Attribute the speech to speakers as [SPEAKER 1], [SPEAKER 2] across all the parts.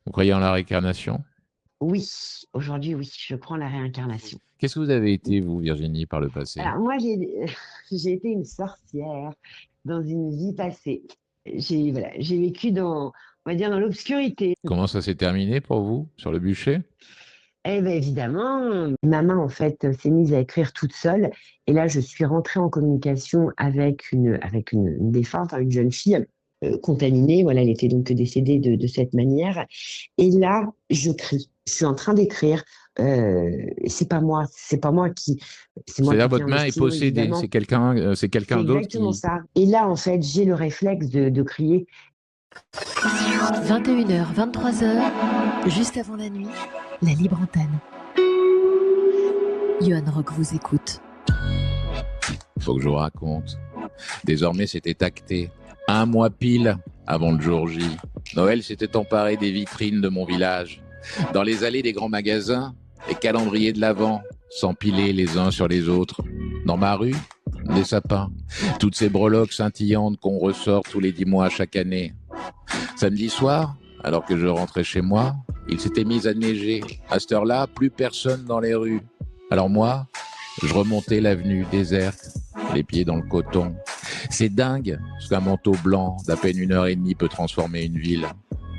[SPEAKER 1] Vous croyez en la réincarnation?
[SPEAKER 2] Oui, aujourd'hui, oui, je crois en la réincarnation.
[SPEAKER 1] Qu'est-ce que vous avez été, vous, Virginie, par le passé?
[SPEAKER 2] Alors, moi, j'ai été une sorcière dans une vie passée. Voilà, j'ai vécu on va dire, dans l'obscurité.
[SPEAKER 1] Comment ça s'est terminé pour vous, sur le bûcher?
[SPEAKER 2] Eh bien, évidemment, ma main, en fait, s'est mise à écrire toute seule. Et là, je suis rentrée en communication avec une défunte, hein, une jeune fille contaminée. Voilà, elle était donc décédée de cette manière. Et là, je crie. Je suis en train d'écrire. C'est pas moi c'est moi
[SPEAKER 1] C'est-à-dire
[SPEAKER 2] qui tiens
[SPEAKER 1] votre
[SPEAKER 2] le
[SPEAKER 1] main est
[SPEAKER 2] stylo,
[SPEAKER 1] possédée,
[SPEAKER 2] évidemment.
[SPEAKER 1] c'est
[SPEAKER 2] C'est
[SPEAKER 1] quelqu'un d'autre
[SPEAKER 2] exactement
[SPEAKER 1] qui...
[SPEAKER 2] ça. Et là, en fait, j'ai le réflexe de crier.
[SPEAKER 3] 21h, 23h, juste avant la nuit, la libre antenne. Johan Rock vous écoute.
[SPEAKER 1] Faut que je vous raconte. Désormais, c'était acté. Un mois pile avant le jour J. Noël s'était emparé des vitrines de mon village. Dans les allées des grands magasins, les calendriers de l'Avent s'empilaient les uns sur les autres. Dans ma rue, des sapins. Toutes ces breloques scintillantes qu'on ressort tous les 10 mois chaque année. Samedi soir, alors que je rentrais chez moi, il s'était mis à neiger. À cette heure-là, plus personne dans les rues. Alors moi, je remontais l'avenue déserte, les pieds dans le coton. C'est dingue ce qu'un manteau blanc d'à peine 1 heure et demie peut transformer une ville.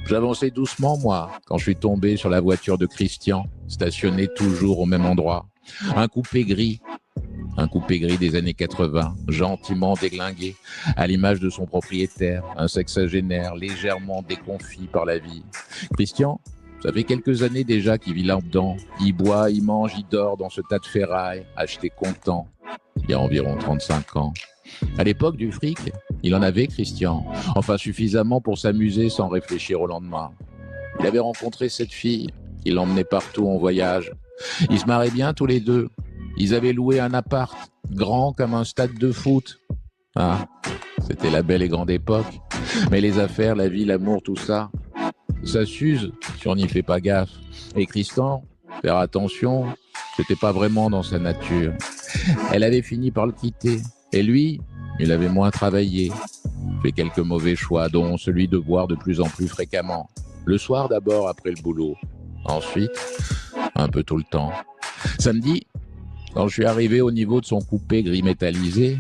[SPEAKER 1] J'avançais doucement, moi, quand je suis tombé sur la voiture de Christian, stationnée toujours au même endroit. Un coupé gris, un coupé gris des années 80, gentiment déglingué, à l'image de son propriétaire, un sexagénaire légèrement déconfit par la vie. Christian, ça fait quelques années déjà qu'il vit là-dedans. Il boit, il mange, il dort dans ce tas de ferraille, acheté comptant, il y a environ 35 ans. À l'époque du fric, il en avait, Christian. Enfin, suffisamment pour s'amuser sans réfléchir au lendemain. Il avait rencontré cette fille, qui l'emmenait partout en voyage. Ils se marraient bien tous les deux. Ils avaient loué un appart, grand comme un stade de foot. Ah, c'était la belle et grande époque. Mais les affaires, la vie, l'amour, tout ça, ça s'use si on n'y fait pas gaffe. Et Christian, faire attention, c'était pas vraiment dans sa nature. Elle avait fini par le quitter. Et lui, il avait moins travaillé, fait quelques mauvais choix, dont celui de boire de plus en plus fréquemment. Le soir d'abord après le boulot. Ensuite, un peu tout le temps. Samedi, quand je suis arrivé au niveau de son coupé gris métallisé,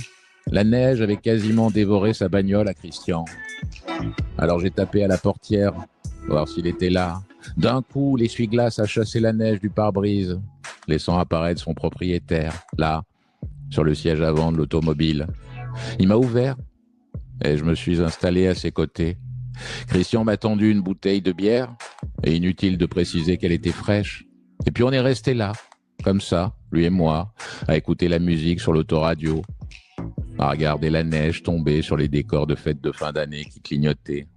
[SPEAKER 1] la neige avait quasiment dévoré sa bagnole à Christian. Alors j'ai tapé à la portière, voir s'il était là. D'un coup, l'essuie-glace a chassé la neige du pare-brise, laissant apparaître son propriétaire, là, sur le siège avant de l'automobile. Il m'a ouvert et je me suis installé à ses côtés. Christian m'a tendu une bouteille de bière, et inutile de préciser qu'elle était fraîche. Et puis on est resté là, comme ça, lui et moi, à écouter la musique sur l'autoradio, à regarder la neige tomber sur les décors de fêtes de fin d'année qui clignotaient.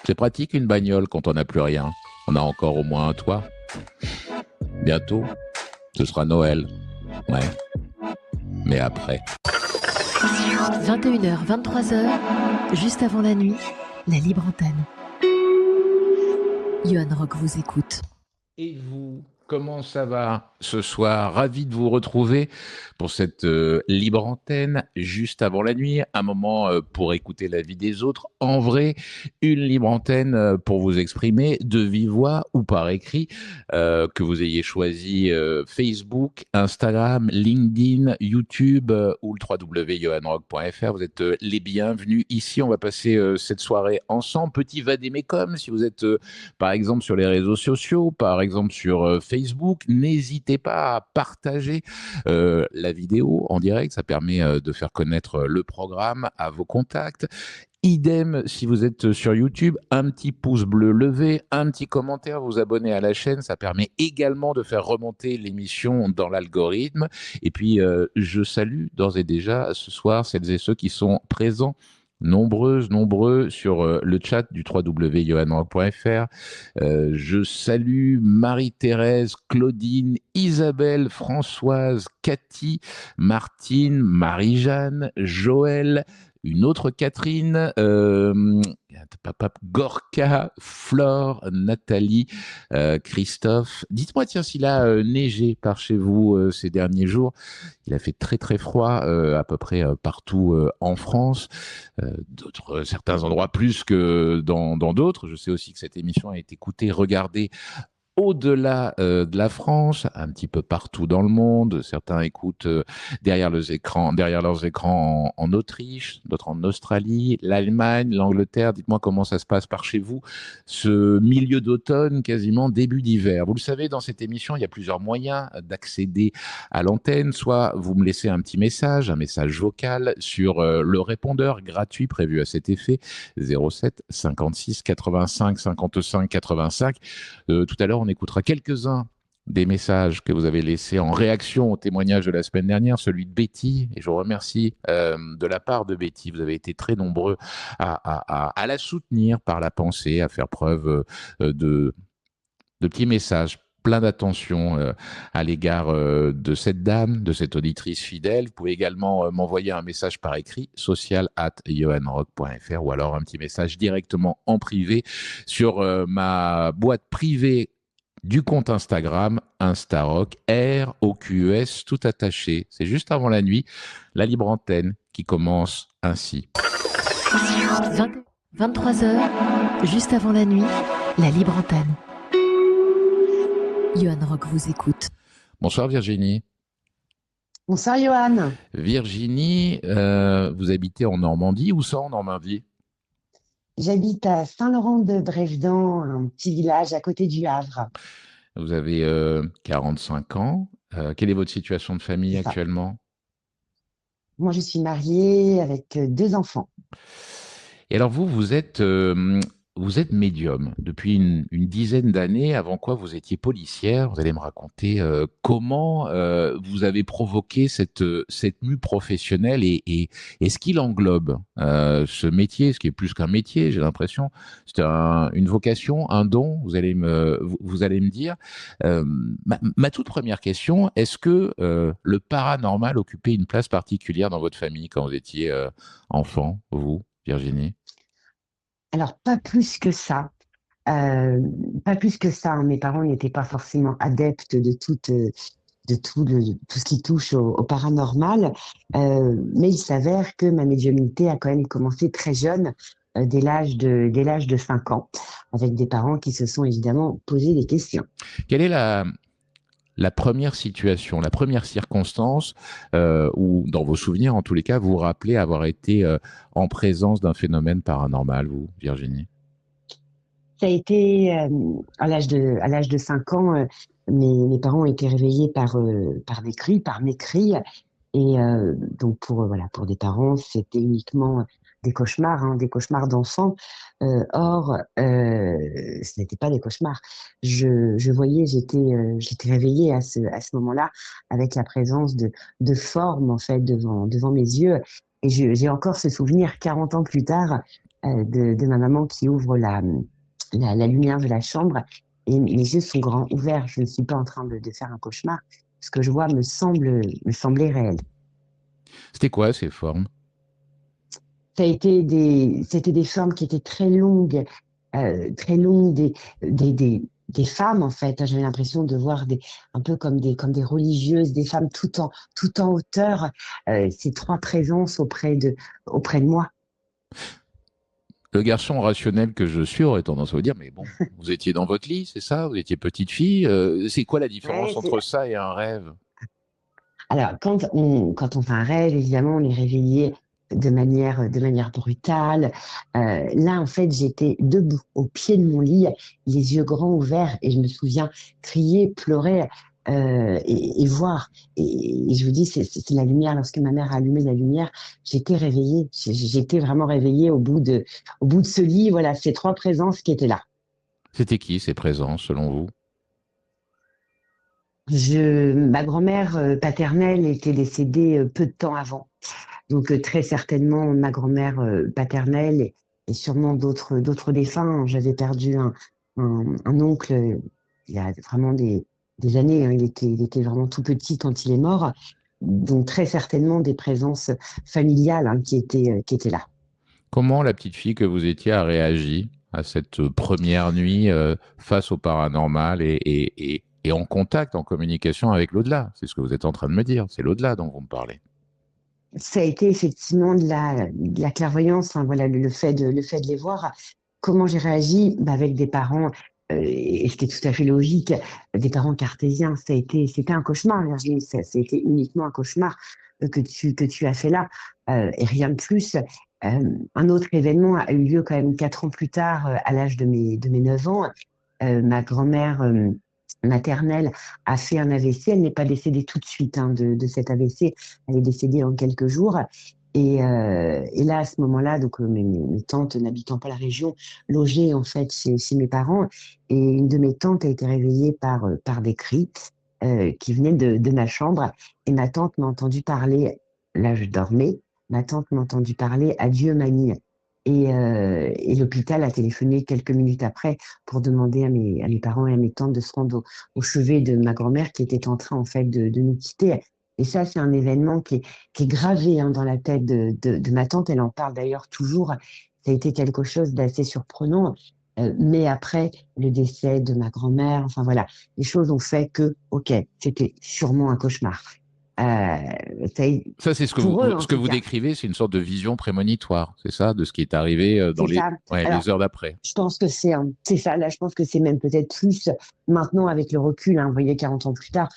[SPEAKER 1] C'est pratique une bagnole quand on n'a plus rien. On a encore au moins un toit. Bientôt, ce sera Noël. Ouais. Mais après.
[SPEAKER 3] 21h, 23h, juste avant la nuit, la libre antenne. Johan Rock vous écoute.
[SPEAKER 1] Et vous, comment ça va ce soir? Ravi de vous retrouver pour cette libre antenne juste avant la nuit, un moment pour écouter la vie des autres. En vrai, une libre antenne pour vous exprimer de vive voix ou par écrit, que vous ayez choisi Facebook, Instagram, LinkedIn, YouTube ou le www.johanrock.fr. Vous êtes les bienvenus ici. On va passer cette soirée ensemble. Petit vadémécum, si vous êtes par exemple sur les réseaux sociaux, par exemple sur Facebook, n'hésitez pas à partager la vidéo en direct, ça permet de faire connaître le programme à vos contacts. Idem si vous êtes sur YouTube, un petit pouce bleu levé, un petit commentaire, vous abonner à la chaîne, ça permet également de faire remonter l'émission dans l'algorithme. Et puis je salue d'ores et déjà ce soir celles et ceux qui sont présents nombreux sur le chat du www.johanrock.fr. Je salue Marie-Thérèse, Claudine, Isabelle, Françoise, Cathy, Martine, Marie-Jeanne, Joël, une autre Catherine, Gorka, Flore, Nathalie, Christophe. Dites-moi, tiens, s'il a neigé par chez vous ces derniers jours. Il a fait très très froid à peu près partout en France, certains endroits plus que dans d'autres. Je sais aussi que cette émission a été écoutée, regardée au-delà de la France, un petit peu partout dans le monde. Certains écoutent derrière leurs écrans en Autriche, d'autres en Australie, l'Allemagne, l'Angleterre. Dites-moi comment ça se passe par chez vous, ce milieu d'automne, quasiment début d'hiver. Vous le savez, dans cette émission, il y a plusieurs moyens d'accéder à l'antenne. Soit vous me laissez un petit message, un message vocal sur le répondeur gratuit prévu à cet effet, 07 56 85 55 85. Tout à l'heure, on écoutera quelques-uns des messages que vous avez laissés en réaction au témoignage de la semaine dernière, celui de Betty, et je vous remercie de la part de Betty. Vous avez été très nombreux à la soutenir par la pensée, à faire preuve de petits messages plein d'attention à l'égard de cette dame, de cette auditrice fidèle. Vous pouvez également m'envoyer un message par écrit, social@johanrock.fr, ou alors un petit message directement en privé sur ma boîte privée du compte Instagram, Instarock, ROQS, tout attaché. C'est juste avant la nuit, la libre antenne qui commence ainsi.
[SPEAKER 3] 23h, juste avant la nuit, la libre antenne. Johan Rock vous écoute.
[SPEAKER 1] Bonsoir Virginie.
[SPEAKER 2] Bonsoir Johan.
[SPEAKER 1] Virginie, vous habitez en Normandie. Où ça en Normandie?
[SPEAKER 2] J'habite à Saint-Laurent-de-Brévedan, un petit village à côté du Havre.
[SPEAKER 1] Vous avez 45 ans. Quelle est votre situation de famille
[SPEAKER 2] C'est ça.
[SPEAKER 1] actuellement?
[SPEAKER 2] Moi, je suis mariée avec 2 enfants.
[SPEAKER 1] Et alors vous êtes médium depuis une dizaine d'années, avant quoi vous étiez policière. Vous allez me raconter comment vous avez provoqué cette mue professionnelle et ce qu'il englobe, ce métier, ce qui est plus qu'un métier, j'ai l'impression. C'est une vocation, un don, vous allez me dire. Ma toute première question, est-ce que le paranormal occupait une place particulière dans votre famille quand vous étiez enfant, vous, Virginie?
[SPEAKER 2] Alors, pas plus que ça. Euh, Pas plus que ça, hein. Mes parents n'étaient pas forcément adeptes de tout ce qui touche au paranormal. Mais il s'avère que ma médiumnité a quand même commencé très jeune, dès l'âge de 5 ans, avec des parents qui se sont évidemment posé des questions.
[SPEAKER 1] Quelle est la première situation, la première circonstance où, dans vos souvenirs, en tous les cas, vous vous rappelez avoir été en présence d'un phénomène paranormal, vous, Virginie?
[SPEAKER 2] Ça a été à l'âge de 5 ans, mes parents ont été réveillés par mes cris. Et donc voilà, pour des parents, c'était uniquement des cauchemars, hein, des cauchemars d'enfants. Or, ce n'était pas des cauchemars. Je voyais, j'étais réveillée à ce moment-là avec la présence de formes en fait devant mes yeux. Et j'ai encore ce souvenir 40 ans plus tard de ma maman qui ouvre la lumière de la chambre et mes yeux sont grands ouverts. Je ne suis pas en train de faire un cauchemar. Ce que je vois me semblait réel.
[SPEAKER 1] C'était quoi ces formes?
[SPEAKER 2] C'était des formes qui étaient très longues, des femmes en fait. J'avais l'impression de voir un peu comme des religieuses, des femmes tout en hauteur. Ces 3 présences auprès de moi.
[SPEAKER 1] Le garçon rationnel que je suis aurait tendance à vous dire, mais bon, vous étiez dans votre lit, c'est ça? Vous étiez petite fille? C'est quoi la différence
[SPEAKER 2] Ouais,
[SPEAKER 1] entre ça et un rêve?
[SPEAKER 2] Alors, quand on fait un rêve, évidemment, on est réveillé de manière brutale. Là, en fait, j'étais debout, au pied de mon lit, les yeux grands ouverts, et je me souviens crier, pleurer et voir. Et je vous dis, c'est la lumière. Lorsque ma mère a allumé la lumière, j'étais réveillée. J'étais vraiment réveillée au bout de ce lit. Voilà, ces 3 présences qui étaient là.
[SPEAKER 1] C'était qui ces présences, selon vous?
[SPEAKER 2] Ma grand-mère paternelle était décédée peu de temps avant. Donc très certainement ma grand-mère paternelle et sûrement d'autres défunts. J'avais perdu un oncle il y a vraiment des années, hein. Il était vraiment tout petit quand il est mort. donc très certainement des présences familiales hein, qui étaient là.
[SPEAKER 1] Comment la petite fille que vous étiez a réagi à cette première nuit face au paranormal et en contact, en communication avec l'au-delà? C'est ce que vous êtes en train de me dire, c'est l'au-delà dont vous me parlez.
[SPEAKER 2] Ça a été effectivement de la clairvoyance, hein, voilà, le fait de les voir. Comment j'ai réagi? Bah, avec des parents, et ce qui est tout à fait logique, des parents cartésiens. C'était un cauchemar, Virginie. Ça a été uniquement un cauchemar que tu as fait là, et rien de plus. Un autre événement a eu lieu quand même 4 ans plus tard, à l'âge de mes 9 ans. Ma grand-mère maternelle a fait un AVC. Elle n'est pas décédée tout de suite hein, de cet AVC. Elle est décédée en quelques jours. Et là, à ce moment-là, donc mes tantes n'habitant pas la région, logeaient en fait chez mes parents. Et une de mes tantes a été réveillée par des cris qui venaient de ma chambre. Et ma tante m'a entendu parler, là je dormais, ma tante m'a entendu parler «Adieu mamie». Et l'hôpital a téléphoné quelques minutes après pour demander à mes parents et à mes tantes de se rendre au chevet de ma grand-mère qui était en train en fait de nous quitter. Et ça, c'est un événement qui est gravé hein, dans la tête de ma tante. Elle en parle d'ailleurs toujours. Ça a été quelque chose d'assez surprenant. Mais après le décès de ma grand-mère, enfin voilà, les choses ont fait que, ok, c'était sûrement un cauchemar. Ça
[SPEAKER 1] Ça, c'est ce
[SPEAKER 2] pour eux, en
[SPEAKER 1] ce que
[SPEAKER 2] tout
[SPEAKER 1] vous
[SPEAKER 2] cas,
[SPEAKER 1] décrivez, c'est une sorte de vision prémonitoire, c'est ça, de ce qui est arrivé dans
[SPEAKER 2] c'est ça.
[SPEAKER 1] ouais,
[SPEAKER 2] Alors,
[SPEAKER 1] les heures d'après.
[SPEAKER 2] je pense que c'est ça. Là, je pense que c'est même peut-être plus maintenant avec le recul. Hein, vous voyez, 40 ans plus tard,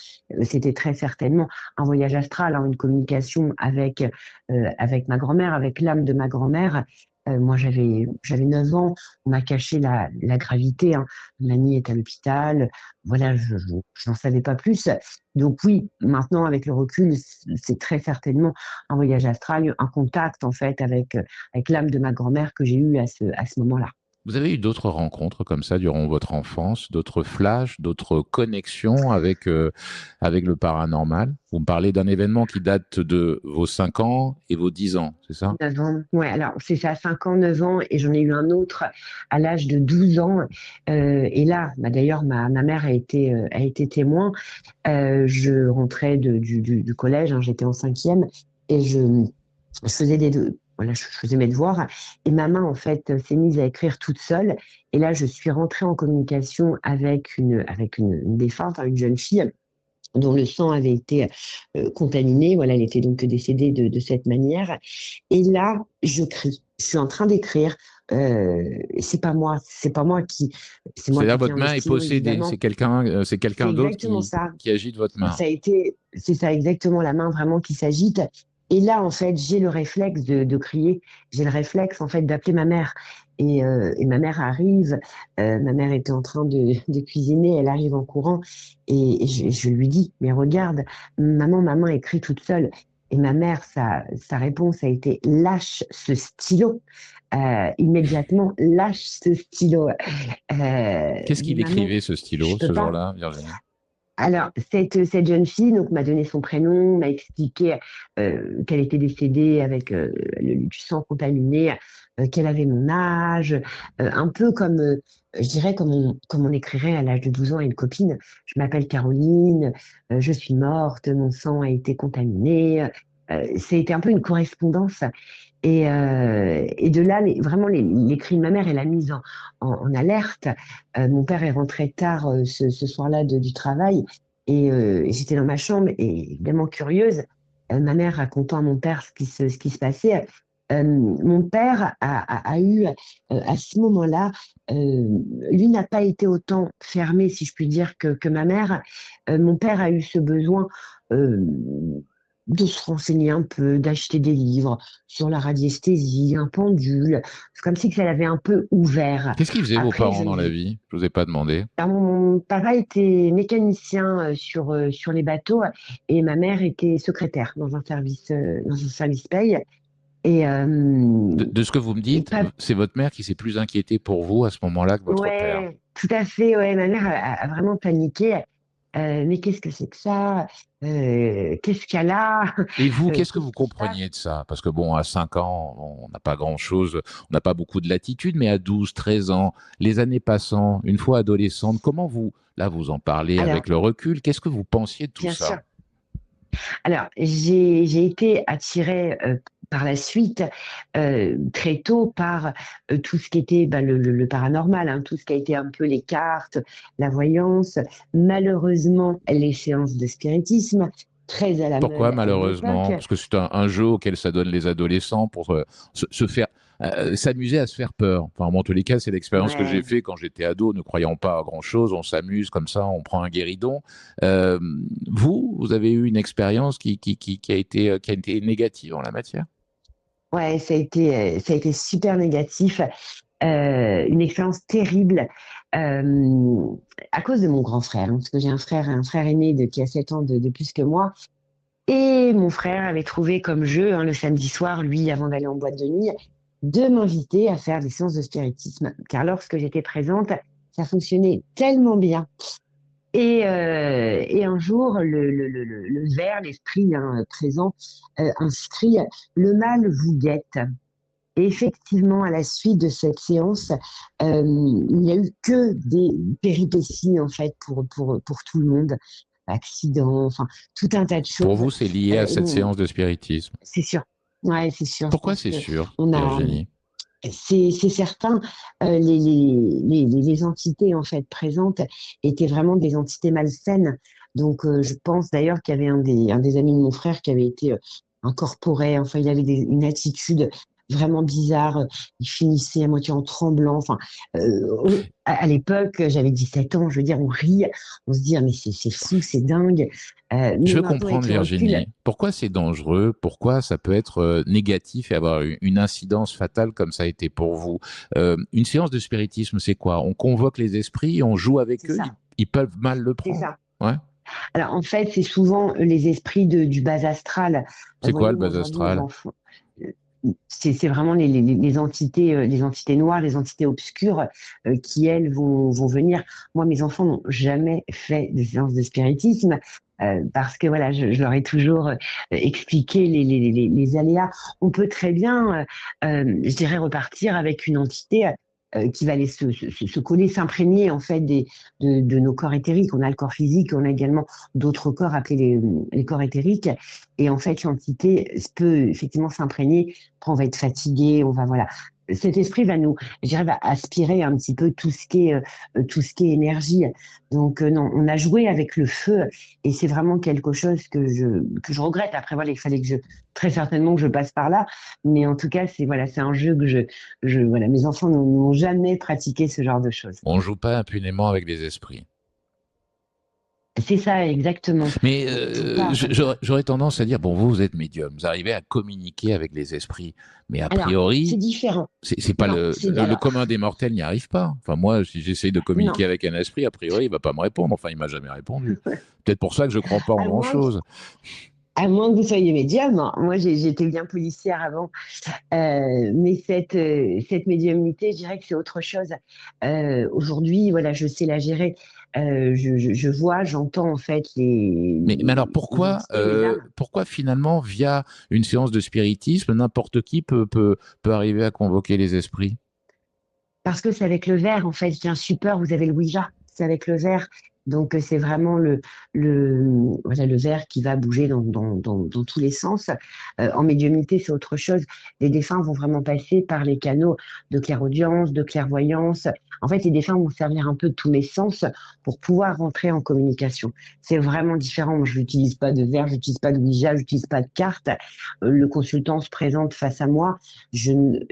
[SPEAKER 2] c'était très certainement un voyage astral, hein, une communication avec ma grand-mère, avec l'âme de ma grand-mère. Moi, j'avais 9 ans. On m'a caché la gravité. Hein. Mamie est à l'hôpital. Voilà, je n'en savais pas plus. Donc oui, maintenant avec le recul, c'est très certainement un voyage astral, un contact en fait avec l'âme de ma grand-mère que j'ai eu à ce moment-là.
[SPEAKER 1] Vous avez eu d'autres rencontres comme ça durant votre enfance, d'autres flashs, d'autres connexions avec le paranormal? Vous me parlez d'un événement qui date de vos 5 ans et vos 10 ans, c'est ça?
[SPEAKER 2] 9 ans, ouais, alors c'est ça, 5 ans, 9 ans, et j'en ai eu un autre à l'âge de 12 ans. Et là, bah, d'ailleurs, ma mère a été témoin. Je rentrais du collège, hein, j'étais en cinquième, et je faisais voilà, je faisais mes devoirs, et ma main, en fait, s'est mise à écrire toute seule. Et là, je suis rentrée en communication avec une défunte, hein, une jeune fille dont le sang avait été contaminé. Voilà, elle était donc décédée de cette manière. Et là, je crie. Je suis en train d'écrire. C'est pas moi c'est moi
[SPEAKER 1] C'est-à-dire
[SPEAKER 2] qui
[SPEAKER 1] votre
[SPEAKER 2] tiens le
[SPEAKER 1] main est
[SPEAKER 2] stylo,
[SPEAKER 1] possédée,
[SPEAKER 2] évidemment.
[SPEAKER 1] c'est
[SPEAKER 2] C'est
[SPEAKER 1] quelqu'un d'autre
[SPEAKER 2] exactement ça.
[SPEAKER 1] qui agite votre main.
[SPEAKER 2] C'est ça exactement, la main vraiment qui s'agite. Et là, en fait, j'ai le réflexe de crier. J'ai le réflexe, en fait, d'appeler ma mère. Et ma mère arrive. Ma mère était en train de cuisiner. Elle arrive en courant. Et je lui dis, mais regarde, maman, ma main écrit toute seule. Et ma mère, sa réponse a été, lâche ce stylo. Immédiatement, lâche ce stylo.
[SPEAKER 1] Qu'est-ce
[SPEAKER 2] Mais
[SPEAKER 1] qu'il
[SPEAKER 2] maman,
[SPEAKER 1] écrivait ce
[SPEAKER 2] je
[SPEAKER 1] stylo
[SPEAKER 2] peux
[SPEAKER 1] ce
[SPEAKER 2] pas.
[SPEAKER 1] jour-là, Virginie?
[SPEAKER 2] Alors, cette jeune fille donc, m'a donné son prénom, m'a expliqué qu'elle était décédée avec du sang contaminé, qu'elle avait mon âge, un peu comme, je dirais, comme on écrirait à l'âge de 12 ans à une copine. Je m'appelle Caroline, je suis morte, mon sang a été contaminé. C'était un peu une correspondance. Et de là, vraiment, les cris de ma mère et la mise en alerte. Mon père est rentré tard ce soir-là du travail et j'étais dans ma chambre et évidemment curieuse, ma mère racontant à mon père ce qui se passait. Mon père a eu, à ce moment-là, lui n'a pas été autant fermé, si je puis dire, que ma mère. Mon père a eu ce besoin euh, de se renseigner un peu, d'acheter des livres sur la radiesthésie, un pendule. C'est comme si que ça l'avait un peu ouvert.
[SPEAKER 1] Qu'est-ce qu'ils faisaient vos
[SPEAKER 2] Après,
[SPEAKER 1] parents dans la vie? Je vous ai pas demandé.
[SPEAKER 2] alors, mon papa était mécanicien sur les bateaux et ma mère était secrétaire dans un service paye. Et,
[SPEAKER 1] De ce que vous me
[SPEAKER 2] et
[SPEAKER 1] dites,
[SPEAKER 2] pas,
[SPEAKER 1] c'est votre mère qui s'est plus inquiétée pour vous à ce moment-là que votre père.
[SPEAKER 2] ouais, tout à fait, ouais, ma mère a vraiment paniqué. Mais qu'est-ce que c'est que ça? Qu'est-ce qu'il y a là?
[SPEAKER 1] Et vous, qu'est-ce que
[SPEAKER 2] Qu'est-ce
[SPEAKER 1] vous
[SPEAKER 2] qui se passe?
[SPEAKER 1] compreniez de ça? Parce que bon, à 5 ans, on n'a pas grand-chose, on n'a pas beaucoup de latitude, mais à 12, 13 ans, les années passant, une fois adolescente, comment vous, là, vous en parlez
[SPEAKER 2] Alors,
[SPEAKER 1] avec le recul, qu'est-ce que vous pensiez de tout
[SPEAKER 2] bien sûr.
[SPEAKER 1] ça?
[SPEAKER 2] Alors, j'ai été attirée par la suite très tôt par tout ce qui était le paranormal, hein, tout ce qui a été un peu les cartes, la voyance, malheureusement les séances de spiritisme, très à la
[SPEAKER 1] Pourquoi,
[SPEAKER 2] mode à une époque.
[SPEAKER 1] malheureusement? Parce que c'est un jeu auquel s'adonnent les adolescents pour se faire s'amuser à se faire peur. Enfin, moi, en tous les cas, c'est l'expérience que j'ai
[SPEAKER 2] Ouais,
[SPEAKER 1] fait quand j'étais ado, ne croyant pas à grand-chose. On s'amuse comme ça, on prend un guéridon. Euh, vous avez eu une expérience qui a été négative en la matière?
[SPEAKER 2] ouais, ça a été super négatif, une expérience terrible à cause de mon grand frère, hein, parce que j'ai un frère aîné qui a 7 ans de plus que moi. Et mon frère avait trouvé comme jeu, hein, le samedi soir, lui, avant d'aller en boîte de nuit, de m'inviter à faire des séances de spiritisme. Car lorsque j'étais présente, ça fonctionnait tellement bien. Et un jour, le ver, l'esprit, hein, présent, inscrit, le mal vous guette. Et effectivement, à la suite de cette séance, il n'y a eu que des péripéties, en fait, pour tout le monde. Accidents, enfin, tout un tas de
[SPEAKER 1] Pour
[SPEAKER 2] choses.
[SPEAKER 1] vous, c'est lié à cette séance de spiritisme.
[SPEAKER 2] C'est sûr. Ouais, c'est sûr. Je
[SPEAKER 1] Pourquoi
[SPEAKER 2] pense
[SPEAKER 1] c'est
[SPEAKER 2] que
[SPEAKER 1] sûr,
[SPEAKER 2] on a,
[SPEAKER 1] Virginie?
[SPEAKER 2] c'est certain. Les entités en fait présentes étaient vraiment des entités malsaines. Donc, je pense d'ailleurs qu'il y avait un des amis de mon frère qui avait été incorporé. Enfin, il avait une attitude vraiment bizarre. Il finissait à moitié en tremblant. Enfin, à l'époque, j'avais 17 ans. Je veux dire, on rit, on se dit ah, mais c'est fou, c'est dingue.
[SPEAKER 1] Je
[SPEAKER 2] Mais
[SPEAKER 1] veux
[SPEAKER 2] maintenant, avec
[SPEAKER 1] comprendre,
[SPEAKER 2] le recul,
[SPEAKER 1] Virginie, pourquoi c'est dangereux, pourquoi ça peut être négatif et avoir une incidence fatale comme ça a été pour vous. Une séance de spiritisme, c'est quoi? On convoque les esprits, on joue
[SPEAKER 2] c'est
[SPEAKER 1] avec eux,
[SPEAKER 2] ça.
[SPEAKER 1] ils peuvent mal le
[SPEAKER 2] C'est
[SPEAKER 1] prendre.
[SPEAKER 2] ça.
[SPEAKER 1] Ouais.
[SPEAKER 2] Alors, en fait, c'est souvent les esprits du bas astral. Vous
[SPEAKER 1] C'est quoi
[SPEAKER 2] voyez,
[SPEAKER 1] le
[SPEAKER 2] moi,
[SPEAKER 1] bas
[SPEAKER 2] aujourd'hui, mes
[SPEAKER 1] astral?
[SPEAKER 2] enfants, euh, c'est vraiment les entités noires, les entités obscures qui, elles, vont venir. Moi, mes enfants n'ont jamais fait de séance de spiritisme. Parce que voilà, je leur ai toujours expliqué les aléas. On peut très bien, je dirais, repartir avec une entité qui va aller se coller, s'imprégner en fait de nos corps éthériques. On a le corps physique, on a également d'autres corps appelés les corps éthériques. Et en fait, l'entité peut effectivement s'imprégner. Après, on va être fatigué, on va voilà. Cet esprit va nous, je dirais, va aspirer un petit peu tout ce qui est énergie. Donc non, on a joué avec le feu et c'est vraiment quelque chose que je regrette. Après voilà, il fallait que très certainement que je passe par là, mais en tout cas c'est voilà, c'est un jeu que voilà, mes enfants n'ont jamais pratiqué ce genre de choses.
[SPEAKER 1] On joue pas impunément avec les esprits.
[SPEAKER 2] C'est ça exactement.
[SPEAKER 1] Mais
[SPEAKER 2] Faut pas comme ça.
[SPEAKER 1] j'aurais tendance à dire, bon, vous êtes médium, vous arrivez à communiquer avec les esprits, mais a
[SPEAKER 2] Alors c'est
[SPEAKER 1] priori,
[SPEAKER 2] différent.
[SPEAKER 1] c'est pas
[SPEAKER 2] Non, c'est
[SPEAKER 1] le
[SPEAKER 2] alors
[SPEAKER 1] commun des mortels n'y arrive pas. Enfin, moi, si j'essaye de
[SPEAKER 2] non.
[SPEAKER 1] communiquer avec un esprit, a priori, il va pas me répondre. Enfin, il m'a jamais répondu. Peut-être pour ça que je crois pas en
[SPEAKER 2] À moins
[SPEAKER 1] grand-chose.
[SPEAKER 2] à moins que vous soyez médium. Moi, j'étais bien policière avant. Mais cette médiumnité, je dirais que c'est autre chose. Aujourd'hui, voilà, je sais la gérer. Je vois, j'entends en fait
[SPEAKER 1] Mais alors
[SPEAKER 2] les entités, les âmes.
[SPEAKER 1] pourquoi finalement, via une séance de spiritisme, n'importe qui peut arriver à convoquer les esprits?
[SPEAKER 2] Parce que c'est avec le verre, en fait, bien super, vous avez le Ouija, c'est avec le verre. Donc, c'est vraiment voilà, le verre qui va bouger dans tous les sens. En médiumnité, c'est autre chose. Les défunts vont vraiment passer par les canaux de clairaudience, de clairvoyance. En fait, les défunts vont servir un peu de tous mes sens pour pouvoir rentrer en communication. C'est vraiment différent. Moi, je n'utilise pas de verre, je n'utilise pas de Ouija, je n'utilise pas de carte. Le consultant se présente face à moi.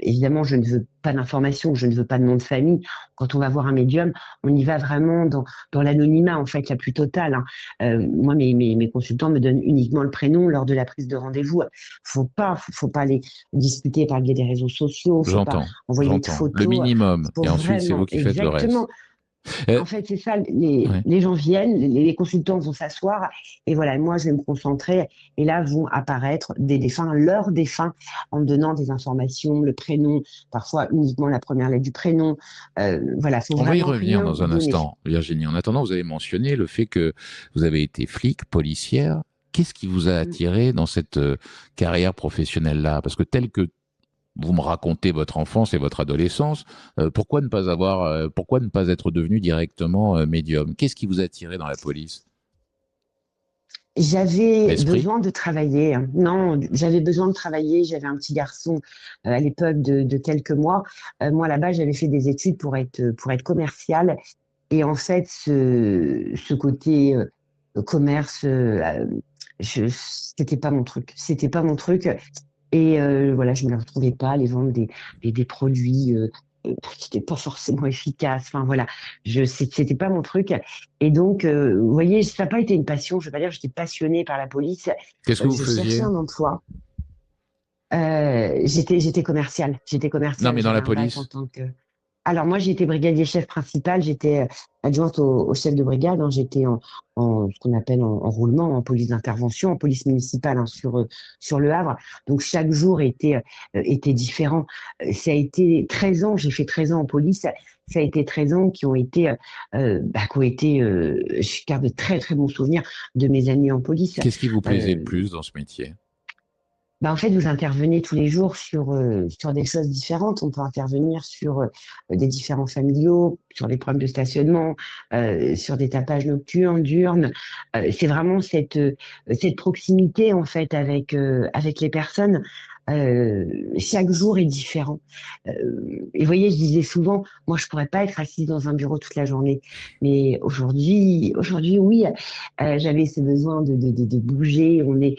[SPEAKER 2] Évidemment, je ne veux pas d'informations, je ne veux pas de nom de famille. Quand on va voir un médium, on y va vraiment dans l'anonymat, en fait, la plus totale, hein. Moi, mes consultants me donnent uniquement le prénom lors de la prise de rendez-vous. Faut pas aller discuter par le biais des réseaux sociaux, faut pas
[SPEAKER 1] J'entends,
[SPEAKER 2] envoyer de
[SPEAKER 1] j'entends. Le
[SPEAKER 2] photos.
[SPEAKER 1] minimum.
[SPEAKER 2] Faut
[SPEAKER 1] Et ensuite, c'est vous
[SPEAKER 2] vraiment,
[SPEAKER 1] qui faites le
[SPEAKER 2] exactement.
[SPEAKER 1] reste. Euh,
[SPEAKER 2] En fait, c'est ça,
[SPEAKER 1] ouais.
[SPEAKER 2] les gens viennent, les consultants vont s'asseoir, et voilà, moi, je vais me concentrer, et là vont apparaître des défunts, leurs défunts, en me donnant des informations, le prénom, parfois uniquement la première lettre du prénom. Voilà, faut
[SPEAKER 1] On va y
[SPEAKER 2] vraiment
[SPEAKER 1] revenir
[SPEAKER 2] rien
[SPEAKER 1] dans un
[SPEAKER 2] donner.
[SPEAKER 1] instant, Virginie. En attendant, vous avez mentionné le fait que vous avez été flic, policière. Qu'est-ce qui vous a
[SPEAKER 2] Mm.
[SPEAKER 1] attiré dans cette carrière professionnelle-là? Parce que tel que vous me racontez votre enfance et votre adolescence, pourquoi ne pas être devenu directement médium? Qu'est-ce qui vous a attiré dans la police?
[SPEAKER 2] J'avais
[SPEAKER 1] L'esprit?
[SPEAKER 2] besoin de travailler, hein. Non, j'avais besoin de travailler. J'avais un petit garçon à l'époque de quelques mois. Moi, là-bas, j'avais fait des études pour être commerciale. Et en fait, ce côté commerce, c'était pas mon truc. C'était pas mon truc. Et voilà, je me retrouvais pas à aller vendre des produits qui n'étaient pas forcément efficaces. Enfin voilà, c'était pas mon truc. Et donc, vous voyez, ça n'a pas été une passion. Je veux pas dire que j'étais passionnée par la police.
[SPEAKER 1] Qu'est-ce que vous
[SPEAKER 2] Je cherchais
[SPEAKER 1] faisiez?
[SPEAKER 2] un emploi. J'étais commerciale. J'étais
[SPEAKER 1] Non,
[SPEAKER 2] commerciale.
[SPEAKER 1] mais dans
[SPEAKER 2] J'avais
[SPEAKER 1] la
[SPEAKER 2] un bac en
[SPEAKER 1] police.
[SPEAKER 2] tant que. Alors moi, j'étais brigadier chef principal. J'étais adjointe au chef de brigade, hein. J'étais en ce qu'on appelle en roulement, en police d'intervention, en police municipale, hein, sur Le Havre. Donc chaque jour était différent. Ça a été 13 ans. J'ai fait 13 ans en police. Ça a été 13 ans qui ont été, je garde de très très bons souvenirs de mes années en police.
[SPEAKER 1] Qu'est-ce qui vous plaisait le
[SPEAKER 2] Euh,
[SPEAKER 1] plus dans ce métier?
[SPEAKER 2] en fait, vous intervenez tous les jours sur des choses différentes. On peut intervenir sur des différents familiaux, sur des problèmes de stationnement, sur des tapages nocturnes, diurnes. C'est vraiment cette proximité en fait avec les personnes. Chaque jour est différent. Et vous voyez, je disais souvent, moi, je pourrais pas être assise dans un bureau toute la journée. Mais aujourd'hui, oui, j'avais ce besoin de bouger. On est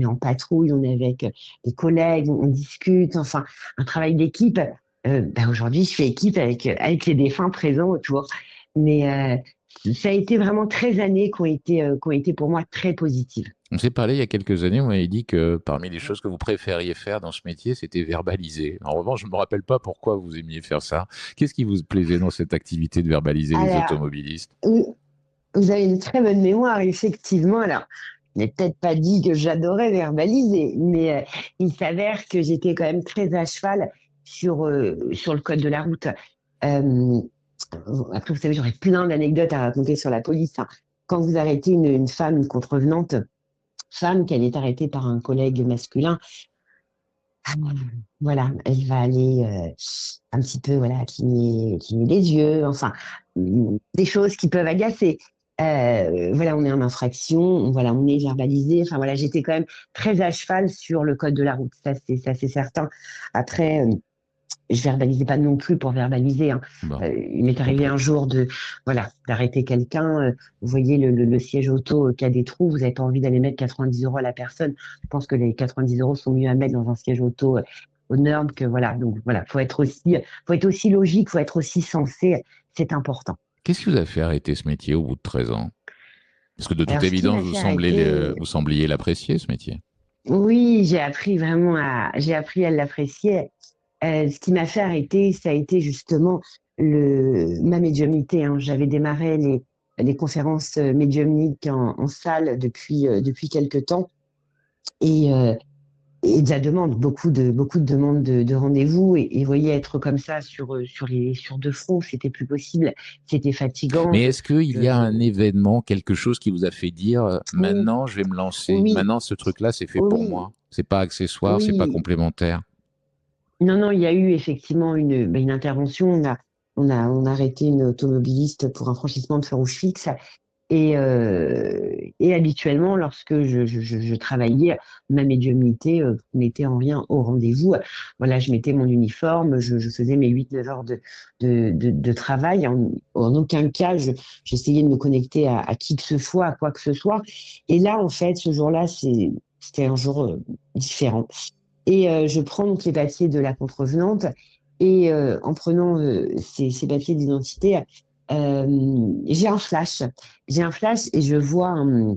[SPEAKER 2] en patrouille, on est avec des collègues, on discute, enfin, un travail d'équipe. Aujourd'hui, je fais équipe avec les défunts présents autour. Mais ça a été vraiment 13 années qui ont été pour moi très positives.
[SPEAKER 1] On s'est parlé il y a quelques années, vous m'avez dit que parmi les choses que vous préfériez faire dans ce métier, c'était verbaliser. En revanche, je ne me rappelle pas pourquoi vous aimiez faire ça. Qu'est-ce qui vous plaisait dans cette activité de verbaliser les
[SPEAKER 2] Alors,
[SPEAKER 1] automobilistes?
[SPEAKER 2] oui, vous avez une très bonne mémoire, effectivement. Alors, je n'ai peut-être pas dit que j'adorais verbaliser, mais il s'avère que j'étais quand même très à cheval sur le code de la route. Euh, Après, vous savez, j'aurais plein d'anecdotes à raconter sur la police, hein. Quand vous arrêtez une femme, une contrevenante, femme, qu'elle est arrêtée par un collègue masculin, ah, voilà, elle va aller un petit peu voilà, cligner les yeux, enfin, des choses qui peuvent agacer. Voilà, on est en infraction, voilà, on est verbalisé. Enfin voilà, j'étais quand même très à cheval sur le code de la route, ça c'est certain. Après, je verbalisais pas non plus pour verbaliser, hein.
[SPEAKER 1] Bon,
[SPEAKER 2] Il m'est
[SPEAKER 1] j'ai
[SPEAKER 2] arrivé
[SPEAKER 1] compris.
[SPEAKER 2] un jour voilà, d'arrêter quelqu'un. Vous voyez le siège auto qui a des trous, vous n'avez pas envie d'aller mettre 90 € à la personne. Je pense que les 90 € sont mieux à mettre dans un siège auto aux normes que voilà. Donc voilà, faut être aussi logique, faut être aussi sensé. C'est important.
[SPEAKER 1] Qu'est-ce qui vous a fait arrêter ce métier au bout de 13 ans? Parce que de toute
[SPEAKER 2] Alors, ce qui
[SPEAKER 1] évidence,
[SPEAKER 2] m'a fait arrêter,
[SPEAKER 1] vous sembliez l'apprécier, ce métier.
[SPEAKER 2] oui, j'ai appris à l'apprécier. Ce qui m'a fait arrêter, ça a été justement ma médiumnité, hein. J'avais démarré les conférences médiumniques en salle depuis quelque temps et, euh, et ça demande beaucoup de demandes de rendez-vous et voyez être comme ça sur deux fronts, c'était plus possible, c'était fatigant.
[SPEAKER 1] Mais est-ce qu'il y a
[SPEAKER 2] Je-
[SPEAKER 1] un événement, quelque chose qui vous a fait dire,
[SPEAKER 2] Oui,
[SPEAKER 1] maintenant, je vais me lancer.
[SPEAKER 2] oui,
[SPEAKER 1] Maintenant, ce truc-là, c'est fait pour
[SPEAKER 2] oui,
[SPEAKER 1] moi. C'est pas accessoire, c'est pas
[SPEAKER 2] oui.
[SPEAKER 1] complémentaire.
[SPEAKER 2] Non, non, il y a eu effectivement une intervention. On a arrêté une automobiliste pour un franchissement de feu rouge fixe. Et habituellement, lorsque je travaillais, ma médiumnité n'était en rien au rendez-vous. Voilà, je mettais mon uniforme, je faisais mes 8 9 heures de travail. En aucun cas, j'essayais de me connecter à qui que ce soit, à quoi que ce soit. Et là, en fait, ce jour-là, c'était un jour différent. Et je prends donc les papiers de la contrevenante et en prenant ces papiers d'identité, j'ai un flash. J'ai un flash et je vois un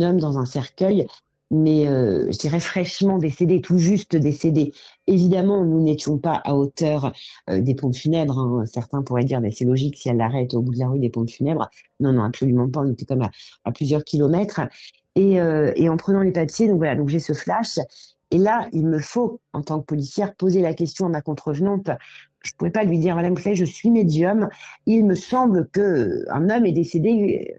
[SPEAKER 2] homme dans un cercueil, mais je dirais fraîchement décédé, tout juste décédé. Évidemment, nous n'étions pas à hauteur des pompes funèbres, hein. Certains pourraient dire, mais c'est logique si elle l'arrête au bout de la rue des pompes funèbres. Non, non, absolument pas. On était comme à plusieurs kilomètres. Et en prenant les papiers, donc voilà, donc j'ai ce flash. Et là, il me faut, en tant que policière, poser la question à ma contrevenante. Je ne pouvais pas lui dire, Madame, vous savez, je suis médium. Il me semble que un homme est décédé.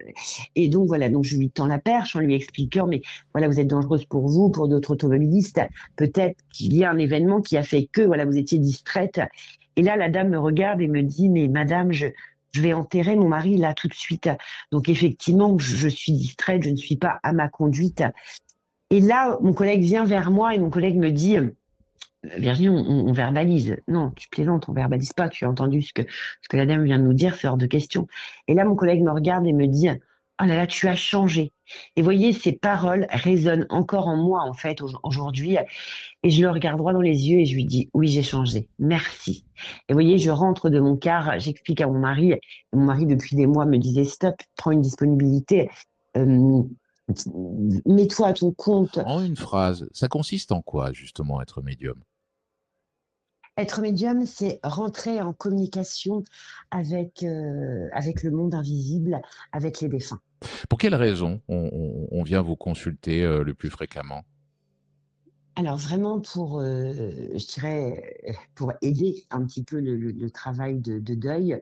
[SPEAKER 2] Et donc, voilà, donc je lui tends la perche en lui expliquant, mais voilà, vous êtes dangereuse pour vous, pour d'autres automobilistes. Peut-être qu'il y a un événement qui a fait que, voilà, vous étiez distraite. Et là, la dame me regarde et me dit, mais Madame, je vais enterrer mon mari là tout de suite. Donc effectivement, je suis distraite, je ne suis pas à ma conduite. Et là, mon collègue vient vers moi et mon collègue me dit, Virginie, on verbalise. Non, tu plaisantes, on verbalise pas. Tu as entendu ce que la dame vient de nous dire, c'est hors de question. Et là, mon collègue me regarde et me dit, oh là là, tu as changé. Et voyez, ces paroles résonnent encore en moi, en fait, aujourd'hui. Et je le regarde droit dans les yeux et je lui dis, oui, j'ai changé. Merci. Et voyez, je rentre de mon car, j'explique à mon mari. Et mon mari, depuis des mois, me disait, stop, prends une disponibilité. Euh, Mets-toi à ton compte.
[SPEAKER 1] En une phrase, ça consiste en quoi, justement, être médium?
[SPEAKER 2] Être médium, c'est rentrer en communication avec le monde invisible, avec les défunts.
[SPEAKER 1] Pour quelles raisons on vient vous consulter le plus fréquemment?
[SPEAKER 2] Alors vraiment je dirais, pour aider un petit peu le travail de deuil.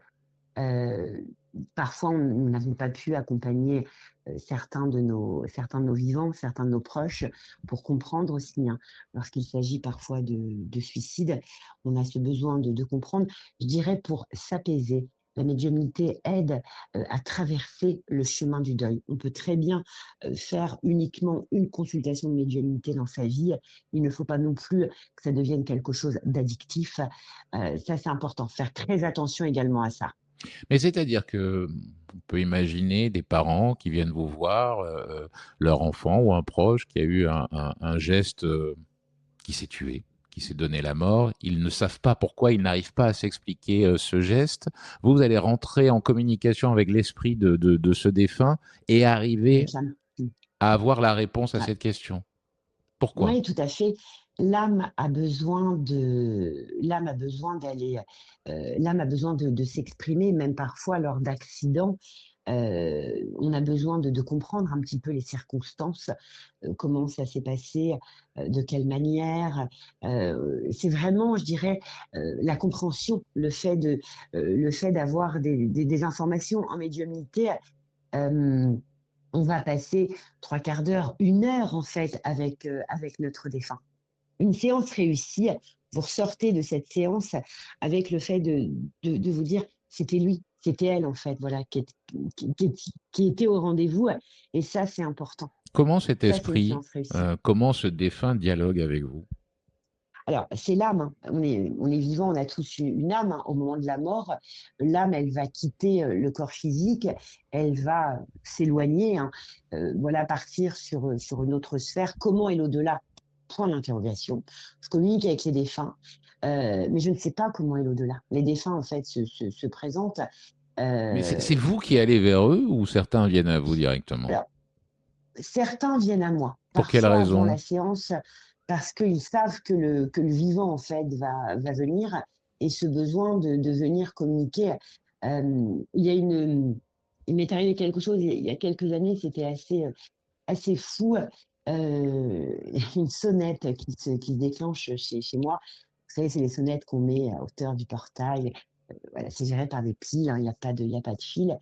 [SPEAKER 2] Heu, Parfois, on nous n'avons pas pu accompagner, certains de nos vivants, certains de nos proches, pour comprendre aussi, hein. Lorsqu'il s'agit parfois de suicide, on a ce besoin de comprendre. Je dirais pour s'apaiser. La médiumnité aide, à traverser le chemin du deuil. On peut très bien, faire uniquement une consultation de médiumnité dans sa vie. Il ne faut pas non plus que ça devienne quelque chose d'addictif. Ça, c'est important. Faire très attention également à ça.
[SPEAKER 1] Mais c'est-à-dire que on peut imaginer des parents qui viennent vous voir, leur enfant ou un proche qui a eu un geste, qui s'est tué, qui s'est donné la mort. Ils ne savent pas pourquoi, ils n'arrivent pas à s'expliquer, ce geste. Vous allez rentrer en communication avec l'esprit de ce défunt et arriver
[SPEAKER 2] Avec l'âme. Mmh.
[SPEAKER 1] à avoir la réponse à
[SPEAKER 2] Ouais.
[SPEAKER 1] cette question. Pourquoi?
[SPEAKER 2] Oui, tout à fait. L'âme a besoin de s'exprimer, même parfois lors d'accidents. On a besoin de comprendre un petit peu les circonstances, comment ça s'est passé, de quelle manière. C'est vraiment, je dirais, la compréhension, le fait d'avoir des informations en médiumnité. hem On va passer 3/4 d'heure, 1 heure en fait avec notre défunt. Une séance réussie, vous ressortez de cette séance avec le fait de vous dire: «C'était lui, c'était elle en fait, voilà, qui était au rendez-vous», et ça, c'est important.
[SPEAKER 1] Comment cet
[SPEAKER 2] Ça, c'est une
[SPEAKER 1] esprit,
[SPEAKER 2] séance réussie.
[SPEAKER 1] comment ce défunt dialogue avec vous?
[SPEAKER 2] Alors, c'est l'âme, hein. On est vivant, on a tous une âme, hein. Au moment de la mort, l'âme, elle va quitter, le corps physique, elle va s'éloigner, hein, voilà, partir sur une autre sphère. Comment est l'au-delà? Point d'interrogation. Je communique avec les défunts, mais je ne sais pas comment est l'au-delà. Les défunts, en fait, se présentent,
[SPEAKER 1] Mais
[SPEAKER 2] heu,
[SPEAKER 1] c'est vous qui allez vers eux ou certains viennent à vous directement?
[SPEAKER 2] alors certains viennent à moi,
[SPEAKER 1] Pour quelle
[SPEAKER 2] parfois avant
[SPEAKER 1] raison?
[SPEAKER 2] la séance, parce qu'ils savent que le vivant, en fait, va venir, et ce besoin de venir communiquer. Il y a il m'est arrivé quelque chose il y a quelques années, c'était assez fou. Il y a une sonnette qui se déclenche chez moi. Vous savez, c'est les sonnettes qu'on met à hauteur du portail. Voilà, c'est géré par des piles, hein, il y a pas de fil,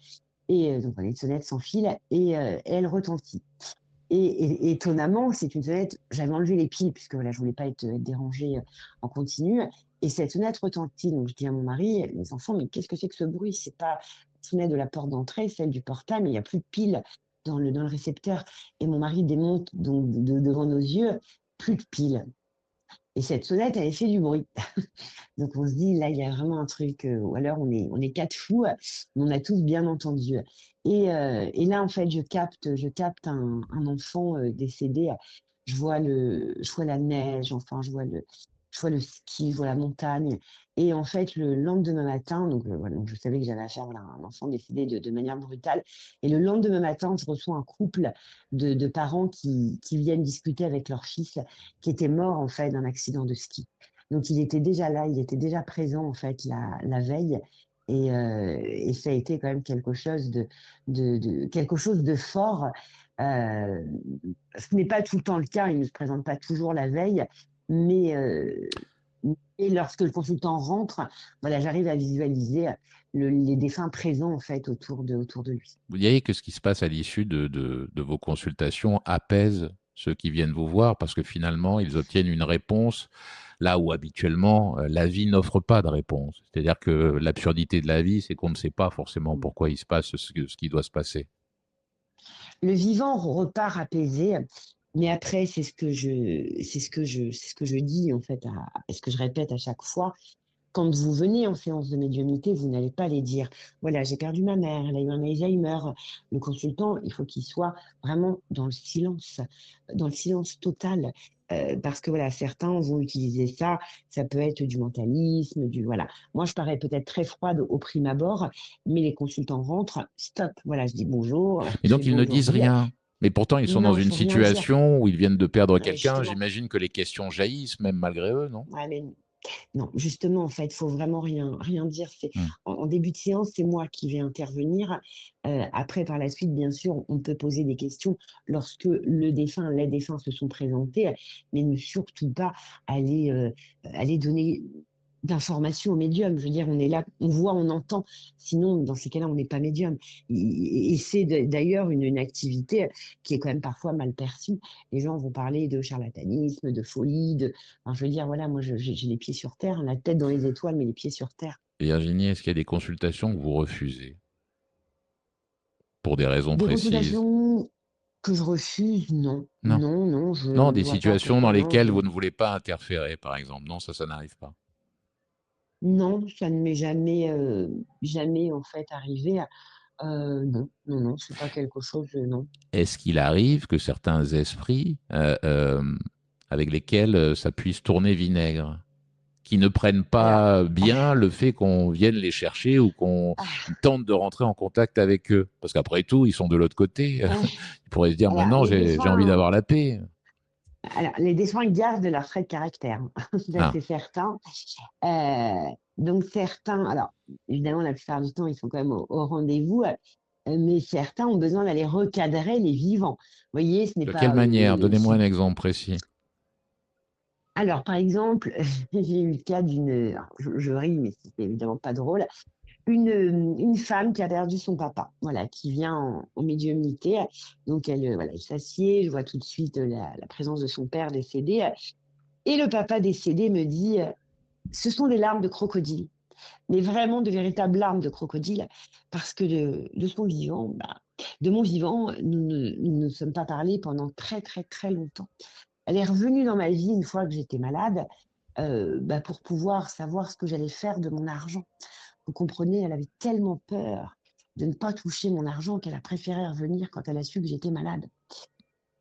[SPEAKER 2] et donc voilà, une sonnette sans fil, et elle retentit. Et étonnamment, c'est une sonnette, j'avais enlevé les piles puisque voilà, je voulais pas être dérangée, en continu, et cette sonnette retentit. Donc je dis à mon mari: «Les enfants, mais qu'est-ce que c'est que ce bruit? C'est pas la sonnette de la porte d'entrée, celle du portail, mais il y a plus de piles dans le récepteur», et mon mari démonte donc devant nos yeux, plus de piles, et cette sonnette, elle fait du bruit. Donc on se dit: «Là, il y a vraiment un truc, ou alors on est 4 fous, mais on a tous bien entendu», et là, en fait, je capte un enfant, décédé. Je vois la neige, enfin, je vois le ski, je vois la montagne, et en fait, le lendemain matin, donc voilà, donc je savais que j'avais affaire, voilà, à un enfant décédé de manière brutale, et le lendemain matin, je reçois un couple de parents qui viennent discuter avec leur fils qui était mort, en fait, d'un accident de ski. Donc il était déjà là, il était déjà présent, en fait, la veille, et ça a été quand même quelque chose de fort. Heu, Ce n'est pas tout le temps le cas, il ne se présente pas toujours la veille, mais lorsque le consultant rentre, voilà, j'arrive à visualiser les défunts présents, en fait, autour de lui.
[SPEAKER 1] Vous diriez que ce qui se passe à l'issue de vos consultations apaise ceux qui viennent vous voir parce que finalement, ils obtiennent une réponse là où habituellement la vie n'offre pas de réponse. C'est-à-dire que l'absurdité de la vie, c'est qu'on ne sait pas forcément pourquoi il se passe ce qui doit se passer.
[SPEAKER 2] Le vivant repart apaisé, mais après, c'est ce que je dis en fait, et ce que je répète à chaque fois. Quand vous venez en séance de médiumnité, vous n'allez pas les dire, voilà, j'ai perdu ma mère, elle a eu un Alzheimer. Le consultant, il faut qu'il soit vraiment dans le silence total. Parce que voilà, certains vont utiliser ça, ça peut être du mentalisme, voilà. Moi, je parais peut-être très froide au prime abord, mais les consultants rentrent, stop, voilà, je dis bonjour,
[SPEAKER 1] Et
[SPEAKER 2] je fais
[SPEAKER 1] donc, ils ne
[SPEAKER 2] bonjour,
[SPEAKER 1] disent
[SPEAKER 2] vie.
[SPEAKER 1] rien. Mais pourtant, ils sont dans
[SPEAKER 2] Non, il
[SPEAKER 1] une
[SPEAKER 2] faut rien dire.
[SPEAKER 1] situation où ils viennent de perdre quelqu'un.
[SPEAKER 2] Justement,
[SPEAKER 1] J'imagine que les questions jaillissent, même malgré eux, non?
[SPEAKER 2] ouais, mais non, justement, en fait, il faut vraiment rien dire.
[SPEAKER 1] Hmm.
[SPEAKER 2] En début de séance, c'est moi qui vais intervenir. Après, par la suite, bien sûr, on peut poser des questions lorsque les défunts se sont présentés, mais ne surtout pas aller, aller donner d'informations au médium. Je veux dire, on est là, on voit, on entend. Sinon, dans ces cas-là, on n'est pas médium. Et c'est d'ailleurs une activité qui est quand même parfois mal perçue. Les gens vont parler de charlatanisme, de folie, enfin, je veux dire, voilà, moi, j'ai les pieds sur terre, la tête dans les étoiles, mais les pieds sur terre.
[SPEAKER 1] Virginie, est-ce qu'il y a des consultations que vous refusez pour des raisons
[SPEAKER 2] Des
[SPEAKER 1] précises?
[SPEAKER 2] consultations que je refuse, non.
[SPEAKER 1] Non.
[SPEAKER 2] Non, non, je
[SPEAKER 1] Non,
[SPEAKER 2] ne
[SPEAKER 1] des
[SPEAKER 2] vois pas
[SPEAKER 1] situations dans
[SPEAKER 2] pourquoi. Non,
[SPEAKER 1] lesquelles vous ne voulez pas interférer, par exemple. Non, ça n'arrive pas.
[SPEAKER 2] non, ça ne m'est jamais, jamais, en fait, arrivé. Non, non, non, c'est pas quelque chose, non.
[SPEAKER 1] Est-ce qu'il arrive que certains esprits avec lesquels ça puisse tourner vinaigre, qui ne prennent
[SPEAKER 2] Alors,
[SPEAKER 1] pas bien le fait qu'on vienne les chercher ou qu'on tente de rentrer en contact avec eux? Parce qu'après tout, ils sont de l'autre côté. Ils pourraient se dire,
[SPEAKER 2] alors,
[SPEAKER 1] maintenant,
[SPEAKER 2] les
[SPEAKER 1] j'ai envie
[SPEAKER 2] défunts,
[SPEAKER 1] d'avoir la paix.
[SPEAKER 2] les défunts gardent leur trait de caractère, ça
[SPEAKER 1] Ah,
[SPEAKER 2] c'est certain. Donc certains, alors évidemment la plupart du temps ils sont quand même au rendez-vous, mais certains ont besoin d'aller recadrer les vivants. Vous voyez, ce n'est
[SPEAKER 1] de quelle
[SPEAKER 2] pas.
[SPEAKER 1] manière? Donnez-moi un exemple précis.
[SPEAKER 2] Alors par exemple, j'ai eu le cas d'une, alors, je ris, mais c'est évidemment pas drôle, une femme qui a perdu son papa, voilà, qui vient en médiumnité. Donc voilà, elle s'assied, je vois tout de suite la présence de son père décédé, et le papa décédé me dit, ce sont des larmes de crocodile. Mais vraiment de véritables larmes de crocodile, parce que de son vivant, de mon vivant, nous ne sommes pas parlé pendant très, très, très longtemps. Elle est revenue dans ma vie une fois que j'étais malade, pour pouvoir savoir ce que j'allais faire de mon argent. Vous comprenez, elle avait tellement peur de ne pas toucher mon argent qu'elle a préféré revenir quand elle a su que j'étais malade.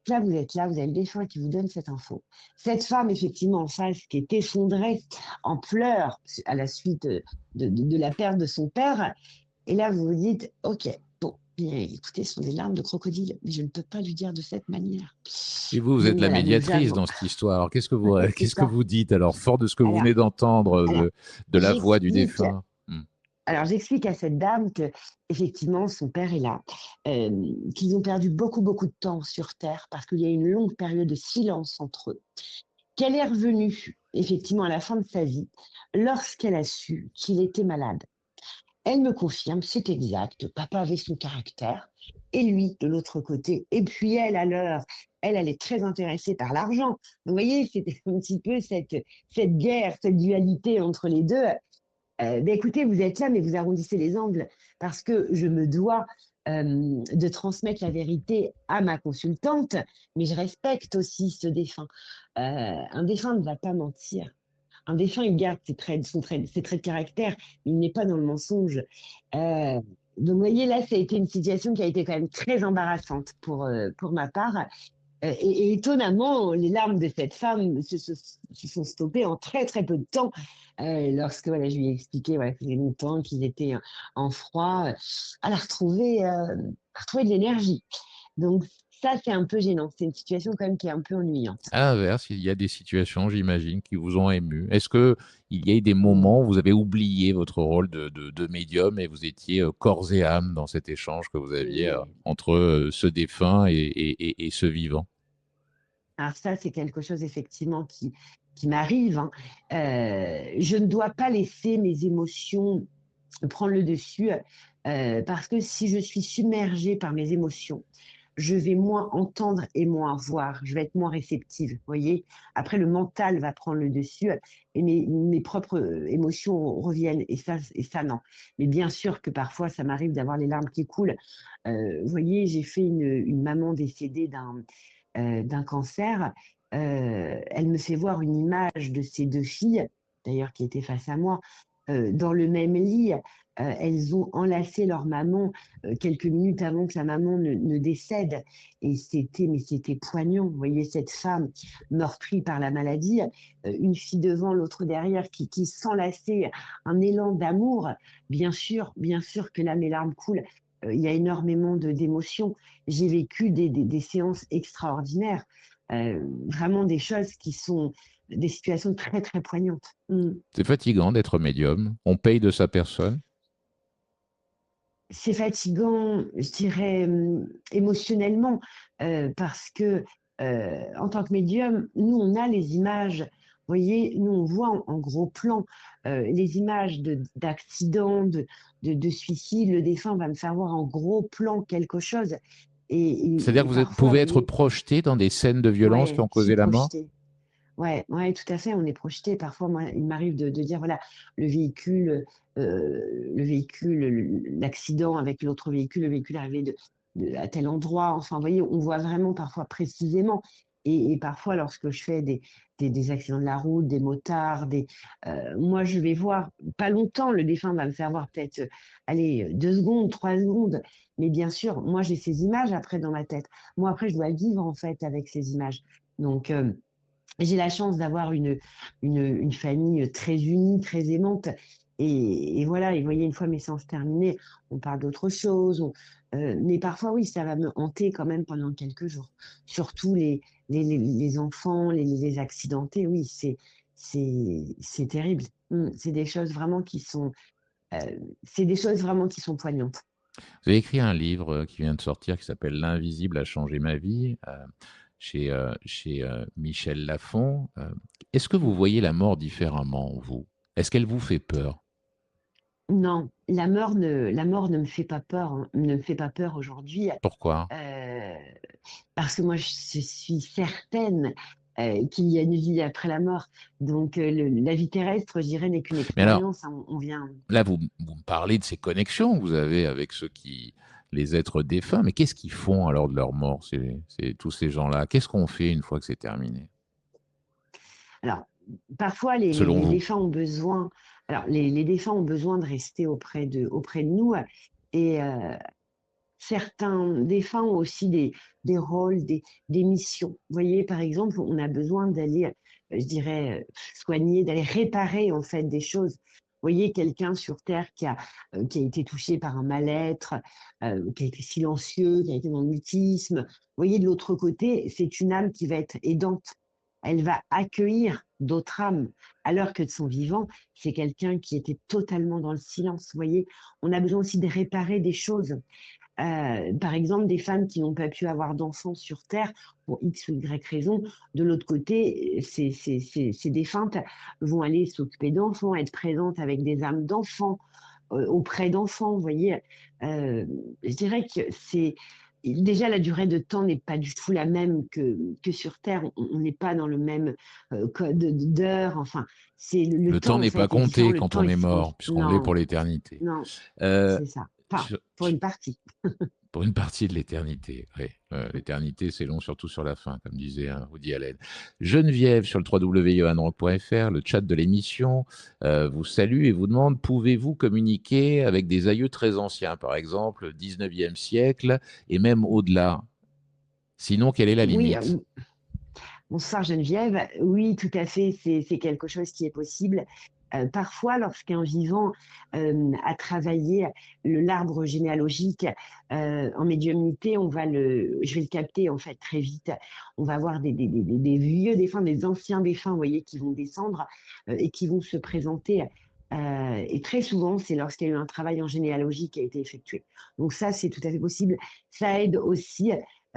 [SPEAKER 2] Là, vous êtes là, vous avez le défunt qui vous donne cette info. Cette femme, effectivement, en face, qui est effondrée en pleurs à la suite de la perte de son père, et là, vous vous dites, OK, bon, bien, écoutez, ce sont des larmes de crocodile, mais je ne peux pas lui dire de cette manière.
[SPEAKER 1] Et vous, vous êtes
[SPEAKER 2] Donc
[SPEAKER 1] la
[SPEAKER 2] voilà, donc
[SPEAKER 1] médiatrice
[SPEAKER 2] j'avance.
[SPEAKER 1] dans cette histoire. Alors,
[SPEAKER 2] C'est
[SPEAKER 1] qu'est-ce que
[SPEAKER 2] ça.
[SPEAKER 1] vous dites alors, fort de ce que vous
[SPEAKER 2] Alors,
[SPEAKER 1] venez d'entendre
[SPEAKER 2] alors
[SPEAKER 1] de la voix du
[SPEAKER 2] j'explique
[SPEAKER 1] défunt? Hmm.
[SPEAKER 2] Alors, j'explique à cette dame que, effectivement, son père est là, qu'ils ont perdu beaucoup, beaucoup de temps sur Terre parce qu'il y a une longue période de silence entre eux, qu'elle est revenue, effectivement, à la fin de sa vie, lorsqu'elle a su qu'il était malade. Elle me confirme, c'est exact, papa avait son caractère, et lui, de l'autre côté. Et puis elle, à l'heure, elle est très intéressée par l'argent. Vous voyez, c'était un petit peu cette guerre, cette dualité entre les deux. Écoutez, vous êtes là, mais vous arrondissez les angles parce que je me dois de transmettre la vérité à ma consultante, mais je respecte aussi ce défunt. Un défunt ne va pas mentir. Un défunt, il garde ses traits de caractère, mais il n'est pas dans le mensonge. Euh, donc, vous voyez, là, ça a été une situation qui a été quand même très embarrassante pour ma part. Et étonnamment, les larmes de cette femme se sont stoppées en très très peu de temps lorsque voilà, je lui ai expliqué voilà, que ça faisait longtemps qu'ils étaient en froid. Elle a retrouvé de l'énergie. Donc ça, c'est un peu gênant. C'est une situation quand même qui est un peu ennuyante.
[SPEAKER 1] À l'inverse, il y a des situations, j'imagine, qui vous ont ému. Est-ce que il y a eu des
[SPEAKER 2] Mm.
[SPEAKER 1] moments où vous avez oublié votre rôle de médium et vous étiez corps et âme dans cet échange que vous aviez
[SPEAKER 2] Mm.
[SPEAKER 1] entre ce défunt et ce vivant?
[SPEAKER 2] Alors ça, c'est quelque chose effectivement qui m'arrive, hein. Je ne dois pas laisser mes émotions prendre le dessus parce que si je suis submergée par mes émotions, je vais moins entendre et moins voir. Je vais être moins réceptive, vous voyez. Après, le mental va prendre le dessus et mes propres émotions reviennent. Et ça, non. Mais bien sûr que parfois, ça m'arrive d'avoir les larmes qui coulent. Vous voyez, j'ai fait une maman décédée d'un cancer. Elle me fait voir une image de ses deux filles, d'ailleurs qui étaient face à moi, dans le même lit. Elles ont enlacé leur maman quelques minutes avant que la maman ne décède. Et c'était poignant. Vous voyez cette femme meurtrie par la maladie, une fille devant, l'autre derrière, qui s'enlaçait, un élan d'amour. Bien sûr que là, mes larmes coulent. Il y a énormément d'émotions. J'ai vécu des séances extraordinaires. Vraiment des choses qui sont des situations très, très poignantes.
[SPEAKER 1] C'est fatigant d'être médium. On paye de sa personne.
[SPEAKER 2] C'est fatigant, je dirais, émotionnellement, parce que, en tant que médium, nous, on a les images. Vous voyez, nous, on voit en gros plan les images d'accidents, de suicides. Le défunt va me faire voir en gros plan quelque chose.
[SPEAKER 1] C'est-à-dire
[SPEAKER 2] Et
[SPEAKER 1] que vous
[SPEAKER 2] parfois, vous
[SPEAKER 1] pouvez être
[SPEAKER 2] voyez,
[SPEAKER 1] projeté dans des scènes de violence qui
[SPEAKER 2] ouais,
[SPEAKER 1] ont
[SPEAKER 2] je suis
[SPEAKER 1] causé la mort?
[SPEAKER 2] projetée. Ouais, ouais, tout à fait, on est projeté. Parfois, moi, il m'arrive de dire, voilà, le véhicule, l'accident avec l'autre véhicule, le véhicule est arrivé à tel endroit. Enfin, vous voyez, on voit vraiment parfois précisément. Et parfois, lorsque je fais des accidents de la route, des motards, moi, je vais voir, pas longtemps, le défunt va me faire voir peut-être, allez, 2 secondes, 3 secondes. Mais bien sûr, moi, j'ai ces images après dans ma tête. Moi, après, je dois vivre, en fait, avec ces images. Donc, j'ai la chance d'avoir une famille très unie, très aimante. Et voilà, et vous voyez, une fois mes séances terminées, on parle d'autre chose. Mais parfois, oui, ça va me hanter quand même pendant quelques jours. Surtout les enfants, les accidentés, oui, c'est terrible. C'est des choses vraiment c'est des choses vraiment qui sont poignantes.
[SPEAKER 1] Vous avez écrit un livre qui vient de sortir qui s'appelle L'invisible a changé ma vie chez Michel Lafon. Est-ce que vous voyez la mort différemment, vous? Est-ce qu'elle vous fait peur?
[SPEAKER 2] Non, la mort ne me fait pas peur, hein, ne me fait pas peur aujourd'hui.
[SPEAKER 1] Pourquoi?
[SPEAKER 2] Euh, Parce que moi, je suis certaine qu'il y a une vie après la mort. Donc, la vie terrestre, je dirais, n'est qu'une
[SPEAKER 1] Mais alors,
[SPEAKER 2] expérience, hein. On vient.
[SPEAKER 1] là, vous me parlez de ces connexions que vous avez avec les êtres défunts, mais qu'est-ce qu'ils font alors de leur mort, tous ces gens-là? Qu'est-ce qu'on fait une fois que c'est terminé,
[SPEAKER 2] Alors, parfois, les, les-
[SPEAKER 1] selon
[SPEAKER 2] les
[SPEAKER 1] vous?
[SPEAKER 2] défunts ont besoin. Alors, les défunts ont besoin de rester auprès de nous. Et certains défunts ont aussi des rôles, des missions. Vous voyez, par exemple, on a besoin d'aller, je dirais, soigner, d'aller réparer en fait des choses. Vous voyez, quelqu'un sur Terre qui a été touché par un mal-être, qui a été silencieux, qui a été dans le mutisme. Vous voyez, de l'autre côté, c'est une âme qui va être aidante. Elle va accueillir d'autres âmes, alors que de son vivant, c'est quelqu'un qui était totalement dans le silence. Vous voyez, on a besoin aussi de réparer des choses. Par exemple, des femmes qui n'ont pas pu avoir d'enfants sur Terre pour X ou Y raison. De l'autre côté, ces défuntes vont aller s'occuper d'enfants, être présentes avec des âmes d'enfants, auprès d'enfants. Vous voyez, Euh, je dirais que c'est déjà la durée de temps n'est pas du tout la même que sur Terre. On n'est pas dans le même code d'heure. Enfin, c'est le
[SPEAKER 1] Le temps
[SPEAKER 2] temps en
[SPEAKER 1] n'est pas
[SPEAKER 2] fait est différent.
[SPEAKER 1] compté
[SPEAKER 2] Le
[SPEAKER 1] quand
[SPEAKER 2] temps
[SPEAKER 1] on
[SPEAKER 2] est
[SPEAKER 1] est mort, puisqu'on l'est
[SPEAKER 2] non,
[SPEAKER 1] pour l'éternité.
[SPEAKER 2] non,
[SPEAKER 1] Euh,
[SPEAKER 2] c'est ça. Enfin,
[SPEAKER 1] je-
[SPEAKER 2] pour
[SPEAKER 1] je-
[SPEAKER 2] une partie.
[SPEAKER 1] Pour une partie de l'éternité, oui. L'éternité, c'est long, surtout sur la fin, comme disait Woody Allen. Geneviève, sur le www.johanrock.fr, le chat de l'émission, vous salue et vous demande, pouvez-vous communiquer avec des aïeux très anciens, par exemple, 19e siècle, et même au-delà? Sinon, quelle est la
[SPEAKER 2] Oui,
[SPEAKER 1] limite?
[SPEAKER 2] bonsoir Geneviève. Oui, tout à fait, c'est quelque chose qui est possible. Parfois, lorsqu'un vivant a travaillé l'arbre généalogique en médiumnité, je vais le capter en fait très vite. On va avoir des vieux défunts, des anciens défunts, vous voyez, qui vont descendre et qui vont se présenter. Et très souvent, c'est lorsqu'il y a eu un travail en généalogie qui a été effectué. Donc ça, c'est tout à fait possible. Ça aide aussi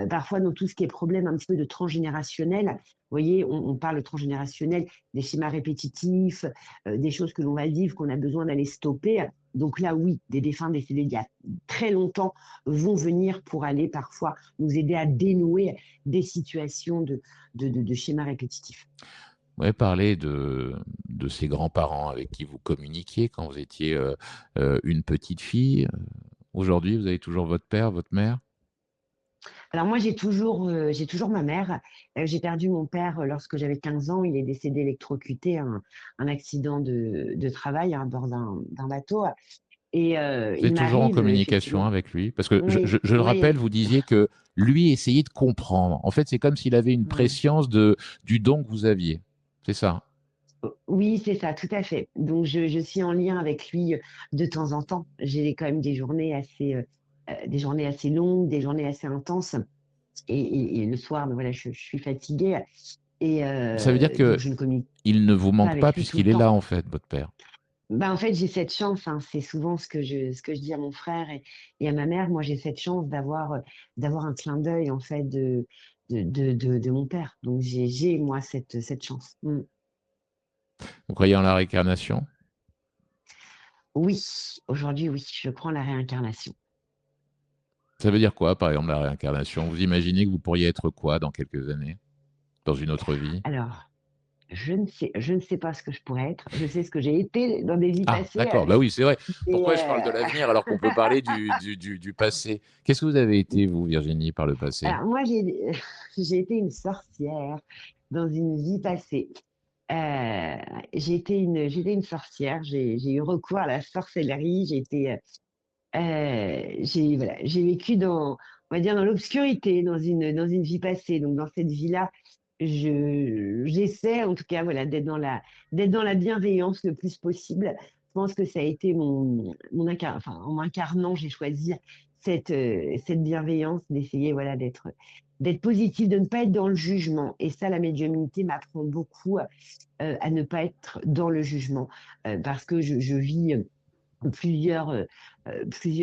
[SPEAKER 2] parfois dans tout ce qui est problème un petit peu de transgénérationnel. Vous voyez, on parle de transgénérationnel, des schémas répétitifs, des choses que l'on va vivre, qu'on a besoin d'aller stopper. Donc là, oui, des défunts décédés il y a très longtemps vont venir pour aller parfois nous aider à dénouer des situations de schémas répétitifs.
[SPEAKER 1] Vous m'avez parlé de ces grands-parents avec qui vous communiquiez quand vous étiez une petite fille. Aujourd'hui, vous avez toujours votre père, votre mère?
[SPEAKER 2] Alors moi, j'ai toujours ma mère. J'ai perdu mon père lorsque j'avais 15 ans. Il est décédé électrocuté, un accident de travail à bord d'un bateau. Et
[SPEAKER 1] Vous êtes
[SPEAKER 2] il
[SPEAKER 1] toujours en
[SPEAKER 2] m'arrive
[SPEAKER 1] communication
[SPEAKER 2] effectivement.
[SPEAKER 1] avec lui? Parce que
[SPEAKER 2] Oui,
[SPEAKER 1] je le rappelle,
[SPEAKER 2] oui,
[SPEAKER 1] vous disiez que lui essayait de comprendre. En fait, c'est comme s'il avait une
[SPEAKER 2] mm.
[SPEAKER 1] préscience du don que vous aviez. C'est ça?
[SPEAKER 2] Oui, c'est ça, tout à fait. Donc je suis en lien avec lui de temps en temps. J'ai quand même des journées assez longues, des journées assez intenses. Et le soir, ben voilà, je suis fatiguée. Et
[SPEAKER 1] Ça veut dire
[SPEAKER 2] donc
[SPEAKER 1] que
[SPEAKER 2] je ne communique
[SPEAKER 1] il ne vous
[SPEAKER 2] pas
[SPEAKER 1] manque pas
[SPEAKER 2] avec lui tout le
[SPEAKER 1] puisqu'il est
[SPEAKER 2] temps.
[SPEAKER 1] là, en fait, votre père.
[SPEAKER 2] Ben, en fait, j'ai cette chance, hein, c'est souvent ce que je dis à mon frère et à ma mère. Moi, j'ai cette chance d'avoir un clin d'œil, en fait, de mon père. Donc, moi, cette chance. Mm.
[SPEAKER 1] Vous croyez en la réincarnation?
[SPEAKER 2] Oui, aujourd'hui, oui, je crois en la réincarnation.
[SPEAKER 1] Ça veut dire quoi, par exemple, la réincarnation? Vous imaginez que vous pourriez être quoi dans quelques années? Dans une autre vie?
[SPEAKER 2] Alors, je ne sais pas ce que je pourrais être. Je sais ce que j'ai été dans des vies
[SPEAKER 1] Ah,
[SPEAKER 2] passées.
[SPEAKER 1] d'accord. Bah oui, c'est vrai.
[SPEAKER 2] Et,
[SPEAKER 1] Pourquoi je parle de l'avenir alors qu'on peut parler du passé? Qu'est-ce que vous avez été, vous, Virginie, par le passé?
[SPEAKER 2] alors, moi, j'ai été une sorcière dans une vie passée. Euh, j'étais une sorcière. J'ai eu recours à la sorcellerie. J'ai vécu on va dire, dans l'obscurité, dans une vie passée. Donc, dans cette vie-là, j'essaie, en tout cas, voilà, d'être dans la bienveillance le plus possible. Je pense que ça a été enfin, en m'incarnant, j'ai choisi cette bienveillance, d'essayer, voilà, d'être positive, de ne pas être dans le jugement. Et ça, la médiumnité m'apprend beaucoup à ne pas être dans le jugement, parce que je vis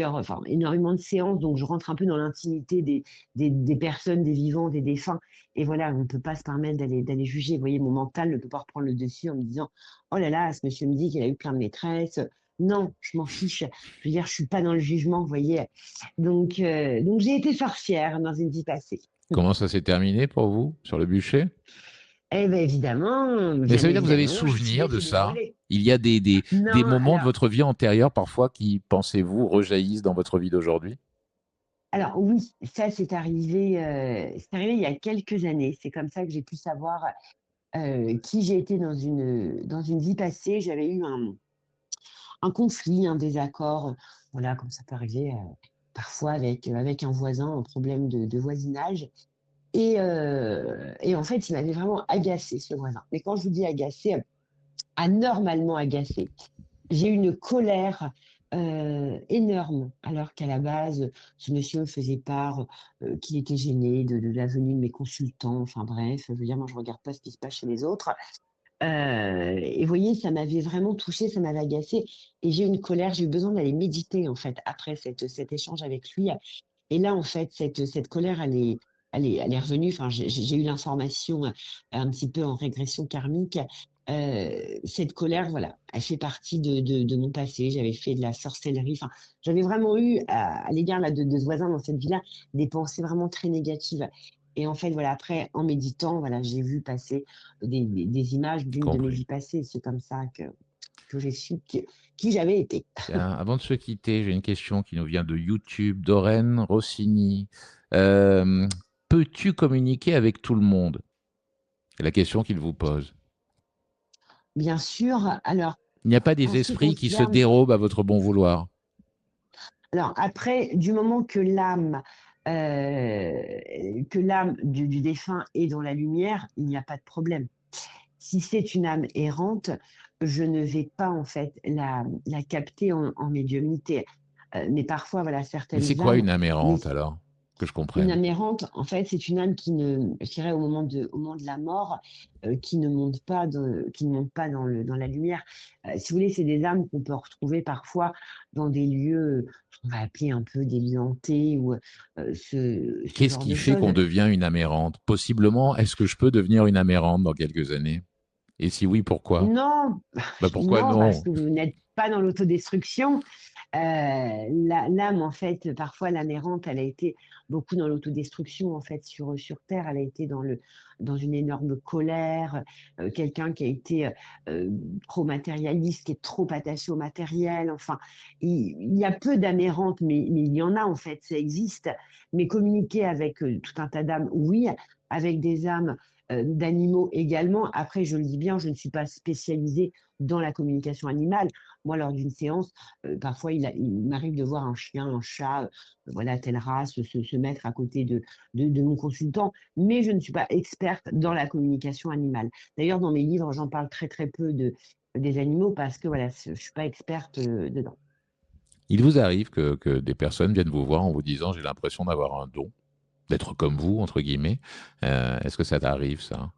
[SPEAKER 2] enfin, énormément de séances, donc je rentre un peu dans l'intimité des personnes, des vivants, des défunts. Et voilà, on ne peut pas se permettre d'aller juger. Vous voyez, mon mental ne peut pas reprendre le dessus en me disant, oh là là, ce monsieur me dit qu'il a eu plein de maîtresses. Non, je m'en fiche. Je veux dire, je suis pas dans le jugement, vous voyez. Donc j'ai été sorcière dans une vie passée.
[SPEAKER 1] Comment ça s'est terminé pour vous sur le bûcher?
[SPEAKER 2] Eh bien, évidemment,
[SPEAKER 1] Mais
[SPEAKER 2] bien
[SPEAKER 1] ça veut dire que vous avez
[SPEAKER 2] évidemment, j'ai
[SPEAKER 1] souvenir
[SPEAKER 2] tué
[SPEAKER 1] de
[SPEAKER 2] tous mes
[SPEAKER 1] ça?
[SPEAKER 2] relais.
[SPEAKER 1] Il y a des
[SPEAKER 2] Non,
[SPEAKER 1] moments de votre vie antérieure parfois qui, pensez-vous, rejaillissent dans votre vie d'aujourd'hui?
[SPEAKER 2] alors oui, ça c'est arrivé il y a quelques années. C'est comme ça que j'ai pu savoir qui j'ai été dans une vie passée. J'avais eu un conflit, un désaccord, voilà, comme ça peut arriver parfois avec un voisin, un problème de voisinage. Et en fait, il m'avait vraiment agacé, ce voisin. Mais quand je vous dis agacé, anormalement agacé. J'ai eu une colère énorme, alors qu'à la base, ce monsieur me faisait part qu'il était gêné de la venue de mes consultants. Enfin bref, je veux dire, moi, je regarde pas ce qui se passe chez les autres. Et vous voyez, ça m'avait vraiment touchée, ça m'avait agacée. Et j'ai eu une colère, j'ai eu besoin d'aller méditer, en fait, après cet échange avec lui. Et là, en fait, cette colère, elle est revenue. Enfin, j'ai eu l'information un petit peu en régression karmique. Cette colère, voilà, elle fait partie de mon passé. J'avais fait de la sorcellerie. Enfin, j'avais vraiment eu, à l'égard là, de ce voisin dans cette vie-là, des pensées vraiment très négatives. Et en fait, voilà, après, en méditant, voilà, j'ai vu passer des images d'une de mes
[SPEAKER 1] Compris.
[SPEAKER 2] vies passées. C'est comme ça que j'ai su qui j'avais été.
[SPEAKER 1] Tiens, avant de se quitter, j'ai une question qui nous vient de YouTube, d'Oren Rossini. Euh, Peux-tu communiquer avec tout le monde? C'est la question qu'il vous pose.
[SPEAKER 2] Bien sûr, alors,
[SPEAKER 1] Il n'y a pas
[SPEAKER 2] en
[SPEAKER 1] des
[SPEAKER 2] ce qui
[SPEAKER 1] esprits qui se
[SPEAKER 2] concerne
[SPEAKER 1] dérobent à votre bon vouloir.
[SPEAKER 2] Alors après, du moment que l'âme du défunt est dans la lumière, il n'y a pas de problème. Si c'est une âme errante, je ne vais pas en fait la capter en médiumnité. Mais parfois, voilà,
[SPEAKER 1] Mais c'est
[SPEAKER 2] certaines
[SPEAKER 1] quoi
[SPEAKER 2] âmes,
[SPEAKER 1] une
[SPEAKER 2] né-
[SPEAKER 1] amérante alors? Que je
[SPEAKER 2] une
[SPEAKER 1] comprenne.
[SPEAKER 2] âme errante, en fait, c'est une âme qui ne, je dirais au moment de la mort, qui ne monte pas dans la lumière. Si vous voulez, c'est des âmes qu'on peut retrouver parfois dans des lieux, on va appeler un peu des lieux hantés ou ce
[SPEAKER 1] Qu'est-ce
[SPEAKER 2] genre
[SPEAKER 1] qui
[SPEAKER 2] de
[SPEAKER 1] fait qu'on
[SPEAKER 2] choses.
[SPEAKER 1] devient une amérante? Possiblement, est-ce que je peux devenir une amérante dans quelques années? Et si oui, pourquoi?
[SPEAKER 2] Non,
[SPEAKER 1] Bah pourquoi
[SPEAKER 2] non, parce
[SPEAKER 1] non?
[SPEAKER 2] que vous n'êtes pas dans l'autodestruction. L'âme, en fait, parfois l'âme errante, elle a été beaucoup dans l'autodestruction, en fait, sur Terre. Elle a été dans une énorme colère, quelqu'un qui a été trop matérialiste, qui est trop attaché au matériel. Enfin, il y a peu d'âmes errantes, mais il y en a, en fait, ça existe. Mais communiquer avec tout un tas d'âmes, oui, avec des âmes d'animaux également. Après, je le dis bien, je ne suis pas spécialisée dans la communication animale. Moi, lors d'une séance, parfois, il m'arrive de voir un chien, un chat, voilà, telle race, se mettre à côté de mon consultant, mais je ne suis pas experte dans la communication animale. D'ailleurs, dans mes livres, j'en parle très, très peu des animaux parce que voilà, je ne suis pas experte dedans.
[SPEAKER 1] Il vous arrive que des personnes viennent vous voir en vous disant: «J'ai l'impression d'avoir un don, d'être comme vous», entre guillemets. Est-ce que ça t'arrive, ça?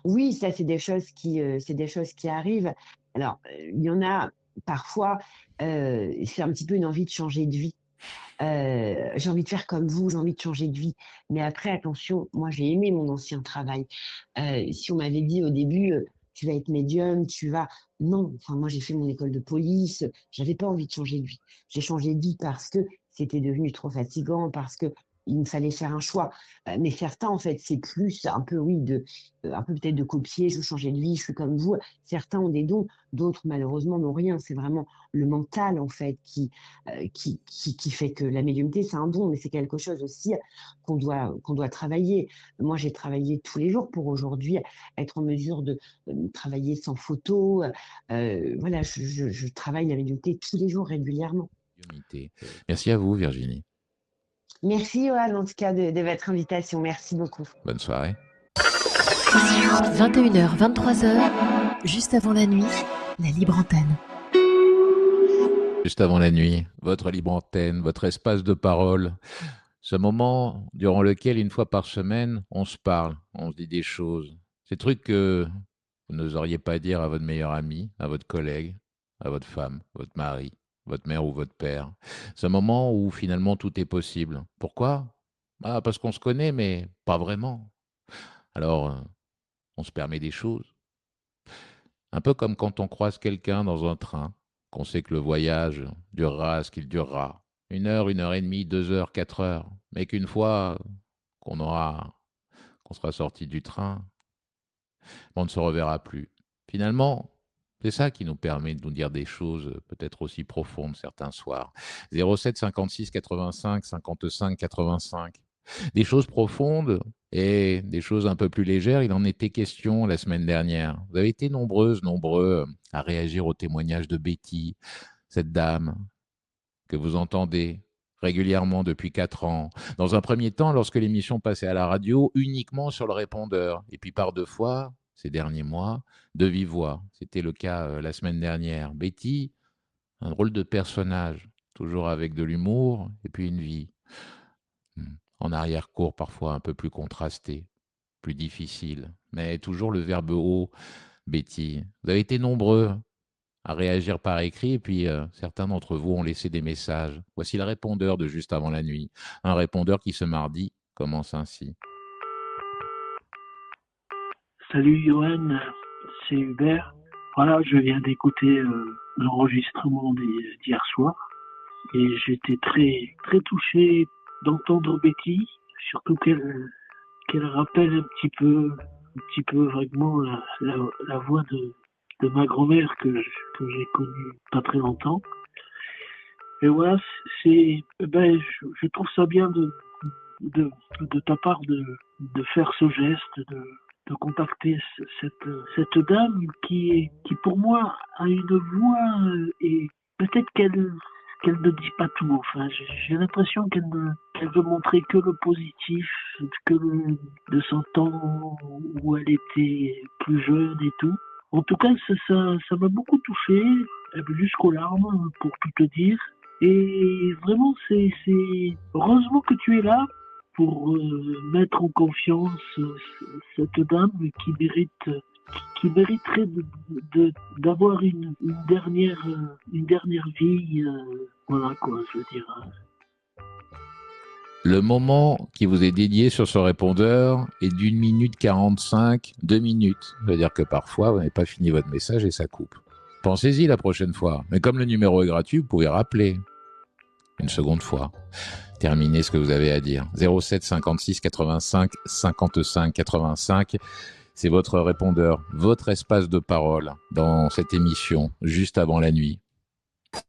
[SPEAKER 2] Oui, ça, c'est des choses qui arrivent. Alors, il y en a parfois, c'est un petit peu une envie de changer de vie. J'ai envie de faire comme vous, j'ai envie de changer de vie. Mais après, attention, moi, j'ai aimé mon ancien travail. Si on m'avait dit au début, tu vas être médium, tu vas. Non, enfin, moi, j'ai fait mon école de police, j'avais pas envie de changer de vie. J'ai changé de vie parce que c'était devenu trop fatigant, parce que il me fallait faire un choix. Mais certains, en fait, c'est plus un peu, oui, un peu peut-être de copier, je veux changer de vie, je suis comme vous. Certains ont des dons, d'autres, malheureusement, n'ont rien. C'est vraiment le mental, en fait, qui fait que la médiumnité, c'est un don, mais c'est quelque chose aussi qu'on doit travailler. Moi, j'ai travaillé tous les jours pour aujourd'hui être en mesure de travailler sans photo. Voilà, je travaille la médiumnité tous les jours régulièrement.
[SPEAKER 1] Merci à vous, Virginie.
[SPEAKER 2] Merci, Johan, en tout cas, de votre invitation. Merci beaucoup.
[SPEAKER 1] Bonne soirée.
[SPEAKER 3] 21h, 23h, juste avant la nuit, la libre antenne.
[SPEAKER 1] Juste avant la nuit, votre libre antenne, votre espace de parole, ce moment durant lequel, une fois par semaine, on se parle, on se dit des choses. Ces trucs que vous n'oseriez pas dire à votre meilleur ami, à votre collègue, à votre femme, votre mari, votre mère ou votre père. Ce moment où finalement tout est possible. Pourquoi? Parce qu'on se connaît, mais pas vraiment. Alors, on se permet des choses. Un peu comme quand on croise quelqu'un dans un train, qu'on sait que le voyage durera ce qu'il durera. 1 heure et demie, 2 heures, 4 heures. Mais qu'une fois qu'on sera sorti du train, on ne se reverra plus. Finalement, c'est ça qui nous permet de nous dire des choses peut-être aussi profondes certains soirs. 07 56 85 55 85. Des choses profondes et des choses un peu plus légères. Il en était question la semaine dernière. Vous avez été nombreuses, nombreux à réagir au témoignage de Betty, cette dame que vous entendez régulièrement depuis 4 ans. Dans un premier temps, lorsque l'émission passait à la radio, uniquement sur le répondeur. Et puis par 2 fois, ces derniers mois, de vive voix. C'était le cas la semaine dernière. Betty, un drôle de personnage, toujours avec de l'humour et puis une vie. En arrière-cour, parfois un peu plus contrastée, plus difficile. Mais toujours le verbe haut, Betty. Vous avez été nombreux à réagir par écrit, et puis certains d'entre vous ont laissé des messages. Voici le répondeur de Juste avant la nuit. Un répondeur qui, ce mardi, commence ainsi.
[SPEAKER 4] Salut Johan, c'est Hubert. Voilà, je viens d'écouter l'enregistrement d'hier soir et j'étais très très touché d'entendre Betty, surtout qu'elle rappelle un petit peu vaguement la voix de ma grand-mère que j'ai connue pas très longtemps. Et voilà, je trouve ça bien de ta part de faire ce geste, de contacter cette dame qui pour moi a une voix et peut-être qu'elle ne dit pas tout. Enfin, j'ai l'impression qu'elle veut montrer que le positif, de son temps où elle était plus jeune et tout. En tout cas, ça m'a beaucoup touché, jusqu'aux larmes, pour tout te dire. Et vraiment, c'est heureusement que tu es là pour mettre en confiance cette dame qui mériterait d'avoir une dernière vie. Voilà quoi, je veux dire.
[SPEAKER 1] Le moment qui vous est dédié sur ce répondeur est d'1 minute 45, 2 minutes. Ça veut dire que parfois, vous n'avez pas fini votre message et ça coupe. Pensez-y la prochaine fois. Mais comme le numéro est gratuit, vous pouvez rappeler une seconde fois. Terminez ce que vous avez à dire. 07 56 85 55 85. C'est votre répondeur, votre espace de parole dans cette émission, juste avant la nuit.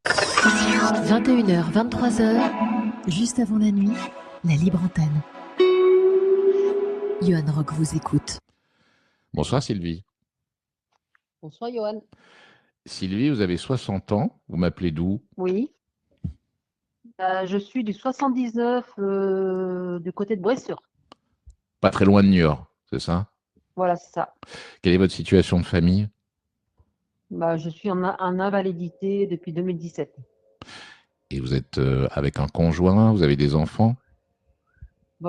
[SPEAKER 3] 21h, 23h, juste avant la nuit, la libre antenne. Johan Rock vous écoute.
[SPEAKER 1] Bonsoir Sylvie.
[SPEAKER 5] Bonsoir Johan.
[SPEAKER 1] Sylvie, vous avez 60 ans. Vous m'appelez d'où?
[SPEAKER 5] Oui. Je suis du 79 du côté de Bressuire.
[SPEAKER 1] Pas très loin de Niort, c'est ça?
[SPEAKER 5] Voilà, c'est ça.
[SPEAKER 1] Quelle est votre situation de famille?
[SPEAKER 5] Je suis en invalidité depuis 2017.
[SPEAKER 1] Et vous êtes avec un conjoint, vous avez des enfants?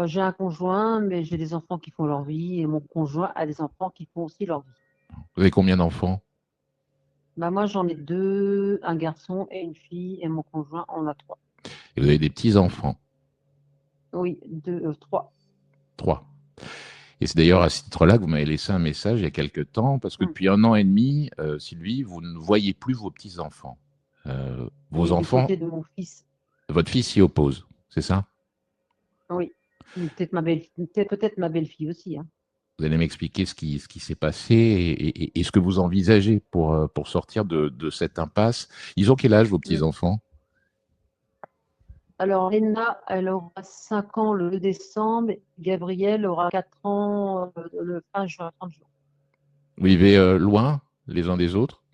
[SPEAKER 5] J'ai un conjoint, mais j'ai des enfants qui font leur vie et mon conjoint a des enfants qui font aussi leur vie.
[SPEAKER 1] Vous avez combien d'enfants?
[SPEAKER 5] Moi, j'en ai 2, un garçon et une fille, et mon conjoint en a 3.
[SPEAKER 1] Et vous avez des petits-enfants?
[SPEAKER 5] Oui, 3.
[SPEAKER 1] 3. Et c'est d'ailleurs à ce titre-là que vous m'avez laissé un message il y a quelques temps, parce que depuis 1 an et demi, Sylvie, vous ne voyez plus vos petits-enfants. Vos
[SPEAKER 5] Du
[SPEAKER 1] enfants,
[SPEAKER 5] côté de mon fils.
[SPEAKER 1] votre fils s'y oppose, c'est ça?
[SPEAKER 5] Oui. Peut-être ma belle-fille aussi. Hein.
[SPEAKER 1] Vous allez m'expliquer ce qui s'est passé et ce que vous envisagez pour sortir de cette impasse. Ils ont quel âge, vos petits-enfants?
[SPEAKER 5] Alors, Léna, elle aura 5 ans le 2 décembre. Gabriel aura 4 ans le fin juin, 30 jours.
[SPEAKER 1] Vous vivez loin les uns des autres?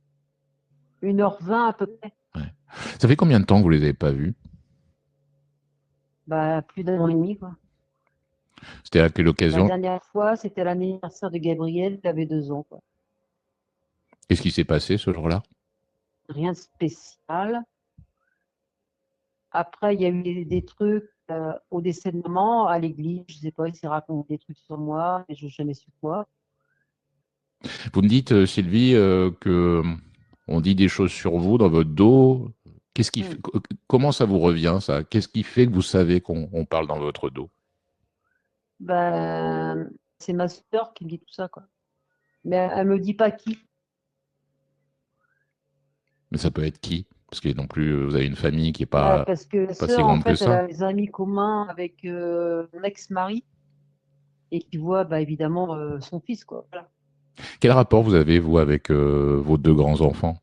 [SPEAKER 5] 1h20 à peu près.
[SPEAKER 1] Ouais. Ça fait combien de temps que vous les avez pas vus?
[SPEAKER 5] Plus d'1 an et demi, quoi.
[SPEAKER 1] C'était à quelle
[SPEAKER 5] La
[SPEAKER 1] occasion?
[SPEAKER 5] dernière fois, c'était l'anniversaire de Gabriel, il avait 2 ans, quoi.
[SPEAKER 1] Qu'est-ce qui s'est passé ce jour-là?
[SPEAKER 5] Rien de spécial. Après, il y a eu des trucs au décès de maman, à l'église, je sais pas, il s'est raconté des trucs sur moi, mais je n'ai jamais su quoi.
[SPEAKER 1] Vous me dites, Sylvie, que on dit des choses sur vous dans votre dos. Qu'est-ce qui comment ça vous revient, ça? Qu'est-ce qui fait que vous savez qu'on parle dans votre dos?
[SPEAKER 5] C'est ma sœur qui me dit tout ça, quoi. Mais elle me dit pas qui.
[SPEAKER 1] Mais ça peut être qui? Parce que non plus, vous avez une famille qui est pas
[SPEAKER 5] Parce que la
[SPEAKER 1] pas si
[SPEAKER 5] sœur, en
[SPEAKER 1] grande que
[SPEAKER 5] fait, elle
[SPEAKER 1] ça.
[SPEAKER 5] a des amis communs avec mon ex-mari et qui voit évidemment son fils, quoi. Voilà.
[SPEAKER 1] Quel rapport vous avez, vous, avec vos 2 grands-enfants?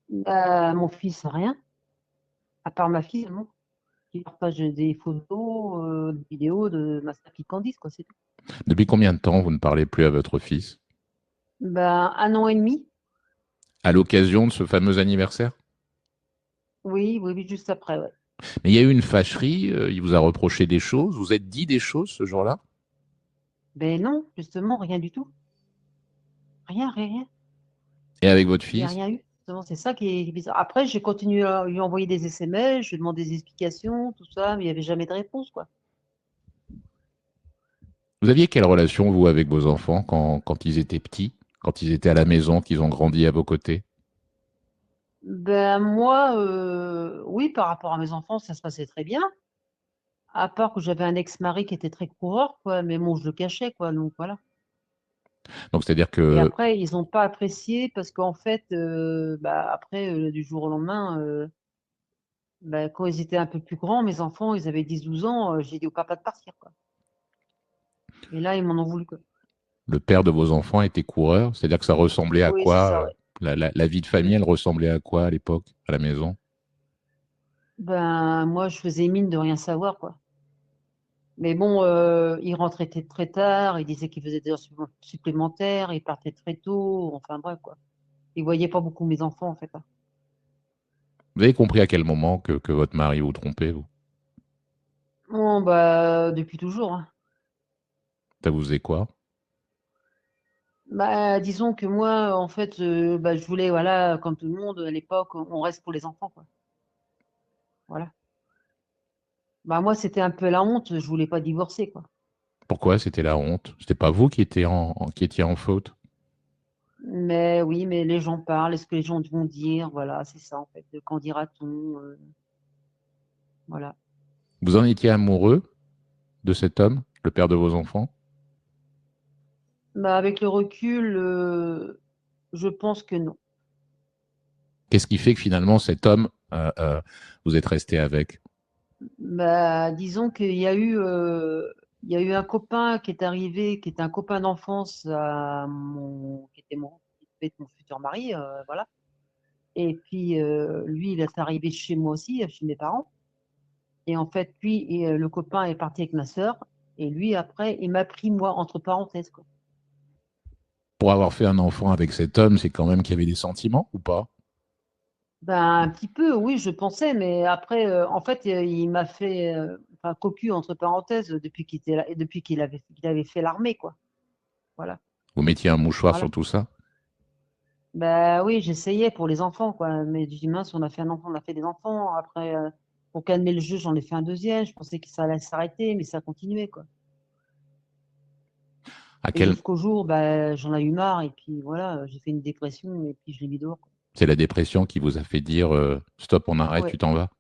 [SPEAKER 5] Mon fils, rien, à part ma fille, non. Qui partage des photos, des vidéos de ma sœur qui Candice, quoi, c'est tout.
[SPEAKER 1] Depuis combien de temps vous ne parlez plus à votre fils?
[SPEAKER 5] 1 an et demi.
[SPEAKER 1] À l'occasion de ce fameux anniversaire?
[SPEAKER 5] Oui, juste après, ouais.
[SPEAKER 1] Mais il y a eu une fâcherie, il vous a reproché des choses, vous êtes dit des choses ce jour-là?
[SPEAKER 5] Non, justement, rien du tout. Rien, rien, rien.
[SPEAKER 1] Et avec votre
[SPEAKER 5] Il n'y a
[SPEAKER 1] fils?
[SPEAKER 5] rien eu. Justement, c'est ça qui est bizarre. Après, j'ai continué à lui envoyer des SMS, je lui ai demandé des explications, tout ça, mais il n'y avait jamais de réponse, quoi.
[SPEAKER 1] Vous aviez quelle relation, vous, avec vos enfants quand ils étaient petits, quand ils étaient à la maison, qu'ils ont grandi à vos côtés?
[SPEAKER 5] Moi, oui, par rapport à mes enfants, ça se passait très bien. À part que j'avais un ex-mari qui était très coureur, quoi, mais bon, je le cachais, quoi, donc voilà.
[SPEAKER 1] Donc c'est-à-dire
[SPEAKER 5] Et
[SPEAKER 1] que
[SPEAKER 5] après, ils n'ont pas apprécié parce qu'en fait, après, du jour au lendemain, quand ils étaient un peu plus grands, mes enfants, ils avaient 10-12 ans, j'ai dit au papa de partir, quoi. Et là, ils m'en ont voulu, quoi.
[SPEAKER 1] le père de vos enfants était coureur, c'est-à-dire que ça ressemblait à
[SPEAKER 5] Oui, c'est ça,
[SPEAKER 1] quoi?
[SPEAKER 5] ouais.
[SPEAKER 1] La vie de famille, elle ressemblait à quoi à l'époque, à la maison?
[SPEAKER 5] Moi, je faisais mine de rien savoir, quoi. Mais bon, il rentrait très tard, il disait qu'il faisait des heures supplémentaires, il partait très tôt, enfin bref, quoi. Il voyait pas beaucoup mes enfants, en fait, hein.
[SPEAKER 1] Vous avez compris à quel moment que votre mari vous trompait, vous?
[SPEAKER 5] Bon, depuis toujours, hein.
[SPEAKER 1] Ça vous faisait quoi?
[SPEAKER 5] Disons que moi, en fait, je voulais, voilà, comme tout le monde à l'époque, on reste pour les enfants, quoi. Voilà. Moi, c'était un peu la honte, je voulais pas divorcer, quoi.
[SPEAKER 1] Pourquoi c'était la honte? C'était pas vous qui étiez en faute?
[SPEAKER 5] Mais oui, mais les gens parlent, est-ce que les gens vont dire, voilà, c'est ça, en fait, de qu'en dira-t-on, voilà.
[SPEAKER 1] Vous en étiez amoureux de cet homme, le père de vos enfants?
[SPEAKER 5] Avec le recul, Je pense que non.
[SPEAKER 1] Qu'est-ce qui fait que finalement cet homme, vous êtes resté avec?
[SPEAKER 5] Bah, disons il y a eu un copain qui est arrivé, qui était un copain d'enfance qui devait être mon futur mari, voilà. Et puis lui, il est arrivé chez moi aussi, chez mes parents. Et en fait, le copain est parti avec ma sœur. Et lui, après, il m'a pris moi entre parenthèses, quoi.
[SPEAKER 1] Pour avoir fait un enfant avec cet homme, c'est quand même qu'il y avait des sentiments ou pas?
[SPEAKER 5] Ben, un petit peu, oui, je pensais, mais après, en fait, il m'a fait, enfin, cocu entre parenthèses depuis qu'il était là, et depuis qu'il avait fait l'armée, quoi. Voilà,
[SPEAKER 1] Vous mettiez un mouchoir
[SPEAKER 5] voilà.
[SPEAKER 1] sur tout ça?
[SPEAKER 5] Ben oui, j'essayais pour les enfants, quoi. Mais je dis, mince, on a fait un enfant, on a fait des enfants. Après, pour calmer le jeu, j'en ai fait un deuxième. Je pensais que ça allait s'arrêter, mais ça continuait, quoi.
[SPEAKER 1] À
[SPEAKER 5] Et
[SPEAKER 1] quel...
[SPEAKER 5] jusqu'au jour, ben, j'en ai eu marre, et puis voilà, j'ai fait une dépression, et puis je l'ai mis dehors, quoi.
[SPEAKER 1] C'est la dépression qui vous a fait dire stop, on arrête,
[SPEAKER 5] Ouais.
[SPEAKER 1] tu t'en vas?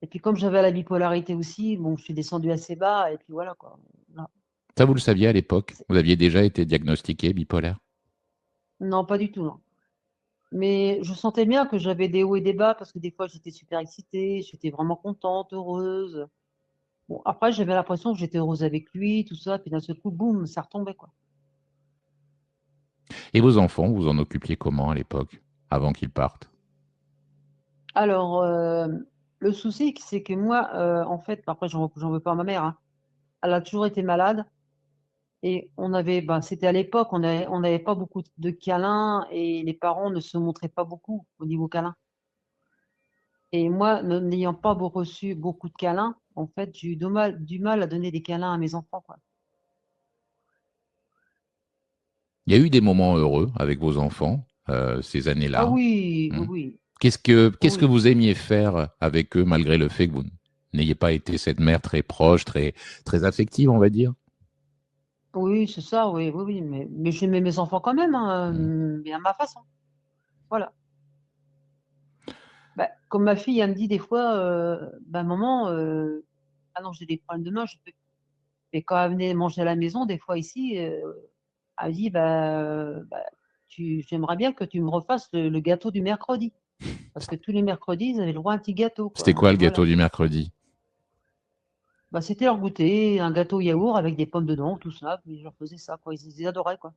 [SPEAKER 5] Et puis comme j'avais la bipolarité aussi, bon, je suis descendue assez bas, et puis voilà, quoi. Voilà.
[SPEAKER 1] Ça, vous le saviez à l'époque?
[SPEAKER 5] C'est-
[SPEAKER 1] Vous aviez déjà été diagnostiqué bipolaire?
[SPEAKER 5] Non, pas du tout, non. Mais je sentais bien que j'avais des hauts et des bas parce que des fois j'étais super excitée, j'étais vraiment contente, heureuse. Bon, après j'avais l'impression que j'étais heureuse avec lui, tout ça, puis d'un seul coup, boum, ça retombait, quoi.
[SPEAKER 1] Et vos enfants, vous en occupiez comment à l'époque, avant qu'ils partent?
[SPEAKER 5] Alors, le souci, c'est que moi, en fait, après j'en veux pas à ma mère, hein. Elle a toujours été malade et ben, c'était à l'époque, on n'avait pas beaucoup de câlins et les parents ne se montraient pas beaucoup au niveau câlin. Et moi, n'ayant pas reçu beaucoup de câlins, en fait, j'ai eu du mal à donner des câlins à mes enfants, quoi.
[SPEAKER 1] Il y a eu des moments heureux avec vos enfants ces
[SPEAKER 5] Ah
[SPEAKER 1] années-là.
[SPEAKER 5] oui, oui,
[SPEAKER 1] Hmm.
[SPEAKER 5] oui,
[SPEAKER 1] Qu'est-ce que
[SPEAKER 5] oui,
[SPEAKER 1] vous aimiez faire avec eux malgré le fait que vous n'ayez pas été cette mère très proche, très affective, on va dire?
[SPEAKER 5] oui, c'est ça, oui, oui, oui, mais j'aimais mes enfants quand même, hein,
[SPEAKER 1] Hmm.
[SPEAKER 5] mais à ma façon. Voilà. Bah, comme ma fille, elle me dit des fois, bah, maman, ah non, j'ai des problèmes de main, je peux. Et quand elle venait manger à la maison, des fois ici, elle me dit, bah, j'aimerais bien que tu me refasses le gâteau du mercredi. Parce que tous les mercredis, ils avaient le droit à un petit gâteau,
[SPEAKER 1] C'était
[SPEAKER 5] quoi.
[SPEAKER 1] quoi le gâteau
[SPEAKER 5] Voilà.
[SPEAKER 1] du mercredi?
[SPEAKER 5] Bah, c'était leur goûter, un gâteau yaourt avec des pommes dedans, tout ça. Puis je leur faisais ça, quoi. Ils adoraient, quoi.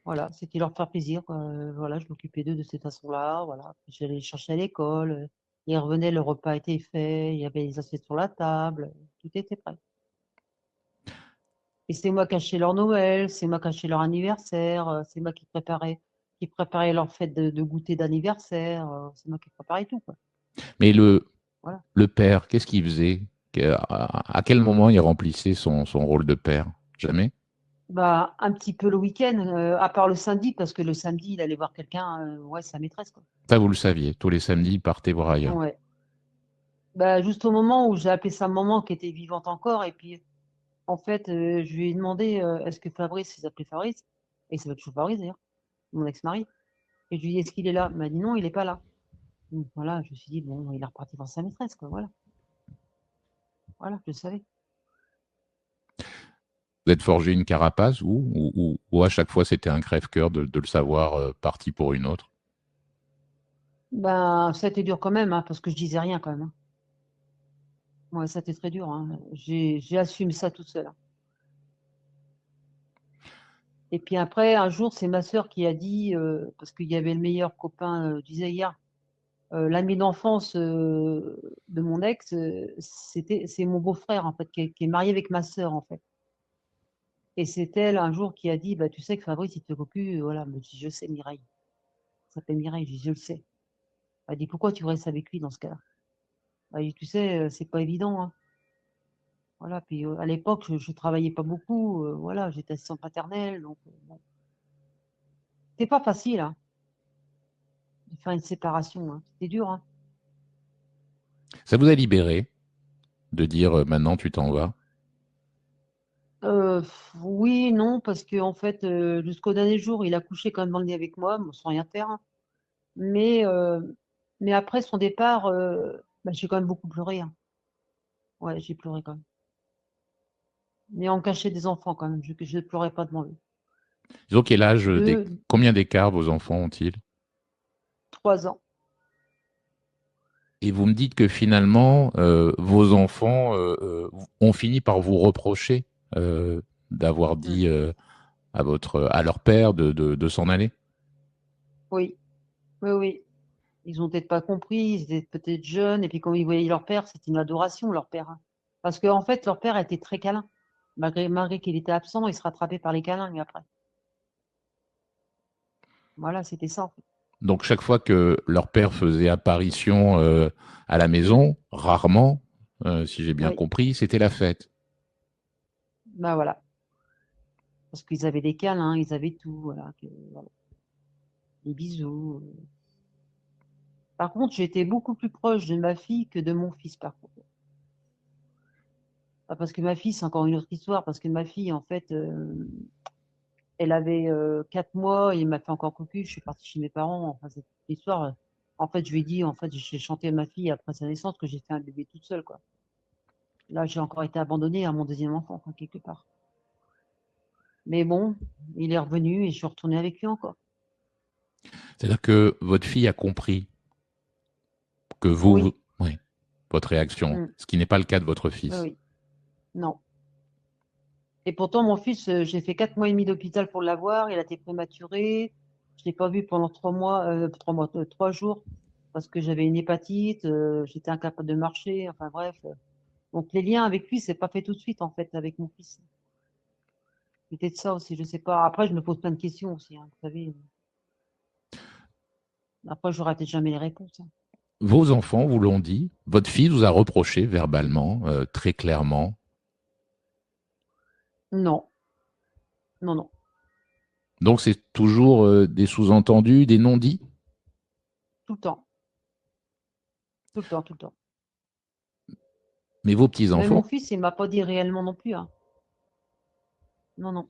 [SPEAKER 5] Voilà, c'était leur faire plaisir, quoi. Voilà, je m'occupais d'eux de cette façon-là. Voilà. Puis j'allais les chercher à l'école. Ils revenaient, le repas était fait. Il y avait les assiettes sur la table. Tout était prêt. Et c'est moi qui achetais leur Noël, c'est moi qui achetais leur anniversaire, c'est moi qui préparais leur fête de goûter d'anniversaire. C'est moi qui préparais tout, quoi.
[SPEAKER 1] Mais
[SPEAKER 5] Voilà.
[SPEAKER 1] le père, qu'est-ce qu'il faisait? À quel moment il remplissait son rôle de père? Jamais?
[SPEAKER 5] Bah, un petit peu le week-end, à part le samedi, parce que le samedi, il allait voir quelqu'un, ouais, sa maîtresse, quoi.
[SPEAKER 1] Ça, vous le saviez. Tous les samedis, il partait voir ailleurs.
[SPEAKER 5] Ouais. Bah, juste au moment où j'ai appelé sa maman qui était vivante encore, et puis en fait, je lui ai demandé est-ce que Fabrice, il s'appelait Fabrice, et il s'appelle toujours Fabrice d'ailleurs, mon ex-mari, et je lui ai dit est-ce qu'il est là? Il m'a dit non, il n'est pas là. Donc voilà, je me suis dit bon, il est reparti voir sa maîtresse, quoi, voilà, voilà, je le savais.
[SPEAKER 1] Vous êtes forgé une carapace ou à chaque fois c'était un crève-cœur de le savoir parti pour une autre?
[SPEAKER 5] Ben, ça a été dur quand même, hein, parce que je disais rien quand même, hein. Ouais, ça a été très dur, hein. J'ai assumé ça toute seule, hein. Et puis après, un jour, c'est ma sœur qui a dit, parce qu'il y avait le meilleur copain disait hier, l'ami d'enfance de mon ex, c'est mon beau-frère en fait, qui est marié avec ma sœur en fait. Et c'est elle un jour qui a dit, bah, tu sais que Fabrice, il te cocu, voilà. Elle me dit, je sais, Mireille. Ça s'appelle Mireille, je dis, je le sais. Elle dit, pourquoi tu restes avec lui dans ce cas-là? Elle dit, tu sais, c'est pas évident, hein. Voilà, puis à l'époque, je travaillais pas beaucoup, voilà, j'étais assistante maternelle, donc bon. C'était pas facile, hein, de faire une séparation, hein. C'était dur, hein.
[SPEAKER 1] Ça vous a libéré de dire maintenant tu t'en vas?
[SPEAKER 5] Oui, non, parce que en fait, jusqu'au dernier jour, il a couché quand même dans le lit avec moi, bon, sans rien faire, hein. Mais, euh, mais après son départ, bah, j'ai quand même beaucoup pleuré, hein. Ouais, j'ai pleuré quand même. Mais on cachait des enfants quand même, je ne pleurais pas devant eux.
[SPEAKER 1] Ils ont quel âge,
[SPEAKER 5] De
[SPEAKER 1] combien d'écart vos enfants ont-ils?
[SPEAKER 5] 3 ans.
[SPEAKER 1] Et vous me dites que finalement, vos enfants ont fini par vous reprocher d'avoir
[SPEAKER 5] Mm.
[SPEAKER 1] dit à leur père de s'en aller?
[SPEAKER 5] Oui, oui, oui. Ils ont peut-être pas compris, ils étaient peut-être jeunes, et puis quand ils voyaient leur père, c'était une adoration, leur père, hein. Parce qu'en fait, leur père était très câlin. Malgré qu'il était absent, il se rattrapait par les câlins, lui, après. Voilà, c'était ça, en fait.
[SPEAKER 1] Donc chaque fois que leur père faisait apparition à la
[SPEAKER 5] Mm.
[SPEAKER 1] maison, rarement, si j'ai bien
[SPEAKER 5] Oui,
[SPEAKER 1] compris, c'était la fête.
[SPEAKER 5] bah voilà. Parce qu'ils avaient des câlins, ils avaient tout, voilà, voilà. Des bisous. Par contre, j'étais beaucoup plus proche de ma fille que de mon fils, par contre. Ah, parce que ma fille, c'est encore une autre histoire, parce que ma fille, en fait, elle avait 4 mois, et il m'a fait encore cocu, je suis partie chez mes parents, enfin, cette histoire. En fait, je lui ai dit, en fait, j'ai chanté à ma fille après sa naissance que j'ai fait un bébé toute seule, quoi. Là, j'ai encore été abandonnée à mon deuxième enfant, enfin, quelque part. Mais bon, il est revenu et je suis retournée avec lui encore.
[SPEAKER 1] C'est-à-dire que votre fille a compris que
[SPEAKER 5] Oui,
[SPEAKER 1] oui, votre réaction,
[SPEAKER 5] mm,
[SPEAKER 1] ce qui n'est pas le cas de votre
[SPEAKER 5] oui,
[SPEAKER 1] fils.
[SPEAKER 5] oui, non. Et pourtant, mon fils, j'ai fait 4 mois et demi d'hôpital pour l'avoir. Il a été prématuré. Je l'ai pas vu pendant 3 mois, 3 jours, parce que j'avais une hépatite. J'étais incapable de marcher. Enfin bref. Donc les liens avec lui, c'est pas fait tout de suite en fait avec mon fils. C'était de ça aussi, je sais pas. Après, je me pose plein de questions aussi, hein, vous savez. Après, j'aurai peut-être jamais les réponses, hein.
[SPEAKER 1] Vos enfants vous l'ont dit, votre fille vous a reproché verbalement, très clairement.
[SPEAKER 5] Non, non, non,
[SPEAKER 1] Donc c'est toujours des sous-entendus, des non-dits.
[SPEAKER 5] tout le temps, tout le temps, tout le temps.
[SPEAKER 1] Mais vos
[SPEAKER 5] Mais mon
[SPEAKER 1] petits-enfants,
[SPEAKER 5] fils, il m'a pas dit réellement non plus, hein. Non, non.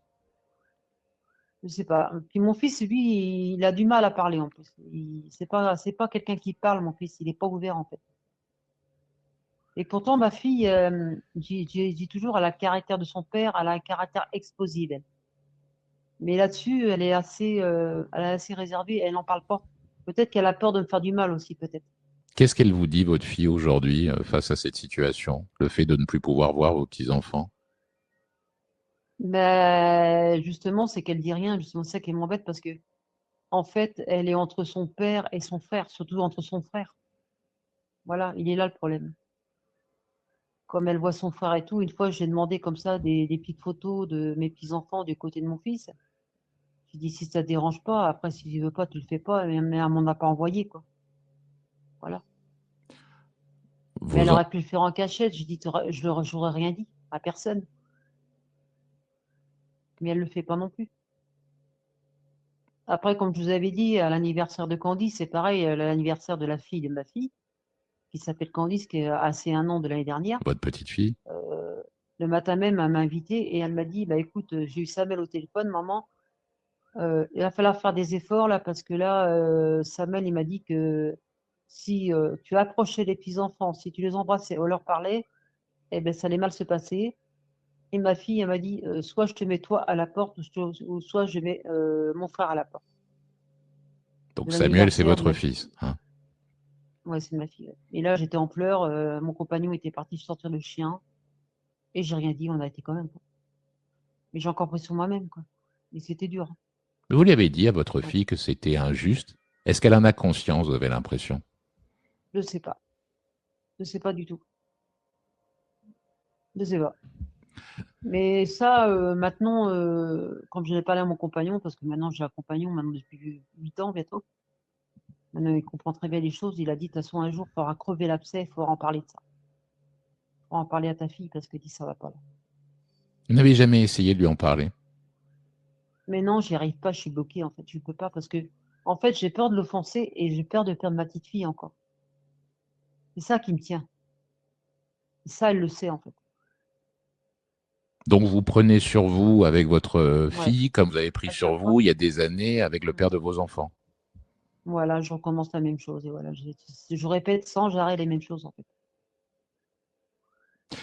[SPEAKER 5] Je sais pas. Puis mon fils, lui, il a du mal à parler en plus. C'est pas quelqu'un qui parle, mon fils. Il est pas ouvert en fait. Et pourtant, ma fille, je dis toujours, elle a le caractère de son père, elle a un caractère explosif, elle. Mais là-dessus, elle est assez réservée. Elle n'en parle pas. Peut-être qu'elle a peur de me faire du mal aussi, peut-être.
[SPEAKER 1] qu'est-ce qu'elle vous dit, votre fille, aujourd'hui, face à cette situation? Le fait de ne plus pouvoir voir vos petits-enfants?
[SPEAKER 5] Mais justement, c'est qu'elle dit rien. Justement, c'est ça qui m'embête parce que, en fait, elle est entre son père et son frère, surtout entre son frère. Voilà, il est là le problème. Comme elle voit son frère et tout, une fois, j'ai demandé comme ça des petites photos de mes petits-enfants du côté de mon fils. Je dis, si ça te dérange pas, après, si tu veux pas, tu le fais pas, mais elle m'en a pas envoyé, quoi. Voilà. Mais elle
[SPEAKER 1] Vos en-
[SPEAKER 5] aurait pu le faire en cachette. Je dis, j'aurais rien dit à personne. Mais elle le fait pas non plus. Après, comme je vous avais dit, à l'anniversaire de Candice, c'est pareil, l'anniversaire de la fille de ma fille, qui s'appelle Candice, qui est assez un an de l'année dernière.
[SPEAKER 1] votre petite fille?
[SPEAKER 5] Euh, le matin même, elle m'a invitée et elle m'a dit, bah écoute, j'ai eu Samuel au téléphone, maman. Il va falloir faire des efforts là parce que là, Samuel, il m'a dit que si tu approchais les petits-enfants, si tu les embrassais ou leur parlais, eh ben, ça allait mal se passer. Et ma fille, elle m'a dit, soit je te mets toi à la porte, ou soit je mets mon frère à la porte
[SPEAKER 1] Donc
[SPEAKER 5] de
[SPEAKER 1] Samuel, c'est
[SPEAKER 5] l'anniversaire de
[SPEAKER 1] votre
[SPEAKER 5] ma fille.
[SPEAKER 1] fils, hein.
[SPEAKER 5] Ouais, c'est ma fille. Ouais. Et là, j'étais en pleurs. Mon compagnon était parti sortir le chien et j'ai rien dit. On a été quand même, quoi. Mais j'ai encore pris sur moi-même, quoi. Et c'était dur, hein.
[SPEAKER 1] Vous lui avez dit à votre
[SPEAKER 5] Ouais.
[SPEAKER 1] fille que c'était injuste. Est-ce qu'elle en a conscience, vous avez l'impression?
[SPEAKER 5] Je sais pas. Je sais pas du tout. Je sais pas. Mais ça, maintenant, quand je n'ai parlé à mon compagnon, parce que maintenant j'ai un compagnon maintenant depuis 8 ans bientôt, maintenant il comprend très bien les choses, il a dit, de toute façon, un jour, il faudra crever l'abcès, il faudra en parler de ça. Il faudra en parler à ta fille parce que dit, ça va pas là.
[SPEAKER 1] Vous n'avez jamais essayé de lui en parler?
[SPEAKER 5] Mais non, j'y arrive pas, je suis bloquée, en fait. Je peux pas parce que, en fait, j'ai peur de l'offenser et j'ai peur de perdre ma petite fille encore. C'est ça qui me tient. Et ça, elle le sait, en fait.
[SPEAKER 1] Donc vous prenez sur vous avec votre
[SPEAKER 5] Ouais,
[SPEAKER 1] fille, comme vous avez pris
[SPEAKER 5] à
[SPEAKER 1] sur
[SPEAKER 5] chaque fois.
[SPEAKER 1] vous il y a des années avec le père de vos enfants.
[SPEAKER 5] Voilà, je recommence la même chose. Et voilà, je répète sans arrêt les mêmes choses, en fait.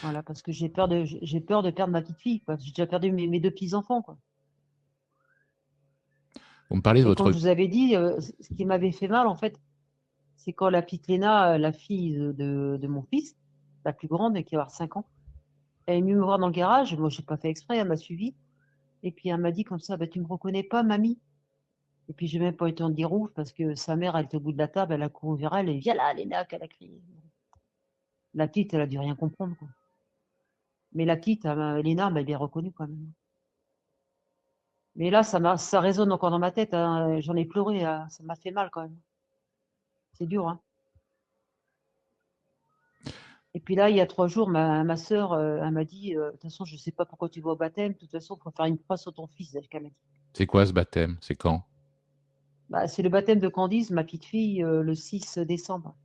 [SPEAKER 5] Voilà, parce que j'ai peur de perdre ma petite fille, quoi. J'ai déjà perdu mes deux petits-enfants, quoi.
[SPEAKER 1] Vous me parlez de
[SPEAKER 5] Et comme
[SPEAKER 1] votre...
[SPEAKER 5] je vous avais dit, ce qui m'avait fait mal, en fait, c'est quand la petite Léna, la fille de mon fils, la plus grande, qui va avoir 5 ans, elle est venue me voir dans le garage. Moi, j'ai pas fait exprès, elle m'a suivi. Et puis, elle m'a dit comme ça, bah, tu me reconnais pas, mamie? Et puis, j'ai même pas été en dire ouf parce que sa mère, elle était au bout de la table, elle a couru vers elle et viens là, Léna, qu'elle a crié. La petite, elle a dû rien comprendre, quoi. Mais la petite, Léna, m'a bien reconnue quand même. Mais là, ça résonne encore dans ma tête, hein. J'en ai pleuré, hein. Ça m'a fait mal quand même. C'est dur, hein. Et puis là, il y a 3 jours, ma sœur, elle m'a dit, de toute façon, je sais pas pourquoi tu vas au baptême. De toute façon, il faut faire une croix sur ton fils, c'est ce qu'elle m'a dit.
[SPEAKER 1] C'est quoi ce baptême? C'est quand?
[SPEAKER 5] Bah, c'est le baptême de Candice, ma petite fille, le 6 décembre.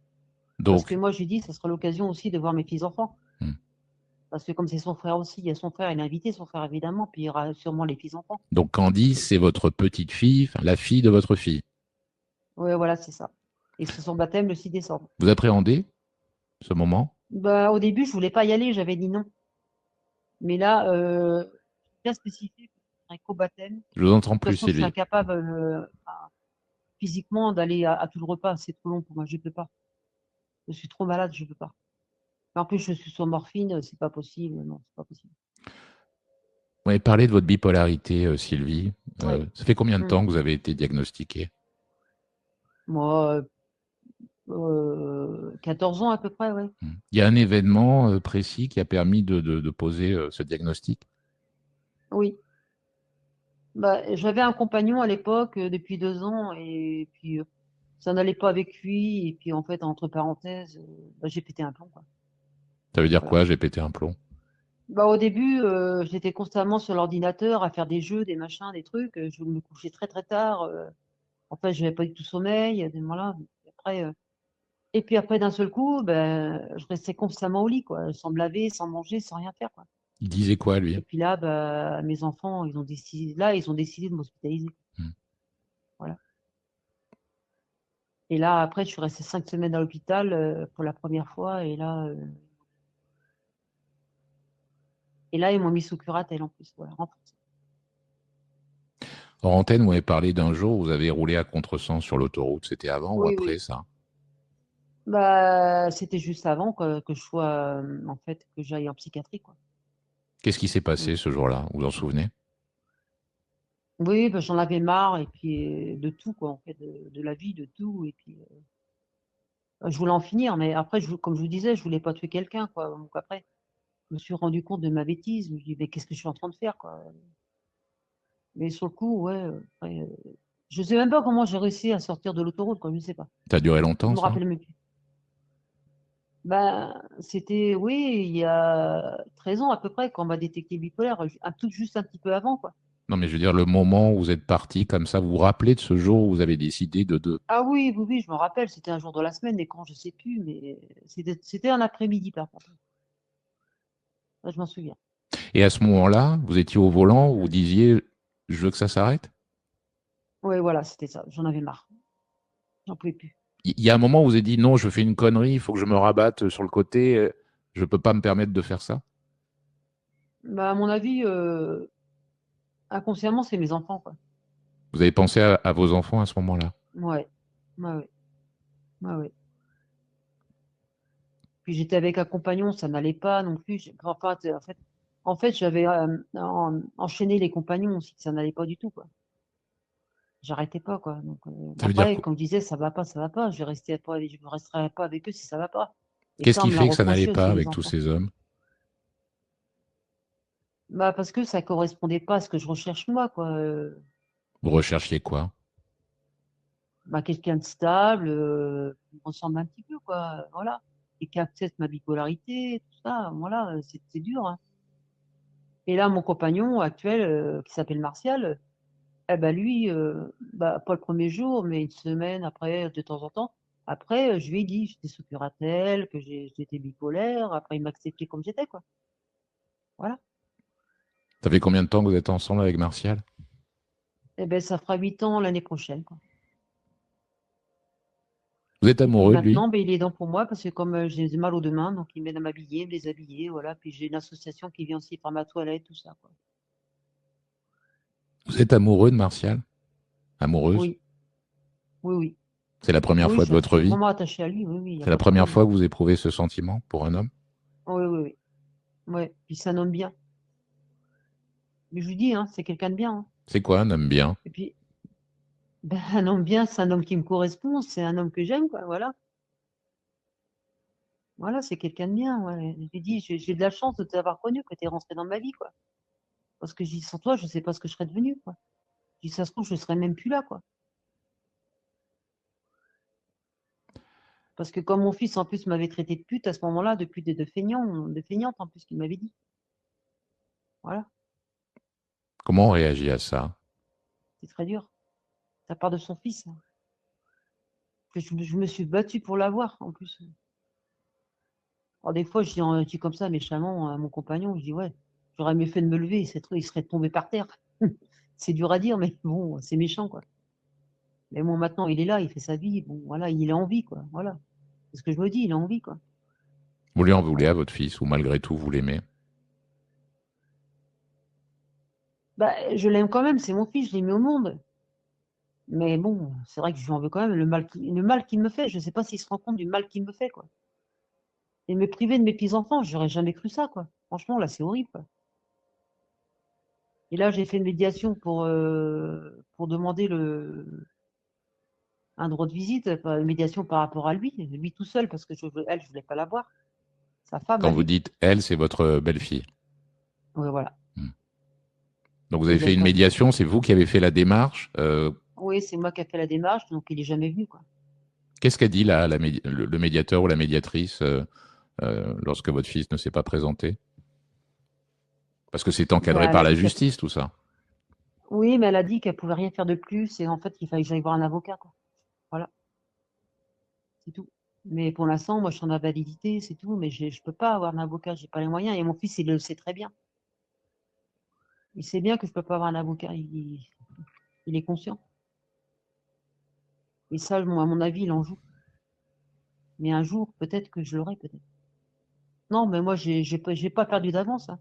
[SPEAKER 5] Parce que
[SPEAKER 1] Donc,
[SPEAKER 5] moi, je lui dis, ça sera l'occasion aussi de voir mes petits-enfants.
[SPEAKER 1] hmm.
[SPEAKER 5] Parce que comme c'est son frère aussi, il y a son frère, il a invité son frère évidemment, puis il y aura sûrement les petits-enfants.
[SPEAKER 1] Donc Candice, c'est votre petite fille, enfin, la fille de votre fille.
[SPEAKER 5] Ouais, voilà, c'est ça. Et c'est son baptême le 6 décembre.
[SPEAKER 1] Vous appréhendez ce moment?
[SPEAKER 5] Bah, au début, je voulais pas y aller, j'avais dit non. Mais là, bien spécifié, un co-baptême. De
[SPEAKER 1] Je vous entends
[SPEAKER 5] toute
[SPEAKER 1] plus,
[SPEAKER 5] façon, je suis
[SPEAKER 1] Sylvie.
[SPEAKER 5] incapable physiquement d'aller à tout le repas, c'est trop long pour moi, je peux pas. Je suis trop malade, je peux pas. En plus, je suis sur morphine, c'est pas possible, non, c'est pas possible.
[SPEAKER 1] Vous m'avez parlé de votre bipolarité, Sylvie.
[SPEAKER 5] Oui.
[SPEAKER 1] Ça fait combien de
[SPEAKER 5] Mm.
[SPEAKER 1] temps que vous avez été diagnostiquée?
[SPEAKER 5] Moi, 14 ans à peu près, ouais.
[SPEAKER 1] Il y a un événement précis qui a permis de poser ce diagnostic?
[SPEAKER 5] Oui. Bah, j'avais un compagnon à l'époque depuis 2 ans et puis ça n'allait pas avec lui et puis en fait entre parenthèses bah, j'ai pété un plomb quoi.
[SPEAKER 1] Ça veut dire
[SPEAKER 5] Voilà.
[SPEAKER 1] quoi, j'ai pété un plomb?
[SPEAKER 5] Bah, au début j'étais constamment sur l'ordinateur à faire des jeux, des machins, des trucs. Je me couchais très très tard. En fait je n'avais pas du tout sommeil. Voilà. Et puis après d'un seul coup ben je restais constamment au lit quoi, sans me laver, sans manger, sans rien faire quoi.
[SPEAKER 1] Il disait quoi, lui?
[SPEAKER 5] Et puis là bah, mes enfants ils ont décidé de m'hospitaliser.
[SPEAKER 1] Hmm.
[SPEAKER 5] Voilà. Et là, après, je suis restée 5 semaines à l'hôpital pour la première fois. Et là, ils m'ont mis sous curatelle en plus. Voilà, renforcé.
[SPEAKER 1] Hors antenne, vous m'avez parlé d'un jour où vous avez roulé à contresens sur l'autoroute. C'était avant ou
[SPEAKER 5] Oui,
[SPEAKER 1] après
[SPEAKER 5] oui.
[SPEAKER 1] ça?
[SPEAKER 5] Bah, c'était juste avant que je sois, en fait, que j'aille en psychiatrie, quoi.
[SPEAKER 1] Qu'est-ce qui s'est
[SPEAKER 5] Mm.
[SPEAKER 1] passé ce jour-là? Vous vous en souvenez?
[SPEAKER 5] Oui, bah, j'en avais marre et puis de tout, quoi, en fait, de la vie, de tout. Et puis, je voulais en finir, mais après, comme je vous disais, je voulais pas tuer quelqu'un, quoi. Donc après, je me suis rendu compte de ma bêtise. Je me dis, mais qu'est-ce que je suis en train de faire, quoi. Mais sur le coup, ouais, après, je sais même pas comment j'ai réussi à sortir de l'autoroute, quoi. Je sais pas.
[SPEAKER 1] Ça a duré
[SPEAKER 5] Je
[SPEAKER 1] longtemps,
[SPEAKER 5] me
[SPEAKER 1] ça?
[SPEAKER 5] rappelle même plus. Ben, c'était, oui, il y a 13 ans à peu près, quand on m'a détecté bipolaire, juste un petit peu avant, quoi.
[SPEAKER 1] Non, mais je veux dire, le moment où vous êtes parti comme ça, vous vous rappelez de ce jour où vous avez décidé de...
[SPEAKER 5] Ah oui, oui, oui, je me rappelle, c'était un jour de la semaine, et quand je sais plus, mais c'était un après-midi, par contre. Ça, je m'en souviens.
[SPEAKER 1] Et à ce moment-là, vous étiez au volant, vous disiez, je veux que ça s'arrête?
[SPEAKER 5] Oui, voilà, c'était ça. J'en avais marre. J'en pouvais plus.
[SPEAKER 1] Il y a un moment où vous avez dit, non, je fais une connerie, il faut que je me rabatte sur le côté, je ne peux pas me permettre de faire ça?
[SPEAKER 5] Bah, à mon avis, inconsciemment, c'est mes enfants, quoi.
[SPEAKER 1] Vous avez pensé à vos enfants à ce moment-là?
[SPEAKER 5] Ouais, ouais, ouais, ouais, ouais. Puis j'étais avec un compagnon, ça n'allait pas non plus. Enfin, en fait, j'avais enchaîné les compagnons aussi, ça n'allait pas du tout, quoi. J'arrêtais pas, quoi. Donc,
[SPEAKER 1] Ça veut dire,
[SPEAKER 5] après, quand on disait ça va pas, ça va pas, je ne resterai pas avec eux si ça va pas. Et
[SPEAKER 1] qu'est-ce
[SPEAKER 5] ça, on
[SPEAKER 1] qui
[SPEAKER 5] me l'a
[SPEAKER 1] fait que ça n'allait
[SPEAKER 5] reproché
[SPEAKER 1] pas
[SPEAKER 5] aussi, les
[SPEAKER 1] avec tous
[SPEAKER 5] enfants.
[SPEAKER 1] ces hommes?
[SPEAKER 5] Bah, parce que ça correspondait pas à ce que je recherche moi, quoi.
[SPEAKER 1] Vous recherchiez quoi?
[SPEAKER 5] Bah, quelqu'un de stable, qui me ressemble un petit peu, quoi. Voilà. Et qui accepte ma bipolarité, tout ça. Voilà, c'est dur, hein. Et là, mon compagnon actuel, qui s'appelle Martial, eh ben lui, bah, pas le premier jour, mais une semaine après, de temps en temps. Après, je lui ai dit, j'étais sous curatelle, que j'étais bipolaire. Après, il m'a accepté comme j'étais, quoi. Voilà.
[SPEAKER 1] Ça fait combien de temps que vous êtes ensemble avec Martial?
[SPEAKER 5] Eh ben, ça fera 8 ans l'année prochaine, quoi.
[SPEAKER 1] Vous êtes
[SPEAKER 5] Et puis
[SPEAKER 1] amoureux de lui?
[SPEAKER 5] maintenant, ben, il est dans pour moi parce que comme j'ai mal aux deux mains, donc il m'aide à m'habiller, me les habiller, voilà. Puis j'ai une association qui vient aussi faire ma toilette, tout ça, quoi.
[SPEAKER 1] Vous êtes amoureux de Martial? amoureuse?
[SPEAKER 5] Oui, oui, oui.
[SPEAKER 1] C'est la première
[SPEAKER 5] Oui,
[SPEAKER 1] fois de
[SPEAKER 5] je
[SPEAKER 1] votre
[SPEAKER 5] suis
[SPEAKER 1] vie?
[SPEAKER 5] vraiment attachée à lui, oui, oui, il n'y a
[SPEAKER 1] C'est la
[SPEAKER 5] pas de
[SPEAKER 1] première
[SPEAKER 5] problème.
[SPEAKER 1] fois que vous éprouvez ce sentiment pour un homme?
[SPEAKER 5] Oui, oui, oui. Ouais. Puis c'est un homme bien. Mais je lui dis, hein, c'est quelqu'un de bien, hein.
[SPEAKER 1] C'est quoi un homme bien?
[SPEAKER 5] Et puis, ben, un homme bien, c'est un homme qui me correspond, c'est un homme que j'aime, quoi, voilà. Voilà, c'est quelqu'un de bien, ouais. Je lui dis, j'ai de la chance de t'avoir connu, que tu es rentré dans ma vie, quoi. Parce que je dis, sans toi, je sais pas ce que je serais devenue, quoi. Je dis, ça se trouve, je serais même plus là, quoi. Parce que comme mon fils, en plus, m'avait traité de pute à ce moment-là, de pute et de feignante, en plus, qu'il m'avait dit. Voilà,
[SPEAKER 1] Comment on réagit à ça?
[SPEAKER 5] c'est très dur. Ça part de son fils, hein. Que je me suis battue pour l'avoir, en plus. Alors, des fois, je dis comme ça méchamment à mon compagnon, je dis, ouais, j'aurais mieux fait de me lever, il serait tombé par terre. C'est dur à dire, mais bon, c'est méchant, quoi. Mais bon, maintenant, il est là, il fait sa vie, bon, voilà, il est en vie, quoi. Voilà. C'est ce que je me dis, il est en vie, quoi.
[SPEAKER 1] Vous lui en voulez
[SPEAKER 5] Voilà.
[SPEAKER 1] à votre fils ou malgré tout vous l'aimez?
[SPEAKER 5] Bah, je l'aime quand même, c'est mon fils, je l'ai mis au monde. Mais bon, c'est vrai que je lui en veux quand même le mal qu'il me fait. Je sais pas s'il se rend compte du mal qu'il me fait, quoi. Et me priver de mes petits-enfants, j'aurais jamais cru ça, quoi. Franchement, là, c'est horrible, quoi. Et là, j'ai fait une médiation pour demander un droit de visite, une médiation par rapport à lui tout seul, parce que je voulais pas la voir. Sa femme
[SPEAKER 1] Quand
[SPEAKER 5] a
[SPEAKER 1] vous
[SPEAKER 5] vu.
[SPEAKER 1] dites elle, c'est votre belle-fille.
[SPEAKER 5] Ouais, voilà.
[SPEAKER 1] Hmm. Donc vous
[SPEAKER 5] Et
[SPEAKER 1] avez
[SPEAKER 5] il a
[SPEAKER 1] fait une
[SPEAKER 5] pas vu.
[SPEAKER 1] médiation, c'est vous qui avez fait la démarche.
[SPEAKER 5] Oui, c'est moi qui ai fait la démarche, donc il est jamais venu, quoi.
[SPEAKER 1] Qu'est-ce qu'a dit le médiateur ou la médiatrice lorsque votre fils ne s'est pas présenté? Parce que c'est encadré
[SPEAKER 5] Ben, elle
[SPEAKER 1] par
[SPEAKER 5] a
[SPEAKER 1] la
[SPEAKER 5] dit
[SPEAKER 1] justice, tout ça.
[SPEAKER 5] oui, mais elle a dit qu'elle pouvait rien faire de plus et en fait qu'il fallait que j'aille voir un avocat, quoi. Voilà, c'est tout. Mais pour l'instant, moi, je suis en invalidité, c'est tout. Mais je peux pas avoir un avocat, j'ai pas les moyens. Et mon fils, il le sait très bien. Il sait bien que je peux pas avoir un avocat. Il est conscient. Et ça, à mon avis, il en joue. Mais un jour, peut-être que je l'aurai, peut-être. Non, mais moi, j'ai pas perdu d'avance, hein.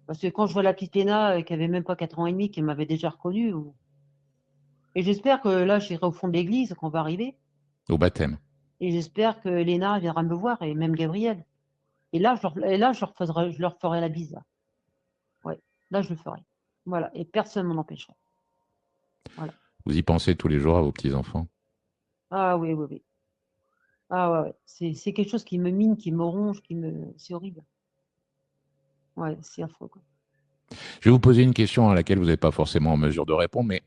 [SPEAKER 5] Parce que quand je vois la petite Léna, qui avait même pas 4 ans et demi, qui m'avait déjà reconnue, et j'espère que là, j'irai au fond de l'église, qu'on va arriver.
[SPEAKER 1] Au baptême.
[SPEAKER 5] Et j'espère que Léna viendra me voir, et même Gabriel. Et là, je leur ferai la bise, là. Ouais, là, je le ferai. Voilà, et personne ne m'en empêchera. Voilà.
[SPEAKER 1] Vous y pensez tous les jours à vos petits-enfants?
[SPEAKER 5] Ah oui, oui, oui. Ah ouais, ouais. C'est quelque chose qui me mine, qui me ronge, c'est horrible. Ouais, c'est affreux, quoi.
[SPEAKER 1] Je vais vous poser une question à laquelle vous n'êtes pas forcément en mesure de répondre, mais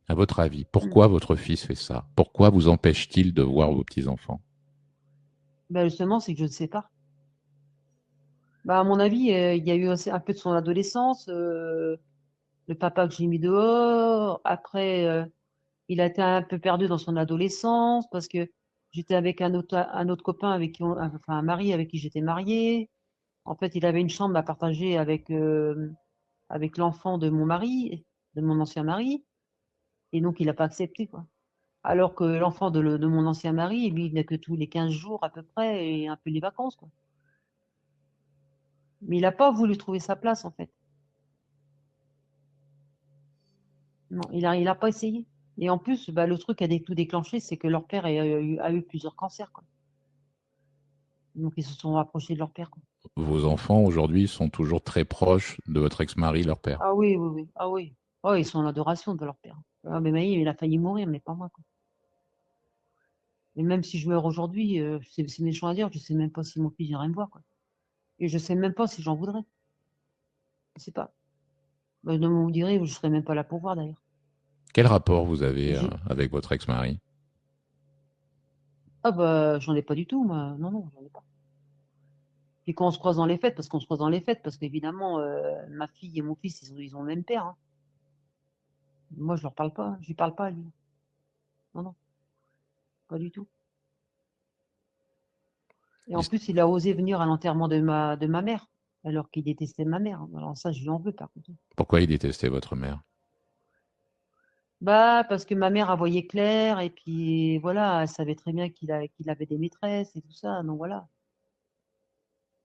[SPEAKER 1] à votre avis,
[SPEAKER 5] Mm.
[SPEAKER 1] pourquoi votre fils fait ça? Pourquoi vous empêche-t-il de voir vos petits-enfants?
[SPEAKER 5] Ben justement, c'est que je ne sais pas. Bah, à mon avis, il y a eu aussi un peu de son adolescence, le papa que j'ai mis dehors. Après, il a été un peu perdu dans son adolescence parce que j'étais avec un autre copain enfin un mari avec qui j'étais mariée. En fait, il avait une chambre à partager avec l'enfant de mon mari, de mon ancien mari, et donc il n'a pas accepté, quoi. Alors que l'enfant de mon ancien mari, lui, il n'a que tous les 15 jours à peu près et un peu les vacances, quoi. Mais il n'a pas voulu trouver sa place, en fait. Non, il a pas essayé. Et en plus, bah, le truc qui a tout déclenché, c'est que leur père a eu plusieurs cancers, quoi. Donc ils se sont rapprochés de leur père, quoi.
[SPEAKER 1] Vos enfants, aujourd'hui, sont toujours très proches de votre ex-mari, leur père.
[SPEAKER 5] Ah oui, oui, oui. Ah oui. Oh, ils sont en adoration de leur père. Ah, mais Maï, il a failli mourir, mais pas moi, quoi. Et même si je meurs aujourd'hui, c'est méchant à dire, je sais même pas si mon fils viendrait me voir, quoi. Et je sais même pas si j'en voudrais. Je sais pas. Bah, non, vous me direz, je serais même pas là pour voir, d'ailleurs.
[SPEAKER 1] Quel rapport vous
[SPEAKER 5] Et
[SPEAKER 1] avez avec votre ex-mari?
[SPEAKER 5] ah bah, j'en ai pas du tout, moi. Non, non, j'en ai pas. Puis quand on se croise dans les fêtes, parce qu'on se croise dans les fêtes, parce qu'évidemment, ma fille et mon fils, ils ont le même père, hein. Moi, je leur parle pas, je lui parle pas à lui. Non, non, pas du tout. Et en
[SPEAKER 1] Il-
[SPEAKER 5] plus, il a osé venir à l'enterrement de ma mère, alors qu'il détestait ma mère, hein. Alors ça, je lui en veux, par contre.
[SPEAKER 1] Pourquoi il détestait votre mère?
[SPEAKER 5] Bah, parce que ma mère a voyé clair, et puis voilà, elle savait très bien qu'il avait des maîtresses et tout ça, donc voilà,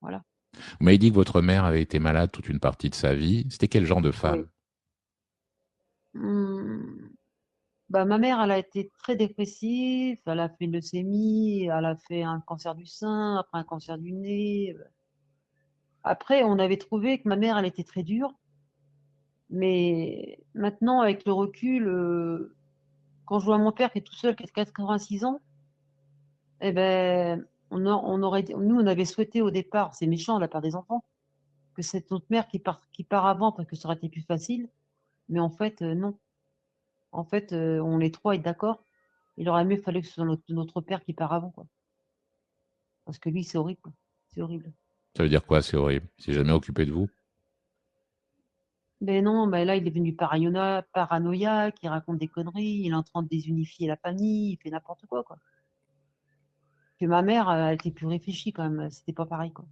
[SPEAKER 5] voilà.
[SPEAKER 1] Vous m'avez dit que votre mère avait été malade toute une partie de sa vie. C'était quel genre de
[SPEAKER 5] Oui.
[SPEAKER 1] femme?
[SPEAKER 5] Hmm. Bah, ma mère, elle a été très dépressive, elle a fait une leucémie, elle a fait un cancer du sein, après un cancer du nez. Après, on avait trouvé que ma mère, elle était très dure, mais maintenant, avec le recul, quand je vois mon père qui est tout seul, qui a 86 ans, eh ben, nous, on avait souhaité au départ, c'est méchant de la part des enfants, que c'est notre mère qui part avant parce que ça aurait été plus facile, mais en fait, non. En fait, on est trois à être d'accord. Il aurait mieux fallu que ce soit notre père qui part avant, quoi. Parce que lui, c'est horrible, quoi. C'est horrible.
[SPEAKER 1] Ça veut dire quoi? C'est horrible. Il s'est jamais occupé de vous?
[SPEAKER 5] Mais non, mais là, il est devenu paranoïaque, il raconte des conneries, il est en train de désunifier la famille, il fait n'importe quoi, quoi. Que ma mère, elle était plus réfléchie quand même, c'était pas pareil, quoi.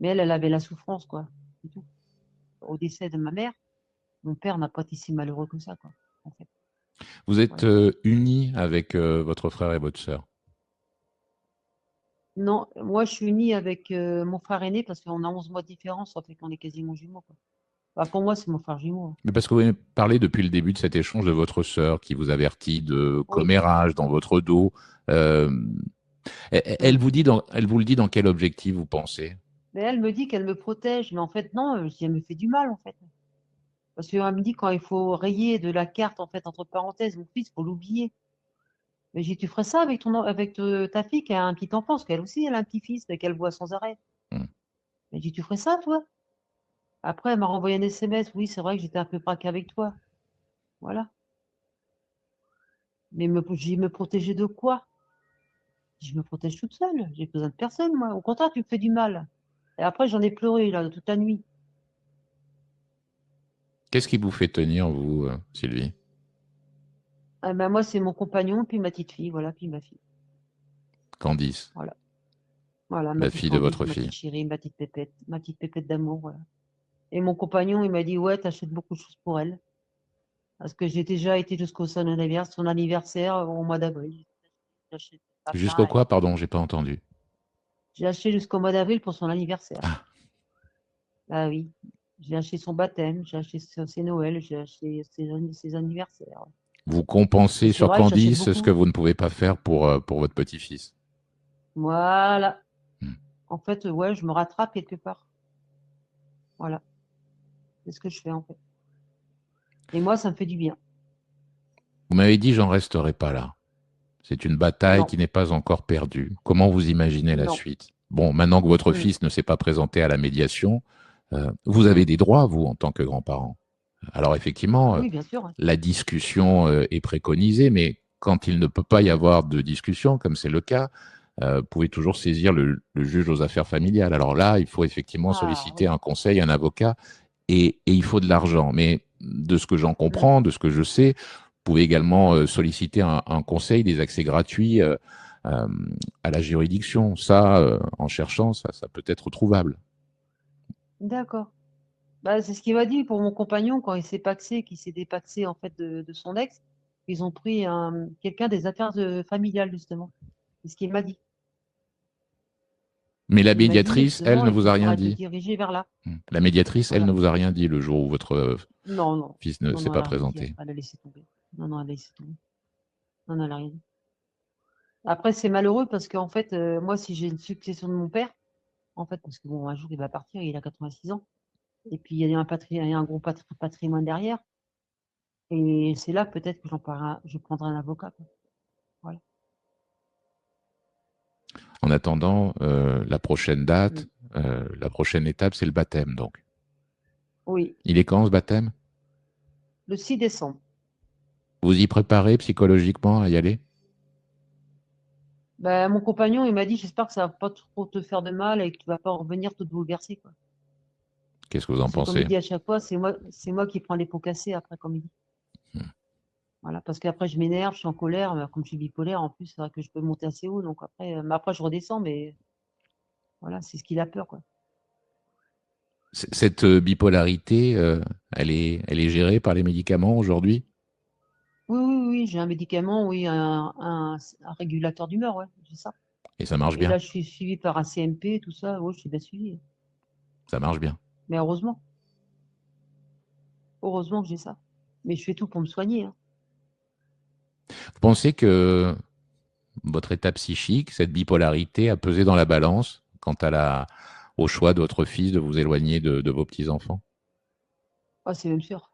[SPEAKER 5] Mais elle avait la souffrance, quoi. C'est tout. Au décès de ma mère, mon père n'a pas été si malheureux que ça, quoi, en fait.
[SPEAKER 1] Vous êtes
[SPEAKER 5] Voilà.
[SPEAKER 1] unis avec votre frère et votre sœur?
[SPEAKER 5] Non, moi, je suis unie avec mon frère aîné parce qu'on a 11 mois de différence, ça fait qu'on est quasiment jumeaux, quoi. Bah, pour moi, c'est mon frère jumeau, hein.
[SPEAKER 1] Mais parce que vous avez parlé depuis le début de cet échange de votre sœur qui vous avertit de
[SPEAKER 5] Oui.
[SPEAKER 1] commérage dans votre dos. Euh,
[SPEAKER 5] Mm.
[SPEAKER 1] elle vous le dit dans quel objectif vous pensez?
[SPEAKER 5] Mais elle me dit qu'elle me protège, mais en fait, non, je dis, elle me fait du mal, en fait. Parce qu'elle me dit quand il faut rayer de la carte, en fait, entre parenthèses, mon fils, faut l'oublier. Mais j'ai dit, tu ferais ça avec ta fille qui a un petit enfant, parce qu'elle aussi, elle a un petit-fils, mais qu'elle voit sans arrêt.
[SPEAKER 1] Hmm.
[SPEAKER 5] Mais j'ai dit, tu ferais ça, toi? Après, elle m'a renvoyé un SMS. Oui, c'est vrai que j'étais un peu braquée avec toi. Voilà. Mais j'ai me protéger de quoi? Je me protège toute seule. J'ai besoin de personne, moi. Au contraire, tu me fais du mal. Et après, j'en ai pleuré, là, toute la nuit.
[SPEAKER 1] Qu'est-ce qui vous fait tenir, vous, Sylvie?
[SPEAKER 5] Ah ben, moi, c'est mon compagnon, puis ma petite fille, voilà, puis ma fille.
[SPEAKER 1] Candice,
[SPEAKER 5] Voilà. Voilà, ma
[SPEAKER 1] la
[SPEAKER 5] petite
[SPEAKER 1] fille de
[SPEAKER 5] Candice,
[SPEAKER 1] votre
[SPEAKER 5] ma
[SPEAKER 1] fille.
[SPEAKER 5] petite chérie, ma petite pépette d'amour, voilà. Et mon compagnon, il m'a dit, ouais, t'achètes beaucoup de choses pour elle. Parce que j'ai déjà été jusqu'au son anniversaire au mois d'avril. J'ai acheté des
[SPEAKER 1] Jusqu'au
[SPEAKER 5] sapins
[SPEAKER 1] quoi, pardon, j'ai pas entendu.
[SPEAKER 5] j'ai acheté jusqu'au mois d'avril pour son anniversaire.
[SPEAKER 1] Ah,
[SPEAKER 5] Ah oui. J'ai acheté son baptême, j'ai acheté ses Noëls, j'ai acheté ses anniversaires.
[SPEAKER 1] vous
[SPEAKER 5] Et
[SPEAKER 1] compensez
[SPEAKER 5] c'est
[SPEAKER 1] sur
[SPEAKER 5] vrai que j'achète
[SPEAKER 1] Candice ce que
[SPEAKER 5] beaucoup.
[SPEAKER 1] vous ne pouvez pas faire pour votre petit-fils.
[SPEAKER 5] Voilà.
[SPEAKER 1] Hmm.
[SPEAKER 5] En fait, ouais, je me rattrape quelque part. Voilà. C'est ce que je fais, en fait. Et moi, ça me fait du bien.
[SPEAKER 1] Vous m'avez dit, j'en resterai pas là. C'est une bataille
[SPEAKER 5] Non,
[SPEAKER 1] qui n'est pas encore perdue. Comment vous imaginez la
[SPEAKER 5] non.
[SPEAKER 1] suite? Bon, maintenant que votre
[SPEAKER 5] Mm.
[SPEAKER 1] fils ne s'est pas présenté à la médiation, vous avez des droits, vous, en tant que grand-parent. Alors effectivement,
[SPEAKER 5] Oui, bien sûr.
[SPEAKER 1] la discussion est préconisée, mais quand il ne peut pas y avoir de discussion, comme c'est le cas, vous pouvez toujours saisir le juge aux affaires familiales. Alors là, il faut effectivement
[SPEAKER 5] Ah,
[SPEAKER 1] solliciter
[SPEAKER 5] oui.
[SPEAKER 1] un conseil, un avocat, et il faut de l'argent. Mais de ce que j'en
[SPEAKER 5] Mm.
[SPEAKER 1] comprends, de ce que je sais, vous pouvez également solliciter un conseil, des accès gratuits euh, à la juridiction. Ça, en cherchant, ça peut être trouvable.
[SPEAKER 5] D'accord. Bah, c'est ce qu'il m'a dit pour mon compagnon quand il s'est paxé, qu'il s'est dépaxé en fait de son ex. Ils ont pris quelqu'un des affaires familiales, justement. C'est ce qu'il m'a dit.
[SPEAKER 1] Mais la
[SPEAKER 5] Il m'a dit
[SPEAKER 1] médiatrice, elle,
[SPEAKER 5] justement,
[SPEAKER 1] ne
[SPEAKER 5] il
[SPEAKER 1] vous a rien
[SPEAKER 5] faudrait te
[SPEAKER 1] dit.
[SPEAKER 5] diriger vers là.
[SPEAKER 1] La médiatrice, elle, ne
[SPEAKER 5] Voilà.
[SPEAKER 1] vous a rien dit le jour où votre
[SPEAKER 5] Non, non.
[SPEAKER 1] fils ne
[SPEAKER 5] Non,
[SPEAKER 1] s'est
[SPEAKER 5] non, elle
[SPEAKER 1] pas
[SPEAKER 5] a rien dit.
[SPEAKER 1] présenté.
[SPEAKER 5] Elle a laissé tomber. Non, non, elle a laissé tomber. Non, non, elle a rien dit. Après, c'est malheureux parce qu'en fait, moi, si j'ai une succession de mon père, en fait, parce que bon, un jour, il va partir, il a 86 ans. Et puis, il y a il y a un gros patrimoine derrière. Et c'est là peut-être que je prendrai un avocat, quoi. Voilà.
[SPEAKER 1] En attendant, la prochaine
[SPEAKER 5] Mm.
[SPEAKER 1] date, la prochaine étape, c'est le baptême, donc.
[SPEAKER 5] Oui,
[SPEAKER 1] Il est quand, ce baptême?
[SPEAKER 5] le 6 décembre.
[SPEAKER 1] Vous y préparez psychologiquement à y aller?
[SPEAKER 5] Ben, mon compagnon, il m'a dit, j'espère que ça va pas trop te faire de mal et que tu vas pas revenir te bouleverser, quoi.
[SPEAKER 1] Qu'est-ce que vous en
[SPEAKER 5] Parce que comme il
[SPEAKER 1] pensez?
[SPEAKER 5] dit à chaque fois, c'est moi qui prends les pots cassés après, comme il dit.
[SPEAKER 1] Hmm.
[SPEAKER 5] Voilà, parce qu'après, je m'énerve, je suis en colère. Mais comme je suis bipolaire, en plus, c'est vrai que je peux monter assez haut. Donc après, je redescends, mais voilà, c'est ce qu'il a peur, quoi.
[SPEAKER 1] Cette bipolarité, elle est gérée par les médicaments aujourd'hui?
[SPEAKER 5] Oui, oui, oui, j'ai un médicament, oui, un régulateur d'humeur, ouais, j'ai ça.
[SPEAKER 1] Et ça marche
[SPEAKER 5] Et
[SPEAKER 1] bien.
[SPEAKER 5] là, je suis suivie par un CMP, tout ça. Oui, je suis bien suivie.
[SPEAKER 1] Ça marche bien.
[SPEAKER 5] Mais heureusement que j'ai ça. Mais je fais tout pour me soigner, hein.
[SPEAKER 1] Vous pensez que votre état psychique, cette bipolarité, a pesé dans la balance quant au choix de votre fils de vous éloigner de vos petits-enfants?
[SPEAKER 5] Ah, c'est même sûr.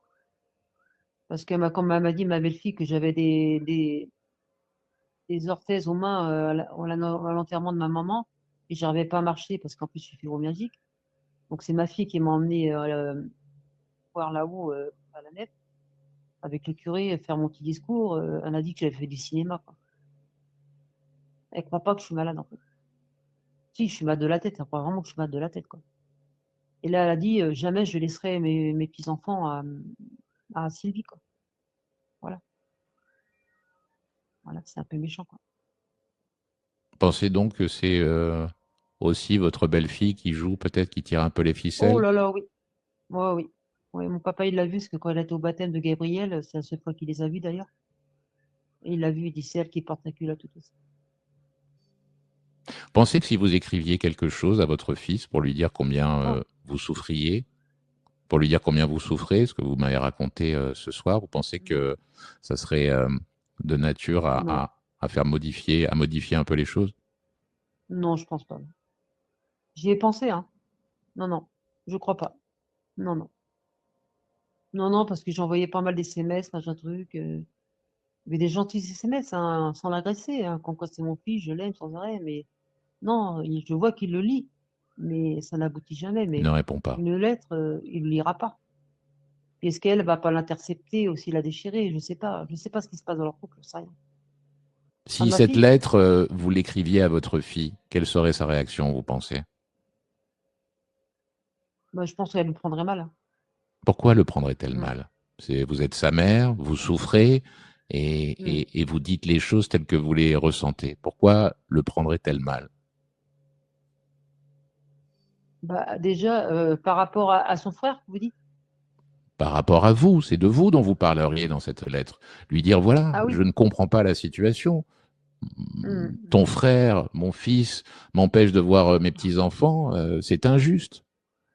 [SPEAKER 5] Parce que quand m'a dit ma belle-fille que j'avais des orthèses aux mains à l'enterrement de ma maman, et j'arrivais pas à marcher parce qu'en plus je suis fibromyalgique. Donc c'est ma fille qui m'a emmené voir là-haut à la nef avec le curé, faire mon petit discours. Elle a dit que j'avais fait du cinéma, quoi. Elle croit pas que je suis malade en fait. Si, je suis malade de la tête, elle croit vraiment que je suis malade de la tête, quoi. Et là, elle a dit jamais je laisserai mes petits-enfants à Sylvie, quoi. Voilà, voilà, c'est un peu méchant, quoi.
[SPEAKER 1] Vous pensez donc que c'est aussi votre belle-fille qui joue, peut-être qui tire un peu les
[SPEAKER 5] Oh
[SPEAKER 1] ficelles?
[SPEAKER 5] là là, oui. Ouais, oui. Ouais, mon papa, il l'a vu, parce que quand il était au baptême de Gabriel, c'est la seule fois qu'il les a vus d'ailleurs. Et il l'a vu, il dit c'est elle qui porte la culotte tout ça.
[SPEAKER 1] Pensez que si vous écriviez quelque chose à votre fils pour lui dire combien
[SPEAKER 5] Oh,
[SPEAKER 1] vous souffriez, pour lui dire combien vous souffrez, ce que vous m'avez raconté ce soir, vous pensez que ça serait de nature
[SPEAKER 5] non,
[SPEAKER 1] à faire modifier, à modifier un peu les choses?
[SPEAKER 5] non, je pense pas. J'y ai pensé, hein. Non, non, je crois pas. Non, non. Non, non, parce que j'ai envoyé pas mal d'SMS, machin truc. Mais des gentils SMS, hein, sans l'agresser, hein. Comme quoi c'est mon fils, je l'aime sans arrêt. Mais non, je vois qu'il le lit. Mais ça n'aboutit jamais.
[SPEAKER 1] Il
[SPEAKER 5] Mais
[SPEAKER 1] ne répond pas.
[SPEAKER 5] une lettre, il ne lira pas. Est-ce qu'elle va pas l'intercepter, aussi la déchirer? Je sais pas. Je sais pas ce qui se passe dans leur couple, je sais rien. Ah,
[SPEAKER 1] Si
[SPEAKER 5] ma
[SPEAKER 1] cette
[SPEAKER 5] fille?
[SPEAKER 1] lettre, vous l'écriviez à votre fille, quelle serait sa réaction, vous pensez?
[SPEAKER 5] Bah, je pense qu'elle le prendrait mal, hein.
[SPEAKER 1] Pourquoi le prendrait-elle
[SPEAKER 5] Mm,
[SPEAKER 1] mal? Vous êtes sa mère, vous souffrez
[SPEAKER 5] mm.
[SPEAKER 1] et vous dites les choses telles que vous les ressentez. Pourquoi le prendrait-elle mal?
[SPEAKER 5] Bah, déjà, par rapport à son frère, vous dites?
[SPEAKER 1] Par rapport à vous, c'est de vous dont vous parleriez dans cette lettre. Lui dire, voilà,
[SPEAKER 5] Ah
[SPEAKER 1] je
[SPEAKER 5] oui.
[SPEAKER 1] ne comprends pas la situation.
[SPEAKER 5] Mm,
[SPEAKER 1] Ton
[SPEAKER 5] mm.
[SPEAKER 1] frère, mon fils, m'empêche de voir mes petits-enfants, c'est injuste.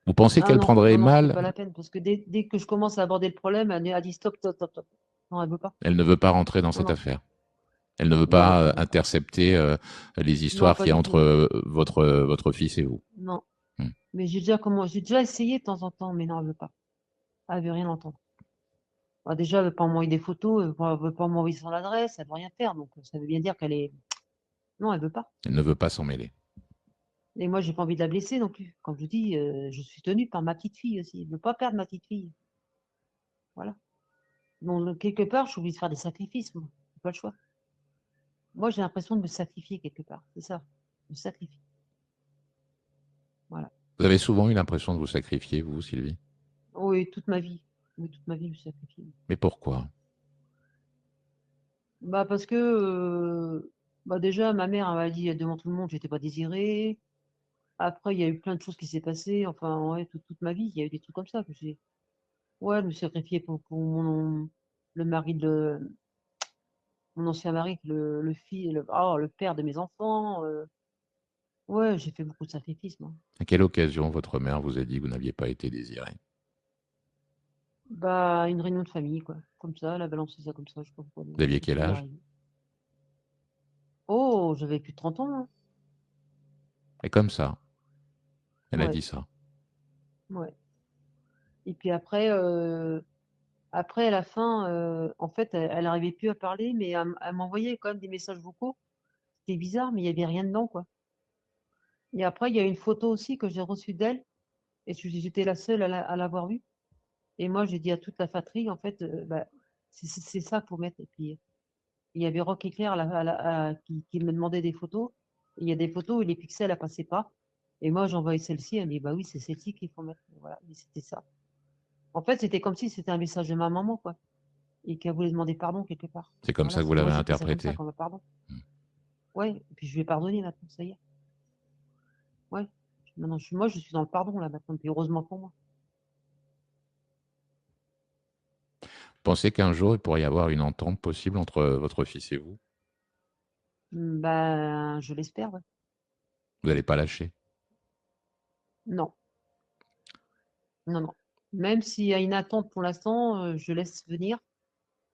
[SPEAKER 1] Vous pensez
[SPEAKER 5] Ah
[SPEAKER 1] qu'elle
[SPEAKER 5] non,
[SPEAKER 1] prendrait
[SPEAKER 5] non, non, c'était
[SPEAKER 1] mal?
[SPEAKER 5] pas la peine. Parce que dès que je commence à aborder le problème, elle dit stop, stop, stop, stop. Non, elle veut pas.
[SPEAKER 1] Elle ne veut pas rentrer dans
[SPEAKER 5] Non,
[SPEAKER 1] cette
[SPEAKER 5] non,
[SPEAKER 1] affaire. Elle ne veut
[SPEAKER 5] non,
[SPEAKER 1] pas
[SPEAKER 5] elle veut pas.
[SPEAKER 1] intercepter les
[SPEAKER 5] Non,
[SPEAKER 1] histoires
[SPEAKER 5] pas
[SPEAKER 1] qu'il y a
[SPEAKER 5] du
[SPEAKER 1] entre
[SPEAKER 5] tout.
[SPEAKER 1] votre fils et vous.
[SPEAKER 5] Non.
[SPEAKER 1] Hmm.
[SPEAKER 5] Mais j'ai déjà essayé de temps en temps, mais non, elle veut pas. Elle veut rien entendre. Bah, déjà, elle veut pas m'envoyer des photos, elle veut pas m'envoyer son adresse, elle veut rien faire. Donc, ça veut bien dire qu'elle est. Non, elle veut pas.
[SPEAKER 1] Elle ne veut pas s'en mêler.
[SPEAKER 5] Et moi, j'ai pas envie de la blesser non plus. Comme je dis, je suis tenue par ma petite fille aussi. Je veux pas perdre ma petite fille. Voilà. Donc, quelque part, je suis obligée de faire des sacrifices, moi. J'ai pas le choix. Moi, j'ai l'impression de me sacrifier quelque part. C'est ça. Je me sacrifie. Voilà.
[SPEAKER 1] Vous avez souvent eu l'impression de vous sacrifier, vous, Sylvie?
[SPEAKER 5] Oui, toute ma vie. Oui, toute ma vie, je me suis sacrifiée.
[SPEAKER 1] Mais pourquoi?
[SPEAKER 5] Bah, parce que, bah, déjà, ma mère, elle m'a dit devant tout le monde que j'étais pas désirée. Après, il y a eu plein de choses qui s'est passées. Enfin, ouais, toute ma vie, il y a eu des trucs comme ça que j'ai. Ouais, je me suis sacrifiée pour le mari de mon ancien mari, le père de mes enfants. Ouais, j'ai fait beaucoup de sacrifices, moi.
[SPEAKER 1] À quelle occasion votre mère vous a dit que vous n'aviez pas été désiré?
[SPEAKER 5] Bah, une réunion de famille, quoi. Comme ça, elle a balancé ça comme ça, je sais pas pourquoi.
[SPEAKER 1] Vous aviez
[SPEAKER 5] Ça
[SPEAKER 1] quel
[SPEAKER 5] m'est
[SPEAKER 1] âge?
[SPEAKER 5] arrivé. Oh, j'avais plus de 30 ans, hein.
[SPEAKER 1] Et comme ça, elle a
[SPEAKER 5] Ouais,
[SPEAKER 1] dit ça.
[SPEAKER 5] ouais. Et puis après, après, à la fin, en fait, elle n'arrivait plus à parler, mais elle m'envoyait quand même des messages vocaux. C'était bizarre, mais il n'y avait rien dedans, quoi. Et après, il y a une photo aussi que j'ai reçue d'elle, et j'étais la seule à l'avoir vue. Et moi, j'ai dit à toute la fratrie, en fait, bah, c'est ça pour mettre. Et puis, il y avait Rock Éclair qui me demandait des photos. Et il y a des photos où les pixels ne passaient pas. Et moi, j'envoyais celle-ci. Elle me dit, bah oui, c'est celle-ci qu'il faut mettre. Voilà, mais c'était ça. En fait, c'était comme si c'était un message de ma maman, quoi. Et qu'elle voulait demander pardon quelque part.
[SPEAKER 1] C'est comme ça
[SPEAKER 5] Voilà,
[SPEAKER 1] que vous
[SPEAKER 5] moi,
[SPEAKER 1] l'avez
[SPEAKER 5] j'ai pris ça comme ça,
[SPEAKER 1] interprété.
[SPEAKER 5] comme un pardon.
[SPEAKER 1] Hmm.
[SPEAKER 5] Ouais, et puis je lui ai pardonné maintenant, ça y est. Ouais. Maintenant, moi, je suis dans le pardon, là, maintenant. Puis heureusement pour moi.
[SPEAKER 1] Pensez qu'un jour, il pourrait y avoir une entente possible entre votre fils et vous?
[SPEAKER 5] Ben, je l'espère, ouais.
[SPEAKER 1] Vous n'allez pas lâcher?
[SPEAKER 5] Non, non, non. Même s'il y a une attente pour l'instant, je laisse venir.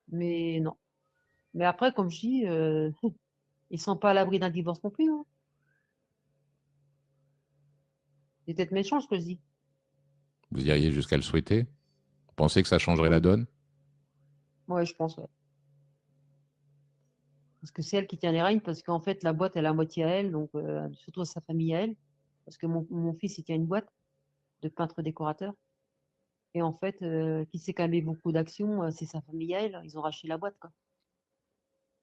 [SPEAKER 5] Mais non, Mais après, comme je dis, ils sont pas à l'abri d'un divorce non plus, hein. C'est peut-être méchant ce que je dis.
[SPEAKER 1] Vous iriez jusqu'à le souhaiter? Vous pensez que ça changerait la
[SPEAKER 5] Oui,
[SPEAKER 1] donne?
[SPEAKER 5] ouais, je pense, ouais. Parce que c'est elle qui tient les rênes, parce qu'en fait, la boîte, elle est à moitié à elle, donc surtout à sa famille à elle. Parce que mon fils, il tient une boîte de peintre décorateur. Et en fait, qui s'est quand même beaucoup d'actions, c'est sa famille à elle. Ils ont racheté la boîte, quoi.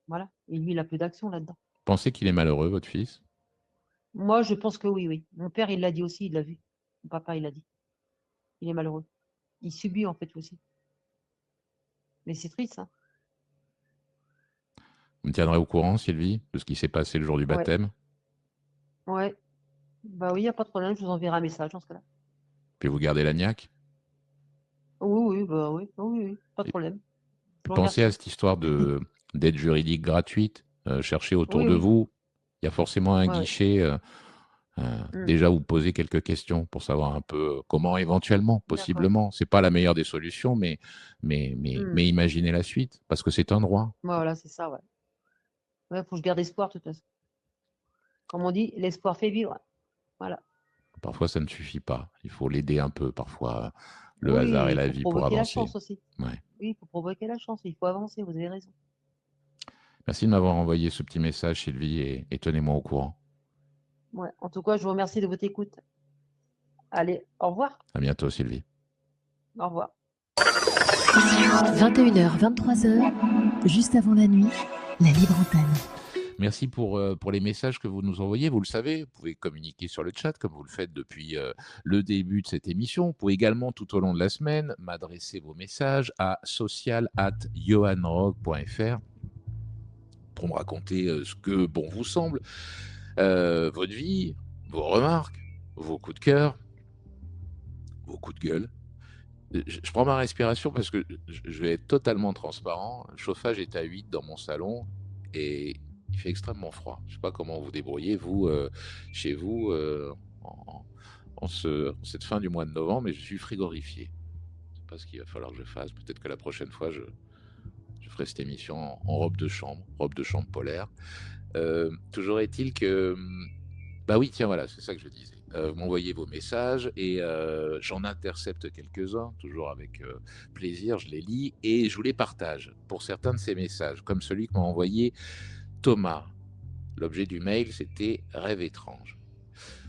[SPEAKER 5] Voilà. Et lui, il a peu d'actions là-dedans.
[SPEAKER 1] Vous pensez qu'il est malheureux, votre fils?
[SPEAKER 5] Moi, je pense que oui, oui. Mon père, il l'a dit aussi, il l'a vu. Mon papa, il l'a dit. Il est malheureux. Il subit, en fait, lui aussi. Mais c'est triste, hein.
[SPEAKER 1] Vous me tiendrez au courant, Sylvie, de ce qui s'est passé le jour du
[SPEAKER 5] Ouais,
[SPEAKER 1] baptême?
[SPEAKER 5] ouais. Bah oui, il n'y a pas de problème, je vous enverrai un message dans ce cas-là.
[SPEAKER 1] Puis vous gardez la niaque?
[SPEAKER 5] Oui, oui, bah oui, oui, oui, pas de
[SPEAKER 1] Et
[SPEAKER 5] problème. Je vous
[SPEAKER 1] pensez à
[SPEAKER 5] remercie.
[SPEAKER 1] cette histoire d'aide juridique gratuite. Cherchez autour
[SPEAKER 5] Oui,
[SPEAKER 1] de
[SPEAKER 5] oui.
[SPEAKER 1] vous. Il y a forcément un
[SPEAKER 5] Ouais, ouais.
[SPEAKER 1] guichet.
[SPEAKER 5] Hmm.
[SPEAKER 1] Déjà, vous posez quelques questions pour savoir un peu comment éventuellement,
[SPEAKER 5] D'accord.
[SPEAKER 1] possiblement. C'est pas la meilleure des solutions,
[SPEAKER 5] Hmm.
[SPEAKER 1] mais imaginez la suite, parce que c'est un droit.
[SPEAKER 5] Voilà, c'est ça, ouais. Ouais, faut que je garde espoir, de toute façon. Comme on dit, l'espoir fait vivre. Voilà.
[SPEAKER 1] Parfois, ça ne suffit pas. Il faut l'aider un peu, parfois, le hasard
[SPEAKER 5] Oui,
[SPEAKER 1] et
[SPEAKER 5] il
[SPEAKER 1] la
[SPEAKER 5] faut
[SPEAKER 1] vie pour
[SPEAKER 5] provoquer la
[SPEAKER 1] avancer.
[SPEAKER 5] chance aussi.
[SPEAKER 1] Ouais.
[SPEAKER 5] Oui, il faut provoquer la chance, il faut avancer, vous avez raison.
[SPEAKER 1] Merci de m'avoir envoyé ce petit message, Sylvie, et tenez-moi au courant.
[SPEAKER 5] Ouais. En tout cas, je vous remercie de votre écoute. Allez, au revoir.
[SPEAKER 1] À bientôt, Sylvie.
[SPEAKER 5] Au revoir.
[SPEAKER 3] 21h, 23h, juste avant la nuit, la libre antenne.
[SPEAKER 1] Merci pour les messages que vous nous envoyez. Vous le savez, vous pouvez communiquer sur le chat comme vous le faites depuis le début de cette émission. Vous pouvez également, tout au long de la semaine, m'adresser vos messages à social@johanrock.fr pour me raconter ce que bon vous semble, votre vie, vos remarques, vos coups de cœur, vos coups de gueule. Je prends ma respiration parce que je vais être totalement transparent. Le chauffage est à 8 dans mon salon et il fait extrêmement froid. Je ne sais pas comment vous débrouillez, vous, chez vous, en, en cette fin du mois de novembre, mais je suis frigorifié. Je ne sais pas ce qu'il va falloir que je fasse. Peut-être que la prochaine fois, je ferai cette émission en robe de chambre polaire. Toujours est-il que... Bah oui, tiens, voilà, c'est ça que je disais. Vous m'envoyez vos messages et j'en intercepte quelques-uns, toujours avec plaisir, je les lis et je vous les partage pour certains de ces messages, comme celui que m'a envoyé Thomas. L'objet du mail, c'était Rêve étrange.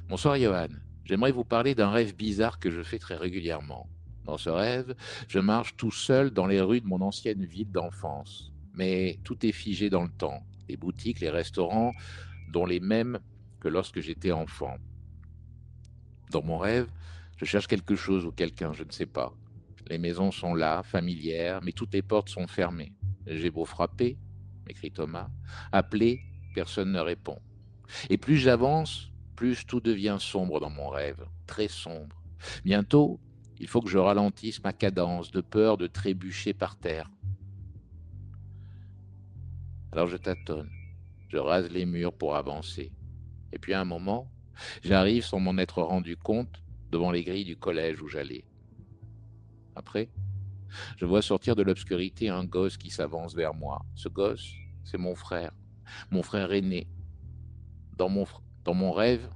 [SPEAKER 1] Bonsoir Johan, j'aimerais vous parler d'un rêve bizarre que je fais très régulièrement. Dans ce rêve, je marche tout seul dans les rues de mon ancienne ville d'enfance, mais tout est figé dans le temps. Les boutiques, les restaurants, dont les mêmes que lorsque j'étais enfant. Dans mon rêve, je cherche quelque chose ou quelqu'un, je ne sais pas. Les maisons sont là, familières, mais toutes les portes sont fermées. J'ai beau frapper, m'écrit Thomas, appeler, personne ne répond. Et plus j'avance, plus tout devient sombre dans mon rêve, très sombre. Bientôt, il faut que je ralentisse ma cadence de peur de trébucher par terre. Alors je tâtonne, je rase les murs pour avancer. Et puis à un moment, j'arrive sans m'en être rendu compte devant les grilles du collège où j'allais. Après, je vois sortir de l'obscurité un gosse qui s'avance vers moi. Ce gosse, c'est mon frère aîné. Dans mon rêve,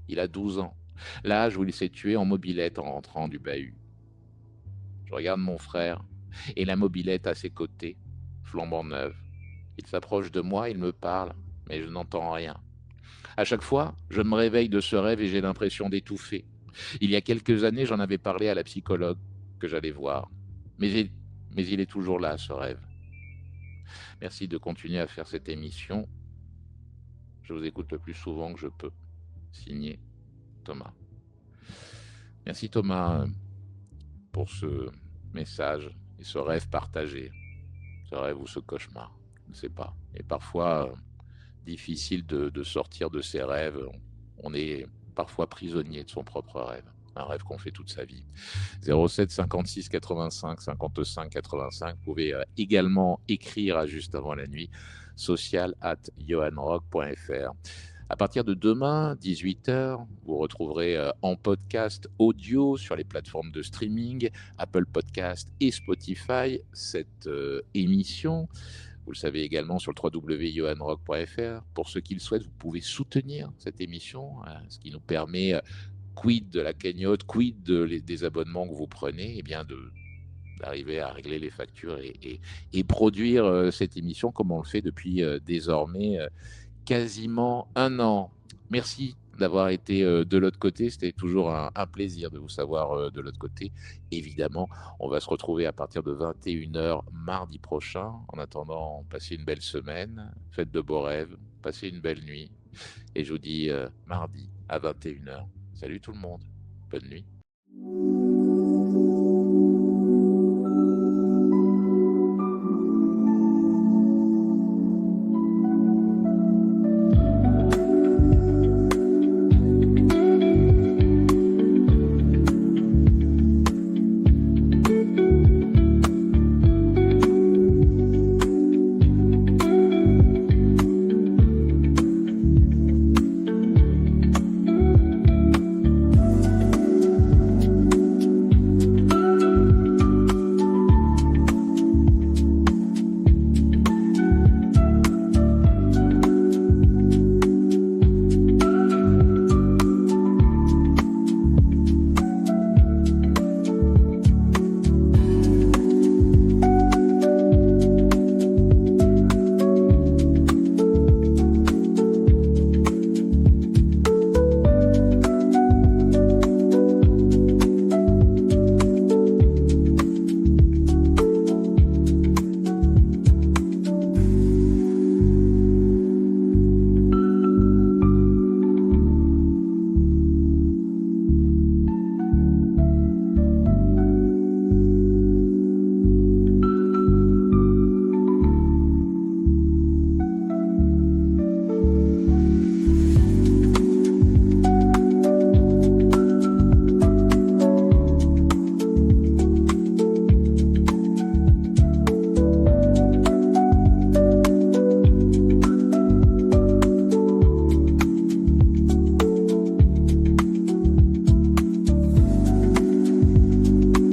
[SPEAKER 1] il a 12 ans, l'âge où il s'est tué en mobilette en rentrant du bahut. Je regarde mon frère et la mobilette à ses côtés, flambant neuve. Il s'approche de moi, il me parle, mais je n'entends rien. À chaque fois, je me réveille de ce rêve et j'ai l'impression d'étouffer. Il y a quelques années, j'en avais parlé à la psychologue que j'allais voir. Mais il est toujours là, ce rêve. Merci de continuer à faire cette émission. Je vous écoute le plus souvent que je peux. Signé Thomas. Merci Thomas pour ce message et ce rêve partagé. Ce rêve ou ce cauchemar, je ne sais pas. Et parfois, difficile de sortir de ses rêves. On est parfois prisonnier de son propre rêve. Un rêve qu'on fait toute sa vie. 07 56 85 55 85. Vous pouvez également écrire à juste avant la nuit, social@johanrock.fr. À partir de demain, 18h, vous retrouverez en podcast audio sur les plateformes de streaming, Apple Podcast et Spotify, cette émission. Vous le savez également sur le www.johanrock.fr. Pour ceux qui le souhaitent, vous pouvez soutenir cette émission, ce qui nous permet, quid de la cagnotte, quid des abonnements que vous prenez, eh bien d'arriver à régler les factures et produire cette émission comme on le fait depuis désormais quasiment un an. Merci d'avoir été de l'autre côté. C'était toujours un plaisir de vous savoir de l'autre côté. Évidemment, on va se retrouver à partir de 21h mardi prochain. En attendant, passez une belle semaine, faites de beaux rêves, passez une belle nuit. Et je vous dis mardi à 21h. Salut tout le monde. Bonne nuit.